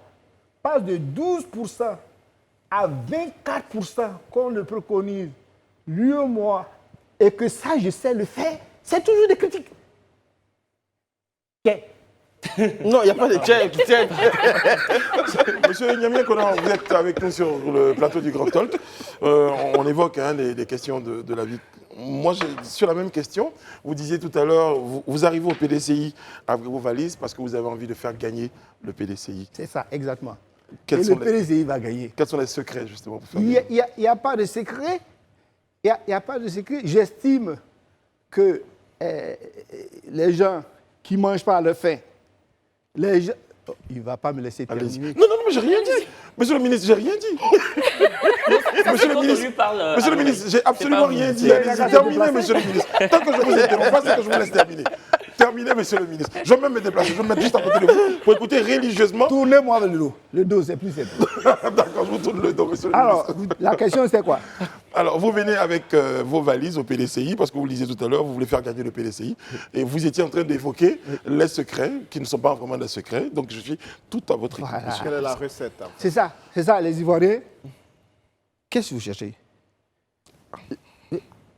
passe de 12% à 24% comme le préconise l'UEMOA, et que ça, je sais le faire, c'est toujours des critiques. Non, il n'y a pas de tchèque. Monsieur Niamey Okuna, vous êtes avec nous sur le plateau du Grand Talk. On évoque les questions de la vie. Moi, sur la même question, vous disiez tout à l'heure, vous arrivez au PDCI avec vos valises parce que vous avez envie de faire gagner le PDCI. C'est ça, exactement. Et le PDCI va gagner. Quels sont les secrets, justement, pour faire gagner? Il n'y a pas de secret. Il n'y a pas de secret. J'estime que les gens qui ne mangent pas à leur faim, les gens... Oh, il ne va pas me laisser terminer. Non, mais j'ai rien dit. Monsieur le ministre, j'ai rien dit. Monsieur le ministre, j'ai absolument rien dit. Allez-y, terminez, monsieur le ministre. Tant que je vous interromps pas, c'est que je vous laisse terminer. Terminez, monsieur le ministre. Je vais même me déplacer, je vais me mettre juste à côté de vous pour écouter religieusement. Tournez-moi le dos. Le dos, c'est plus simple. D'accord, je vous tourne le dos, monsieur le Alors, ministre. la question, c'est quoi? Alors, vous venez avec vos valises au PDCI, parce que vous le disiez tout à l'heure, vous voulez faire gagner le PDCI, et vous étiez en train d'évoquer les secrets, qui ne sont pas vraiment des secrets, donc je suis tout à votre écoute. Voilà. Quelle est la recette? C'est ça, les Ivoiriens. Qu'est-ce que vous cherchez?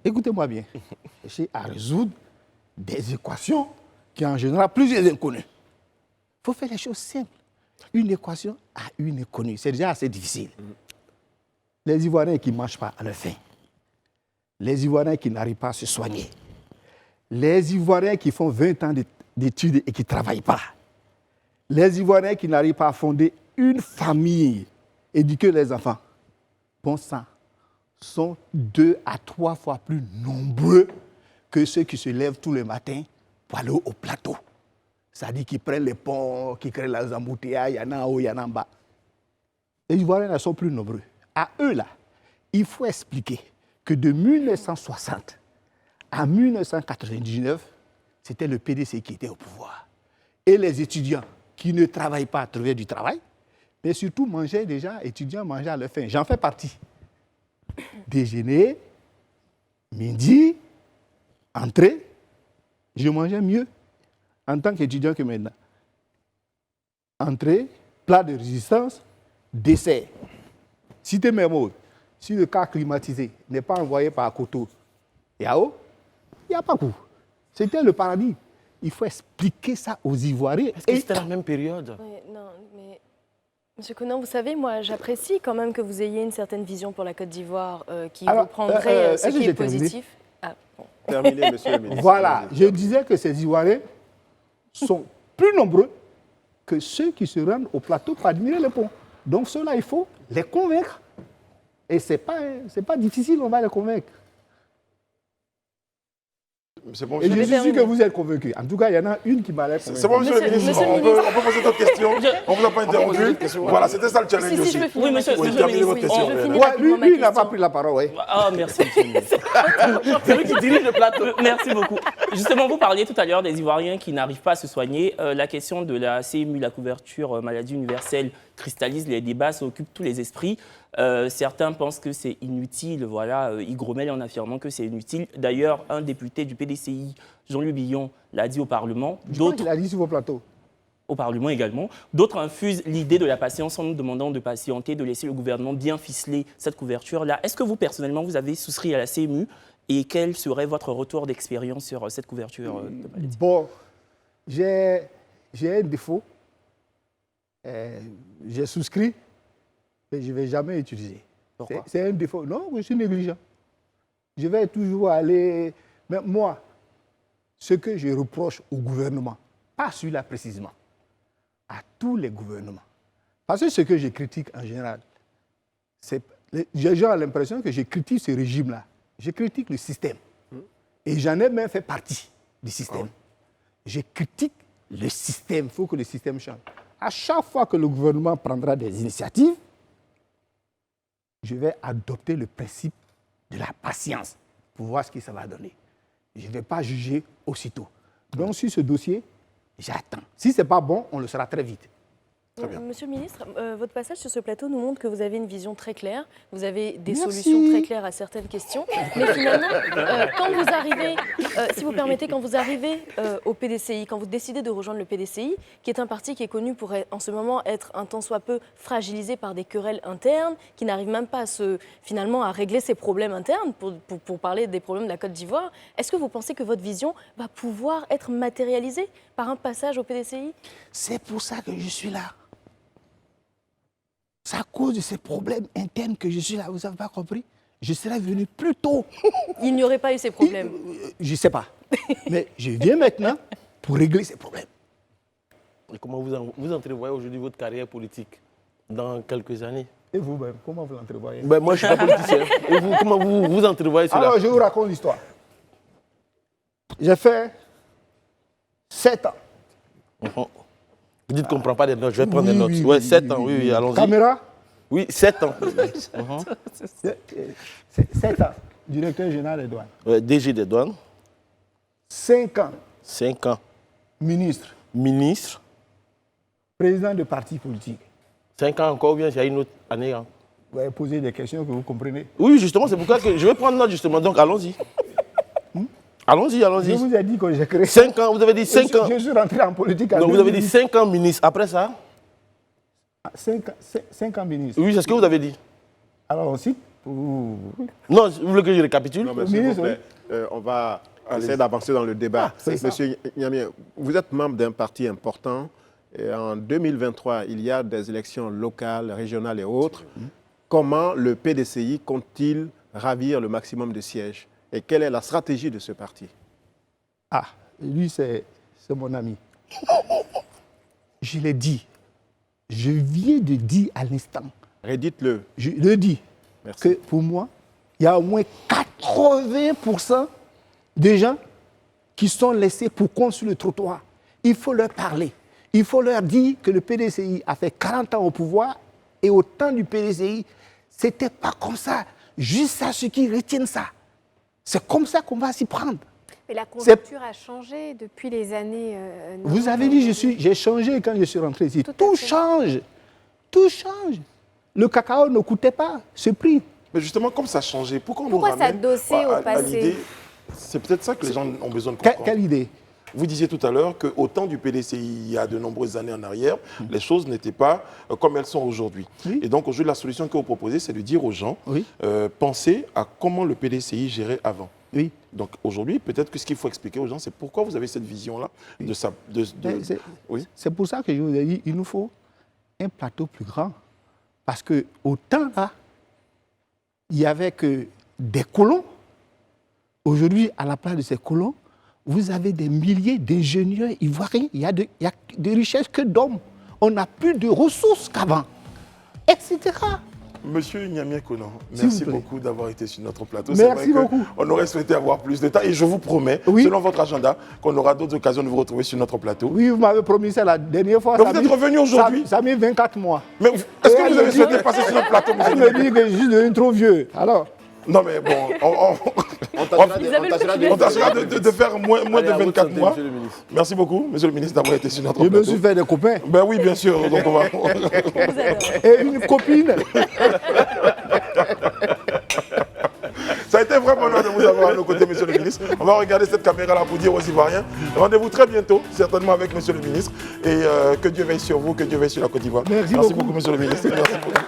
Écoutez-moi bien. Cherchez à résoudre des équations qui ont en général plusieurs inconnus. Il faut faire les choses simples. Une équation à une inconnue, c'est déjà assez difficile. Les Ivoiriens qui ne mangent pas à leur faim. Les Ivoiriens qui n'arrivent pas à se soigner. Les Ivoiriens qui font 20 ans d'études et qui ne travaillent pas. Les Ivoiriens qui n'arrivent pas à fonder une famille, éduquer les enfants. Bon sang, sont 2 à 3 fois plus nombreux que ceux qui se lèvent tous les matins pour aller au plateau. C'est-à-dire qu'ils prennent les ponts, qui créent les embouteillages, il y en a en haut, il y en a en bas. Les Ivoiriens sont plus nombreux. À eux, là, il faut expliquer que de 1960 à 1999, c'était le PDC qui était au pouvoir. Et les étudiants qui ne travaillent pas trouvaient du travail, mais surtout mangeaient déjà, étudiants mangeaient à leur faim. J'en fais partie. Déjeuner, midi, entrée, je mangeais mieux en tant qu'étudiant que maintenant. Entrée, plat de résistance, dessert. Cité mes mots, si le car climatisé n'est pas envoyé par Koto, Yao, il n'y a pas coup. C'était le paradis. Il faut expliquer ça aux Ivoiriens. Est-ce que c'était la même période? Oui, non, mais Monsieur Conan, vous savez, moi, j'apprécie quand même que vous ayez une certaine vision pour la Côte d'Ivoire qui reprendrait ce qui est positif. Ah, bon. Terminé, monsieur le ministre. Voilà, je disais que ces Ivoiriens sont plus nombreux que ceux qui se rendent au plateau pour admirer le pont. Donc ceux-là, il faut les convaincre. Et ce n'est pas difficile, on va les convaincre. Bon, et je suis sûr que vous êtes convaincus. En tout cas, il y en a une qui m'a l'air convaincue. C'est bon, monsieur le ministre, on peut poser d'autres questions. On ne vous a pas interrompu. Voilà, c'était ça le challenge aussi. Oui, monsieur le ministre. Lui, il n'a pas pris la parole. Ouais. Ah, merci, monsieur le ministre. C'est lui qui dirige le plateau. Merci beaucoup. Justement, vous parliez tout à l'heure des Ivoiriens qui n'arrivent pas à se soigner. La question de la CMU, la couverture maladie universelle, cristallise les débats, ça occupe tous les esprits. Certains pensent que c'est inutile, voilà, hygromèlent en affirmant que c'est inutile. D'ailleurs, un député du PDCI, Jean-Louis Billon, l'a dit au Parlement. D'autres l'a dit sur vos plateaux. Au Parlement également. D'autres infusent l'idée de la patience en nous demandant de patienter, de laisser le gouvernement bien ficeler cette couverture-là. Est-ce que vous, personnellement, vous avez souscrit à la CMU et quel serait votre retour d'expérience sur cette couverture de maladie? Bon, j'ai un défaut. J'ai souscrit, mais je ne vais jamais utiliser. Pourquoi? C'est un défaut. Non, je suis négligent. Je vais toujours aller... Mais moi, ce que je reproche au gouvernement, pas celui-là précisément, à tous les gouvernements, parce que ce que je critique en général, c'est... Les gens ont l'impression que je critique ce régime-là. Je critique le système. Et j'en ai même fait partie du système. Je critique le système. Il faut que le système change. À chaque fois que le gouvernement prendra des initiatives, je vais adopter le principe de la patience pour voir ce que ça va donner. Je ne vais pas juger aussitôt. Donc, sur ce dossier, j'attends. Si ce n'est pas bon, on le saura très vite. Très bien. Monsieur le ministre, votre passage sur ce plateau nous montre que vous avez une vision très claire, vous avez des solutions très claires à certaines questions, mais finalement, quand vous arrivez, si vous permettez, quand vous arrivez au PDCI, quand vous décidez de rejoindre le PDCI, qui est un parti qui est connu pour en ce moment être un tant soit peu fragilisé par des querelles internes, qui n'arrive même pas finalement à régler ses problèmes internes, pour parler des problèmes de la Côte d'Ivoire, est-ce que vous pensez que votre vision va pouvoir être matérialisée par un passage au PDCI? C'est pour ça que je suis là. C'est à cause de ces problèmes internes que je suis là. Vous n'avez pas compris? Je serais venu plus tôt. Il n'y aurait pas eu ces problèmes. Je ne sais pas. Mais je viens maintenant pour régler ces problèmes. Et comment vous entrevoyez aujourd'hui votre carrière politique dans quelques années? Et vous-même, comment vous l'entrevoyez? Moi, je ne suis pas politicien. Et vous, comment vous entrevoyez cela? Alors, je vous raconte l'histoire. J'ai fait 7 ans. Vous dites qu'on ne prend pas des notes, je vais prendre des notes. Oui, 7 ans, oui, allons-y. Caméra, Oui, 7 ans. 7 ans, directeur général des douanes. DG des douanes. 5 ans, 5 ans. ministre, Ministre. président de parti politique. 5 ans encore ou bien il y a une autre année. Hein. Vous allez poser des questions que vous comprenez. Oui, justement, c'est pourquoi que je vais prendre note justement. Donc allons-y. Allons-y, allons-y. Je vous ai dit que j'ai créé. 5 ans, vous avez dit 5 ans. Je suis rentré en politique en Donc vous avez dit 2008. 5 ans ministre. Après ça 5 ans ministre. Oui, c'est ce que vous avez dit. Alors ensuite, non, vous voulez que je récapitule? Non, mais s'il vous plaît, on va essayer d'avancer dans le débat. Monsieur Niamey, vous êtes membre d'un parti important. Et en 2023, il y a des élections locales, régionales et autres. Comment le PDCI compte-t-il ravir le maximum de sièges? Et quelle est la stratégie de ce parti? Ah, lui, c'est mon ami. Je l'ai dit. Je viens de dire à l'instant. Redites-le. Je le dis. Merci. Que pour moi, il y a au moins 80% de gens qui sont laissés pour compte sur le trottoir. Il faut leur parler. Il faut leur dire que le PDCI a fait 40 ans au pouvoir et au temps du PDCI, ce n'était pas comme ça. Juste à ceux qui retiennent ça. C'est comme ça qu'on va s'y prendre. Mais la conjoncture a changé depuis les années. Vous avez dit, j'ai changé quand je suis rentré ici. Tout change. Tout change. Le cacao ne coûtait pas ce prix. Mais justement, comme ça a changé, pourquoi on nous Pourquoi ramène s'adosser au passé l'idée? C'est peut-être ça que les gens ont besoin de comprendre. Quelle idée? Vous disiez tout à l'heure qu'au temps du PDCI, il y a de nombreuses années en arrière, les choses n'étaient pas comme elles sont aujourd'hui. Oui. Et donc aujourd'hui, la solution que vous proposez, c'est de dire aux gens, pensez à comment le PDCI gérait avant. Oui. Donc aujourd'hui, peut-être que ce qu'il faut expliquer aux gens, c'est pourquoi vous avez cette vision-là de ça. Oui. C'est pour ça que je vous ai dit, il nous faut un plateau plus grand. Parce qu'au temps là, il n'y avait que des colons. Aujourd'hui, à la place de ces colons, vous avez des milliers d'ingénieurs ivoiriens. Il y a de richesses que d'hommes. On n'a plus de ressources qu'avant, etc. Monsieur Niamey Konan, S'il merci vous plaît. beaucoup d'avoir été sur notre plateau. Merci beaucoup. On aurait souhaité avoir plus de temps et je vous promets, selon votre agenda, qu'on aura d'autres occasions de vous retrouver sur notre plateau. Oui, vous m'avez promis ça la dernière fois. Mais vous êtes revenu aujourd'hui. Ça a mis 24 mois. Mais est-ce que vous avez souhaité passer sur notre plateau, monsieur Elle me dit que je suis devenu trop vieux. Alors non mais bon, on tâchera de faire moins de 24 mois. Merci beaucoup, monsieur le ministre, d'avoir été sur notre plateau. Je me suis fait des copains. Ben oui, bien sûr. Donc on va... Et une copine. Ça a été vraiment honneur de vous avoir à nos côtés, monsieur le ministre. On va regarder cette caméra-là pour dire aux Ivoiriens. Rendez-vous très bientôt, certainement avec monsieur le ministre. Et que Dieu veille sur vous, que Dieu veille sur la Côte d'Ivoire. Merci beaucoup, monsieur le ministre. Merci beaucoup.